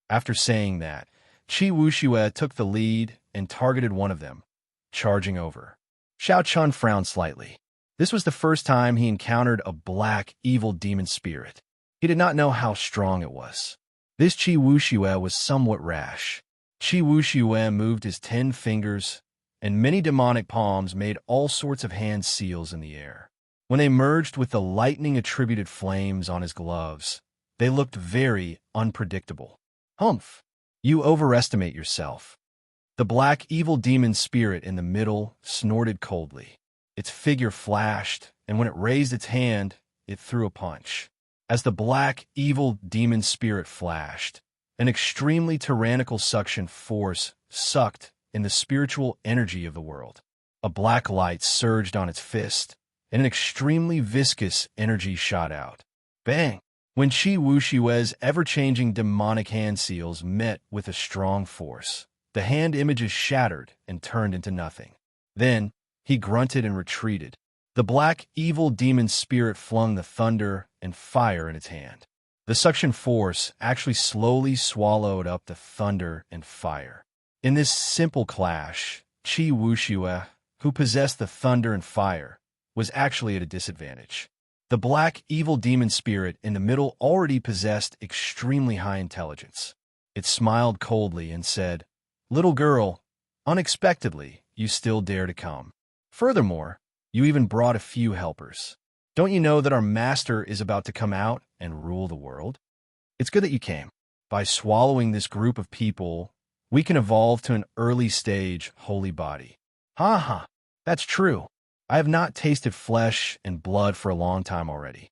After saying that, Qi Wuxue took the lead and targeted one of them, charging over. Xiao Chun frowned slightly. This was the first time he encountered a black, evil demon spirit. He did not know how strong it was. This Qi Wuxue was somewhat rash. Qi Wuxue moved his 10 fingers, and many demonic palms made all sorts of hand seals in the air. When they merged with the lightning-attributed flames on his gloves, they looked very unpredictable. Humph! You overestimate yourself. The black evil demon spirit in the middle snorted coldly. Its figure flashed, and when it raised its hand, it threw a punch. As the black evil demon spirit flashed, an extremely tyrannical suction force sucked in the spiritual energy of the world. A black light surged on its fist, and an extremely viscous energy shot out. Bang! When Qi Wuxue's ever-changing demonic hand seals met with a strong force, the hand images shattered and turned into nothing. Then, he grunted and retreated. The black, evil demon spirit flung the thunder and fire in its hand. The suction force actually slowly swallowed up the thunder and fire. In this simple clash, Qi Wuxue, who possessed the thunder and fire, was actually at a disadvantage. The black, evil demon spirit in the middle already possessed extremely high intelligence. It smiled coldly and said, "Little girl, unexpectedly, you still dare to come. Furthermore, you even brought a few helpers. Don't you know that our master is about to come out and rule the world? It's good that you came. By swallowing this group of people, we can evolve to an early stage holy body." Ha ha, that's true. I have not tasted flesh and blood for a long time already.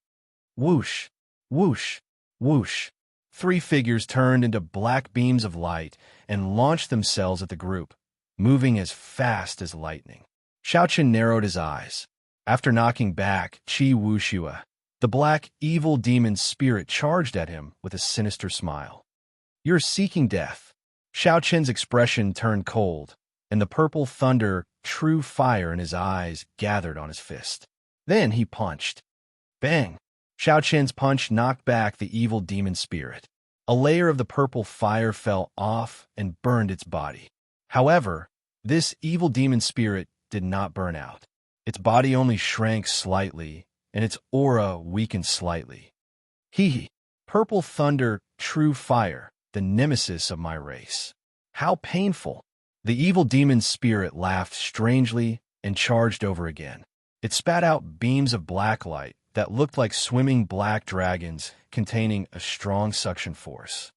Whoosh, whoosh, whoosh. 3 figures turned into black beams of light and launched themselves at the group, moving as fast as lightning. Xiaoqin narrowed his eyes. After knocking back Qi Wuxue, the black, evil demon spirit charged at him with a sinister smile. "You're seeking death." Xiaoqin's expression turned cold, and the purple thunder, true fire in his eyes, gathered on his fist. Then he punched. Bang! Xiaoqin's punch knocked back the evil demon spirit. A layer of the purple fire fell off and burned its body. However, this evil demon spirit did not burn out. Its body only shrank slightly, and its aura weakened slightly. Hee! Purple thunder, true fire, the nemesis of my race. How painful! The evil demon spirit laughed strangely and charged over again. It spat out beams of black light that looked like swimming black dragons containing a strong suction force.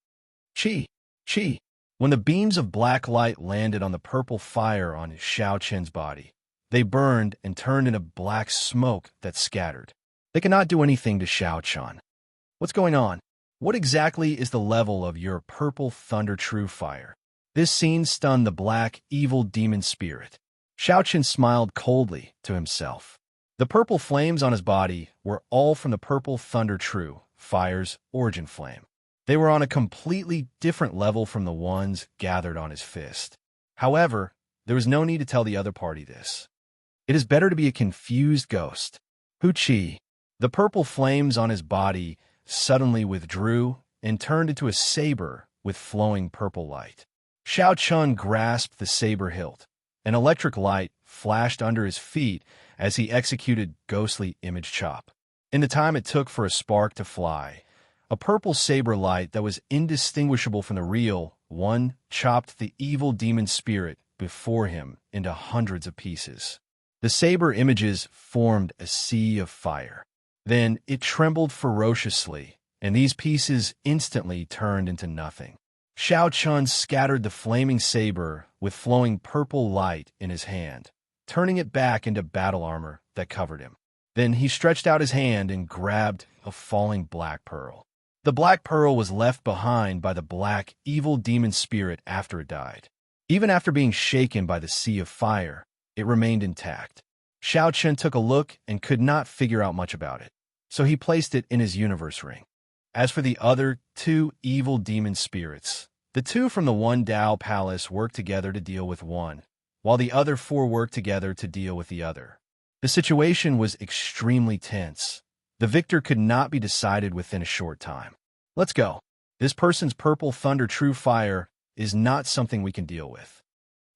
Chi! Chi! When the beams of black light landed on the purple fire on Xiaoqin's body, they burned and turned into black smoke that scattered. They cannot do anything to Xiaoqin. What's going on? What exactly is the level of your purple thunder true fire? This scene stunned the black, evil demon spirit. Xiaoqin smiled coldly to himself. The purple flames on his body were all from the purple thunder true fire's origin flame. They were on a completely different level from the ones gathered on his fist. However, there was no need to tell the other party this. It is better to be a confused ghost. Hu Qi. The purple flames on his body suddenly withdrew and turned into a saber with flowing purple light. Xiaoqin grasped the saber hilt. An electric light flashed under his feet as he executed ghostly image chop. In the time it took for a spark to fly, a purple saber light that was indistinguishable from the real one chopped the evil demon spirit before him into hundreds of pieces. The saber images formed a sea of fire. Then it trembled ferociously, and these pieces instantly turned into nothing. Xiaoqin scattered the flaming saber with flowing purple light in his hand, turning it back into battle armor that covered him. Then he stretched out his hand and grabbed a falling black pearl. The black pearl was left behind by the black, evil demon spirit after it died. Even after being shaken by the sea of fire, it remained intact. Xiaoqin took a look and could not figure out much about it, so he placed it in his universe ring. As for the other 2 evil demon spirits, the 2 from the One Dao Palace worked together to deal with one, while the other 4 worked together to deal with the other. The situation was extremely tense, The victor could not be decided within a short time. Let's go. This person's purple thunder true fire is not something we can deal with.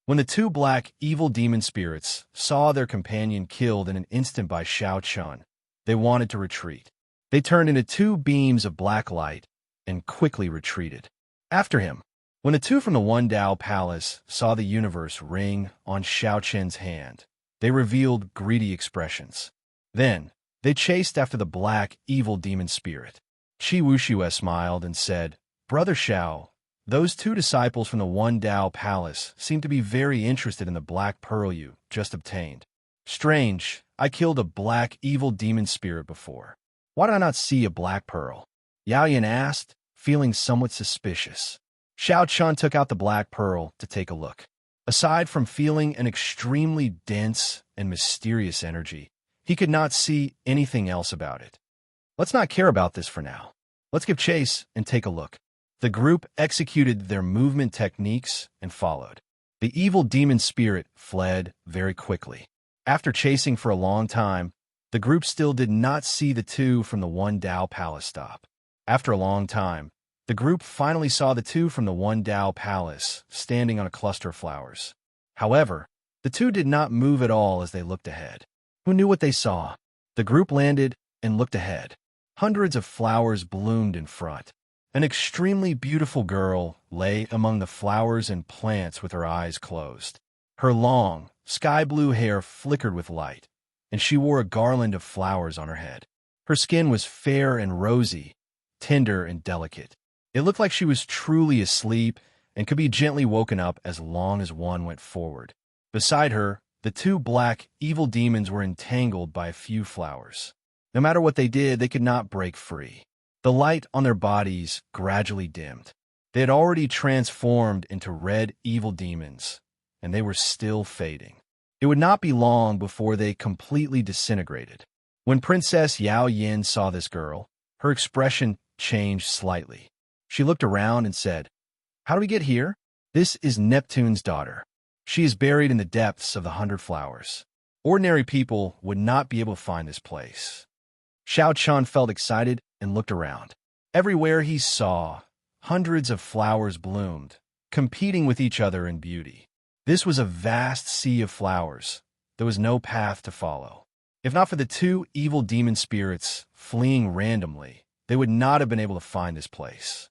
When the two black, evil demon spirits saw their companion killed in an instant by Xiao Chun, they wanted to retreat. They turned into two beams of black light and quickly retreated. After him, when the two from the One Dao Palace saw the universe ring on Xiao Chen's hand, they revealed greedy expressions. Then, they chased after the black, evil demon spirit. Qi Wuxue smiled and said, "Brother Xiao, those two disciples from the One Dao Palace seem to be very interested in the black pearl you just obtained. Strange, I killed a black, evil demon spirit before. Why did I not see a black pearl?" Yao Yan asked, feeling somewhat suspicious. Xiao Chun took out the black pearl to take a look. Aside from feeling an extremely dense and mysterious energy, he could not see anything else about it. Let's not care about this for now. Let's give chase and take a look. The group executed their movement techniques and followed. The evil demon spirit fled very quickly. After chasing for a long time, the group still did not see the two from the One Dao Palace stop. After a long time, the group finally saw the two from the One Dao Palace standing on a cluster of flowers. However, the two did not move at all as they looked ahead. Who knew what they saw? The group landed and looked ahead. Hundreds of flowers bloomed in front. An extremely beautiful girl lay among the flowers and plants with her eyes closed. Her long, sky-blue hair flickered with light, and she wore a garland of flowers on her head. Her skin was fair and rosy, tender and delicate. It looked like she was truly asleep and could be gently woken up as long as one went forward. Beside her, the two black, evil demons were entangled by a few flowers. No matter what they did, they could not break free. The light on their bodies gradually dimmed. They had already transformed into red evil demons, and they were still fading. It would not be long before they completely disintegrated. When Princess Yao Yin saw this girl, her expression changed slightly. She looked around and said, "How do we get here?" "This is Neptune's daughter. She is buried in the depths of the 100 Flowers. Ordinary people would not be able to find this place." Xiao Chun felt excited and looked around. Everywhere he saw, hundreds of flowers bloomed, competing with each other in beauty. This was a vast sea of flowers. There was no path to follow. If not for the two evil demon spirits fleeing randomly, they would not have been able to find this place.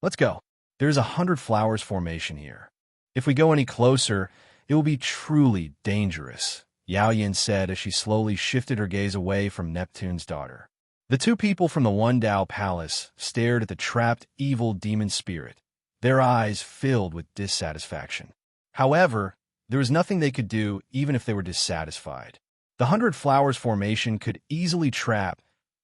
Let's go. There's 100 Flowers formation here. If we go any closer, it will be truly dangerous, Yao Yin said as she slowly shifted her gaze away from Neptune's daughter. The two people from the One Dao Palace stared at the trapped evil demon spirit, their eyes filled with dissatisfaction. However, there was nothing they could do even if they were dissatisfied. The 100 Flowers formation could easily trap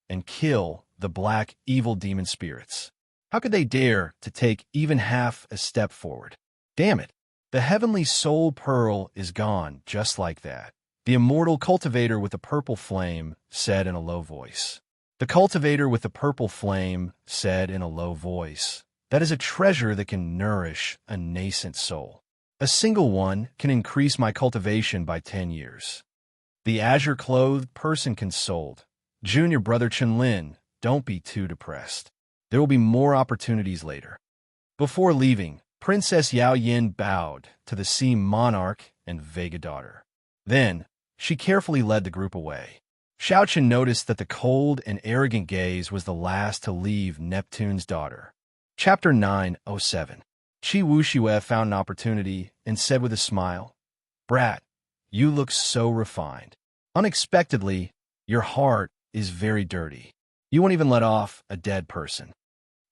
and kill the black evil demon spirits. How could they dare to take even half a step forward? Damn it! The heavenly soul pearl is gone just like that. The immortal cultivator with the purple flame said in a low voice. The cultivator with the purple flame said in a low voice, "That is a treasure that can nourish a nascent soul. A single one can increase my cultivation by 10 years. The azure-clothed person consoled. Junior brother Chenlin, don't be too depressed. There will be more opportunities later." Before leaving, Princess Yao Yin bowed to the Sea Monarch and Vega daughter. Then, she carefully led the group away. Xiao Chen noticed that the cold and arrogant gaze was the last to leave Neptune's daughter. Chapter 907. Qi Wuxue found an opportunity and said with a smile, "Brat, you look so refined. Unexpectedly, your heart is very dirty. You won't even let off a dead person."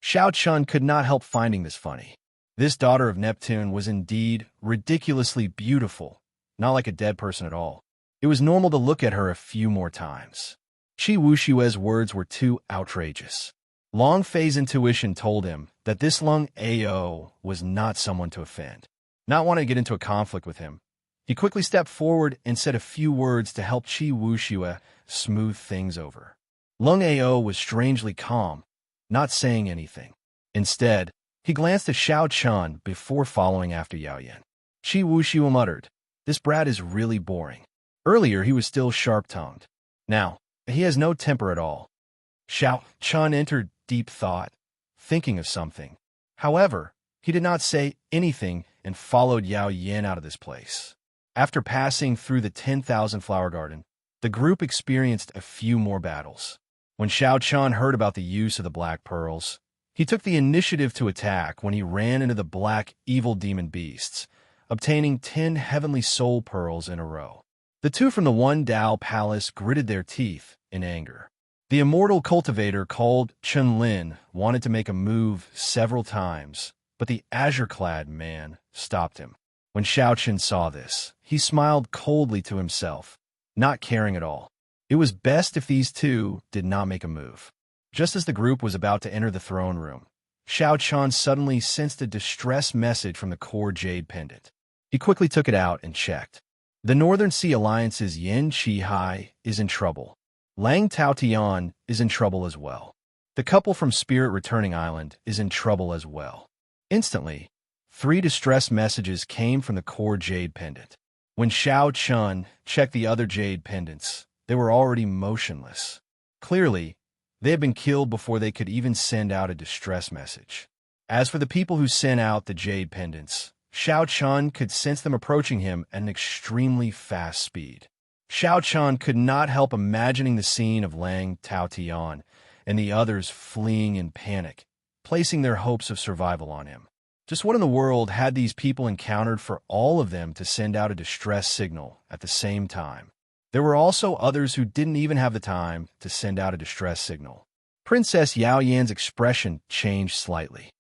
Xiao Chun could not help finding this funny. This daughter of Neptune was indeed ridiculously beautiful, not like a dead person at all. It was normal to look at her a few more times. Qi Wuxue's words were too outrageous. Long Fei's intuition told him that this Lung Ao was not someone to offend. Not wanting to get into a conflict with him, he quickly stepped forward and said a few words to help Qi Wuxue smooth things over. Lung Ao was strangely calm, not saying anything. Instead, he glanced at Xiao Chun before following after Yao Yan. Qi Wuxue muttered, "This brat is really boring." Earlier, he was still sharp-tongued. Now, he has no temper at all. Xiao Chun entered deep thought, thinking of something. However, he did not say anything and followed Yao Yin out of this place. After passing through the 10,000 flower garden, the group experienced a few more battles. When Xiao Chun heard about the use of the black pearls, he took the initiative to attack when he ran into the black evil demon beasts, obtaining 10 heavenly soul pearls in a row. The two from the One Dao Palace gritted their teeth in anger. The immortal cultivator called Chun Lin wanted to make a move several times, but the azure-clad man stopped him. When Xiao Chun saw this, he smiled coldly to himself, not caring at all. It was best if these two did not make a move. Just as the group was about to enter the throne room, Xiao Chun suddenly sensed a distress message from the core jade pendant. He quickly took it out and checked. The Northern Sea Alliance's Yin Chi Hai is in trouble. Lang Tao Tian is in trouble as well. The couple from Spirit Returning Island is in trouble as well. Instantly, 3 distress messages came from the core jade pendant. When Xiao Chun checked the other jade pendants, they were already motionless. Clearly, they had been killed before they could even send out a distress message. As for the people who sent out the jade pendants, Xiao Chun could sense them approaching him at an extremely fast speed. Xiao Chun could not help imagining the scene of Lang Tao Tian and the others fleeing in panic, placing their hopes of survival on him. Just what in the world had these people encountered for all of them to send out a distress signal at the same time? There were also others who didn't even have the time to send out a distress signal. Princess Yao Yan's expression changed slightly.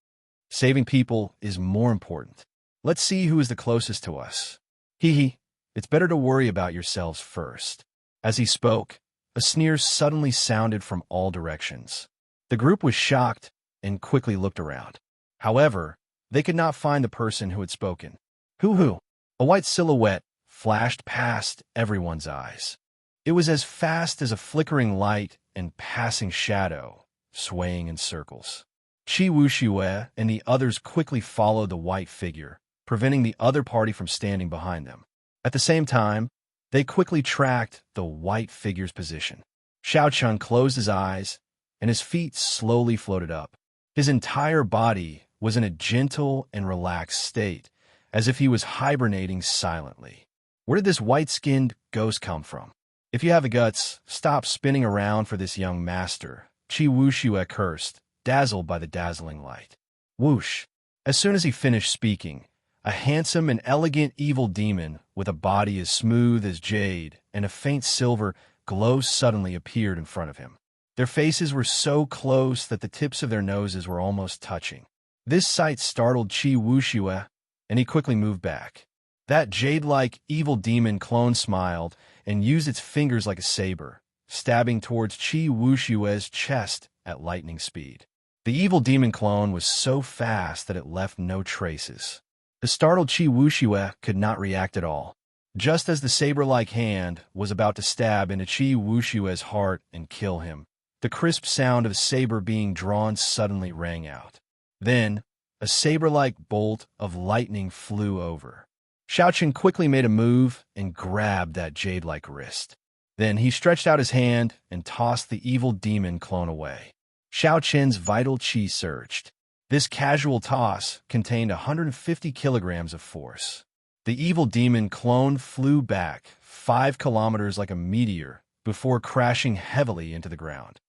Saving people is more important. Let's see who is the closest to us. Hee. It's better to worry about yourselves first. As he spoke, a sneer suddenly sounded from all directions. The group was shocked and quickly looked around. However, they could not find the person who had spoken. Who? A white silhouette flashed past everyone's eyes. It was as fast as a flickering light and passing shadow, swaying in circles. Qi Wuxue and the others quickly followed the white figure, preventing the other party from standing behind them. At the same time, they quickly tracked the white figure's position. Xiao Chun closed his eyes, and his feet slowly floated up. His entire body was in a gentle and relaxed state, as if he was hibernating silently. Where did this white-skinned ghost come from? If you have the guts, stop spinning around for this young master, Qi Wuxue cursed, dazzled by the dazzling light. Whoosh! As soon as he finished speaking, a handsome and elegant evil demon with a body as smooth as jade and a faint silver glow suddenly appeared in front of him. Their faces were so close that the tips of their noses were almost touching. This sight startled Qi Wuxue, and he quickly moved back. That jade-like evil demon clone smiled and used its fingers like a saber, stabbing towards Qi Wuxue's chest at lightning speed. The evil demon clone was so fast that it left no traces. The startled Qi Wuxue could not react at all. Just as the saber-like hand was about to stab into Qi Wuxue's heart and kill him, the crisp sound of a saber being drawn suddenly rang out. Then, a saber-like bolt of lightning flew over. Xiao Chun quickly made a move and grabbed that jade-like wrist. Then he stretched out his hand and tossed the evil demon clone away. Xiao Chun's vital qi surged. This casual toss contained 150 kilograms of force. The evil demon clone flew back 5 kilometers like a meteor before crashing heavily into the ground.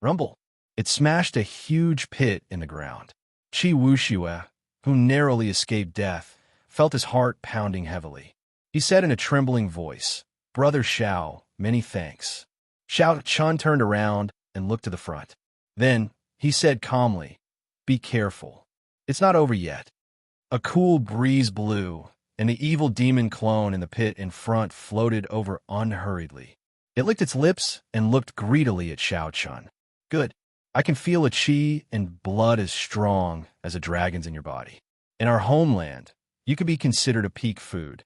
Rumble! It smashed a huge pit in the ground. Qi Wuxue, who narrowly escaped death, felt his heart pounding heavily. He said in a trembling voice, "Brother Xiao, many thanks." Xiao Chun turned around and looked to the front. Then, he said calmly, "Be careful. It's not over yet." A cool breeze blew, and the evil demon clone in the pit in front floated over unhurriedly. It licked its lips and looked greedily at Xiao Chun. "Good. I can feel a qi and blood as strong as a dragon's in your body. In our homeland, you could be considered a peak food.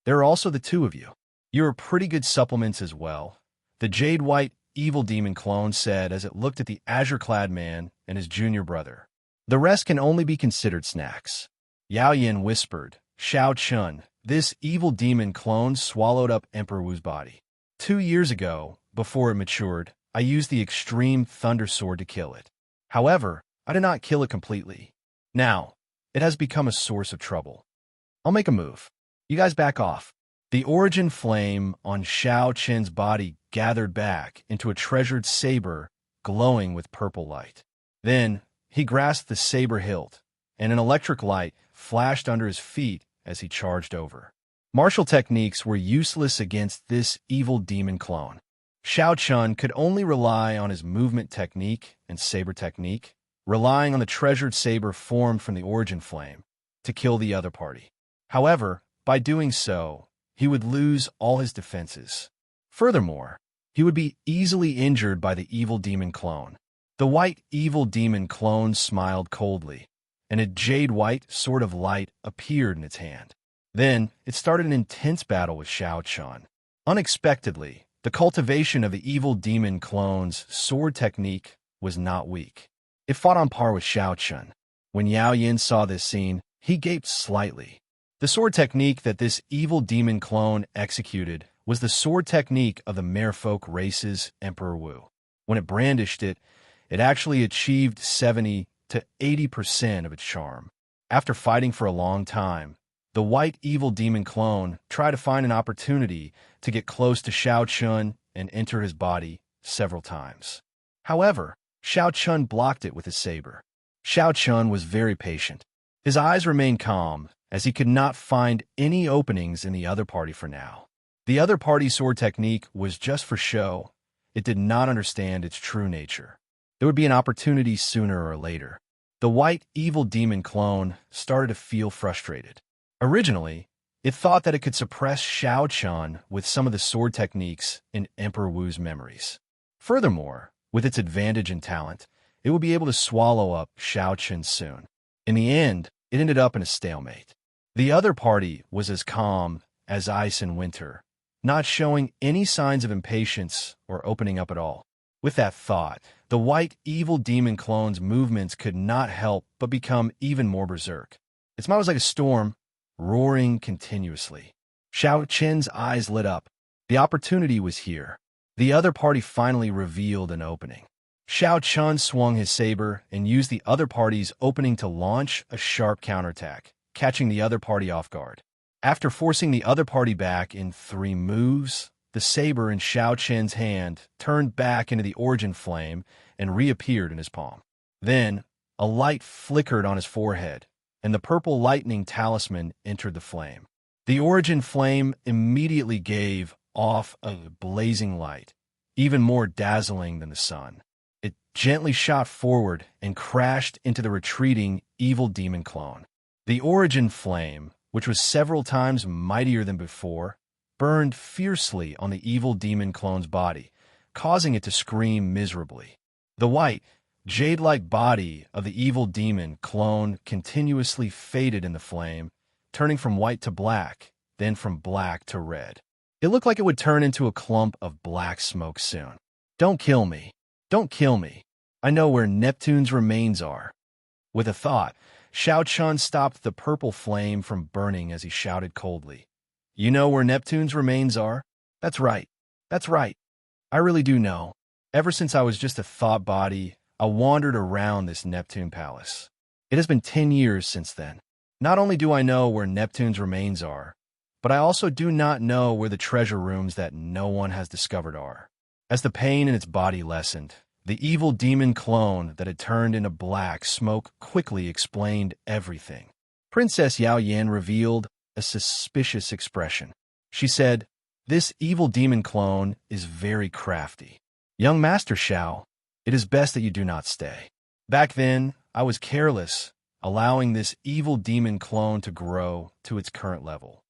There are also the two of you. You are pretty good supplements as well," the jade-white evil demon clone said as it looked at the azure-clad man and his junior brother. "The rest can only be considered snacks." Yao Yin whispered, "Xiao Chun, this evil demon clone swallowed up Emperor Wu's body. 2 years ago, before it matured, I used the extreme thunder sword to kill it. However, I did not kill it completely. Now, it has become a source of trouble. I'll make a move. You guys back off." The origin flame on Xiao Chen's body gathered back into a treasured saber glowing with purple light. Then, he grasped the saber hilt, and an electric light flashed under his feet as he charged over. Martial techniques were useless against this evil demon clone. Xiao Chun could only rely on his movement technique and saber technique, relying on the treasured saber formed from the origin flame to kill the other party. However, by doing so, he would lose all his defenses. Furthermore, he would be easily injured by the evil demon clone. The white evil demon clone smiled coldly, and a jade-white sword of light appeared in its hand. Then, it started an intense battle with Xiao Chun. Unexpectedly, the cultivation of the evil demon clone's sword technique was not weak. It fought on par with Xiao Chun. When Yao Yin saw this scene, he gaped slightly. The sword technique that this evil demon clone executed was the sword technique of the merfolk race's Emperor Wu. When it brandished it, it actually achieved 70 to 80% of its charm. After fighting for a long time, the white evil demon clone tried to find an opportunity to get close to Xiao Chun and enter his body several times. However, Xiao Chun blocked it with his saber. Xiao Chun was very patient. His eyes remained calm, as he could not find any openings in the other party for now. The other party's sword technique was just for show. It did not understand its true nature. There would be an opportunity sooner or later. The white evil demon clone started to feel frustrated. Originally, it thought that it could suppress Xiao Chun with some of the sword techniques in Emperor Wu's memories. Furthermore, with its advantage and talent, it would be able to swallow up Xiao Chun soon. In the end, it ended up in a stalemate. The other party was as calm as ice in winter, not showing any signs of impatience or opening up at all. With that thought, the white evil demon clone's movements could not help but become even more berserk. Its mind was like a storm, roaring continuously. Xiao Chen's eyes lit up. The opportunity was here. The other party finally revealed an opening. Xiao Chun swung his saber and used the other party's opening to launch a sharp counterattack, catching the other party off guard. After forcing the other party back in 3 moves, the saber in Xiao Chen's hand turned back into the origin flame and reappeared in his palm. Then, a light flickered on his forehead, and the purple lightning talisman entered the flame. The origin flame immediately gave off a blazing light, even more dazzling than the sun. It gently shot forward and crashed into the retreating evil demon clone. The origin flame, which was several times mightier than before, burned fiercely on the evil demon clone's body, causing it to scream miserably. The white, jade-like body of the evil demon clone continuously faded in the flame, turning from white to black, then from black to red. It looked like it would turn into a clump of black smoke soon. "Don't kill me. Don't kill me. I know where Neptune's remains are." With a thought, Xiao Chun stopped the purple flame from burning as he shouted coldly, "You know where Neptune's remains are?" "That's right. That's right. I really do know. Ever since I was just a thought body, I wandered around this Neptune palace. It has been 10 years since then. Not only do I know where Neptune's remains are, but I also do not know where the treasure rooms that no one has discovered are." As the pain in its body lessened, the evil demon clone that had turned into black smoke quickly explained everything. Princess Yao Yan revealed a suspicious expression. She said, "This evil demon clone is very crafty. Young Master Xiao, it is best that you do not stay. Back then, I was careless, allowing this evil demon clone to grow to its current level."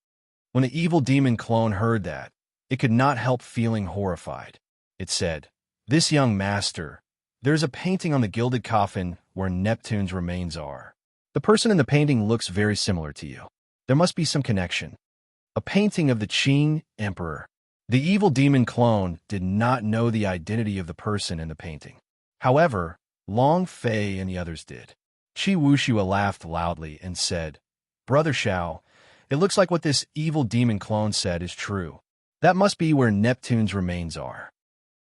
When the evil demon clone heard that, it could not help feeling horrified. It said, "This young master, there is a painting on the gilded coffin where Neptune's remains are. The person in the painting looks very similar to you. There must be some connection. A painting of the Qing Emperor." The evil demon clone did not know the identity of the person in the painting. However, Long Fei and the others did. Qi Wuxua laughed loudly and said, "Brother Xiao, it looks like what this evil demon clone said is true. That must be where Neptune's remains are."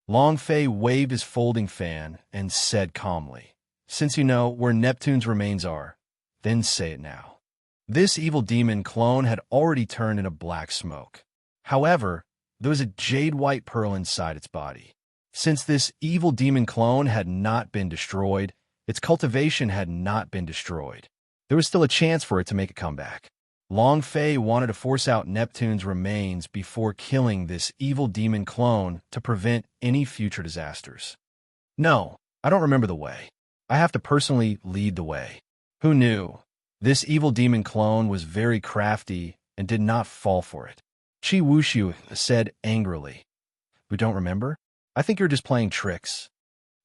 Longfei waved his folding fan and said calmly, "Since you know where Neptune's remains are, then say it now." This evil demon clone had already turned into black smoke. However, there was a jade-white pearl inside its body. Since this evil demon clone had not been destroyed, its cultivation had not been destroyed. There was still a chance for it to make a comeback. Longfei wanted to force out Neptune's remains before killing this evil demon clone to prevent any future disasters. "No, I don't remember the way. I have to personally lead the way." Who knew? This evil demon clone was very crafty and did not fall for it. Qi Wuxiu said angrily, "We don't remember? I think you're just playing tricks."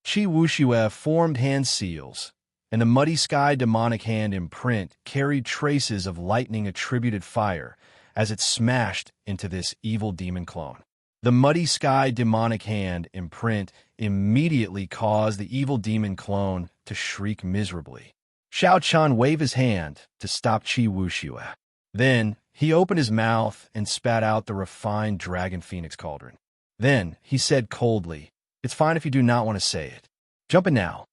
Qi Wuxiu formed hand seals, and the muddy sky demonic hand imprint carried traces of lightning-attributed fire as it smashed into this evil demon clone. The muddy sky demonic hand imprint immediately caused the evil demon clone to shriek miserably. Xiao Chan waved his hand to stop Qi Wuxiu. Then he opened his mouth and spat out the refined dragon phoenix cauldron. Then he said coldly, "It's fine if you do not want to say it. Jump in now."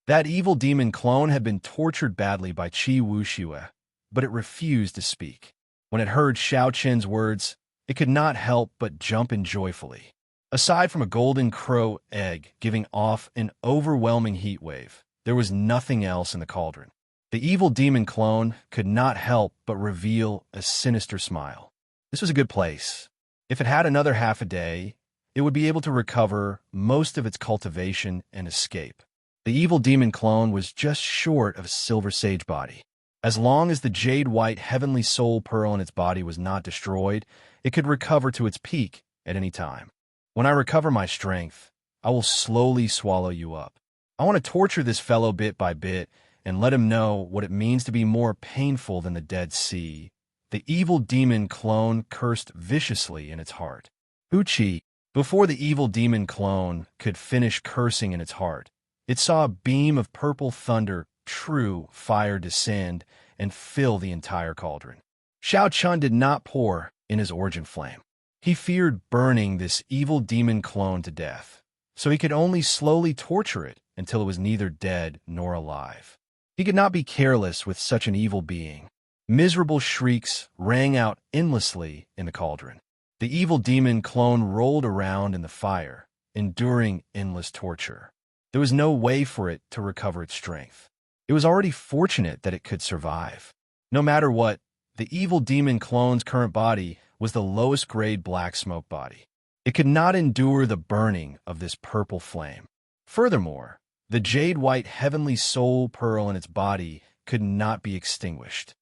That evil demon clone had been tortured badly by Qi Wuxiu, but it refused to speak. When it heard Xiao Chen's words, it could not help but jump in joyfully. Aside from a golden crow egg giving off an overwhelming heat wave, there was nothing else in the cauldron. The evil demon clone could not help but reveal a sinister smile. This was a good place. If it had another half a day, it would be able to recover most of its cultivation and escape. The evil demon clone was just short of a silver sage body. As long as the jade-white heavenly soul pearl in its body was not destroyed, it could recover to its peak at any time. When I recover my strength, I will slowly swallow you up. I want to torture this fellow bit by bit and let him know what it means to be more painful than the Dead Sea. The evil demon clone cursed viciously in its heart. Uchi, before the evil demon clone could finish cursing in its heart, it saw a beam of purple thunder, true fire, descend and fill the entire cauldron. Xiao Chun did not pour in his origin flame. He feared burning this evil demon clone to death, so he could only slowly torture it until it was neither dead nor alive. He could not be careless with such an evil being. Miserable shrieks rang out endlessly in the cauldron. The evil demon clone rolled around in the fire, enduring endless torture. There was no way for it to recover its strength. It was already fortunate that it could survive. No matter what, the evil demon clone's current body was the lowest grade black smoke body. It could not endure the burning of this purple flame. Furthermore, the jade-white heavenly soul pearl in its body could not be extinguished.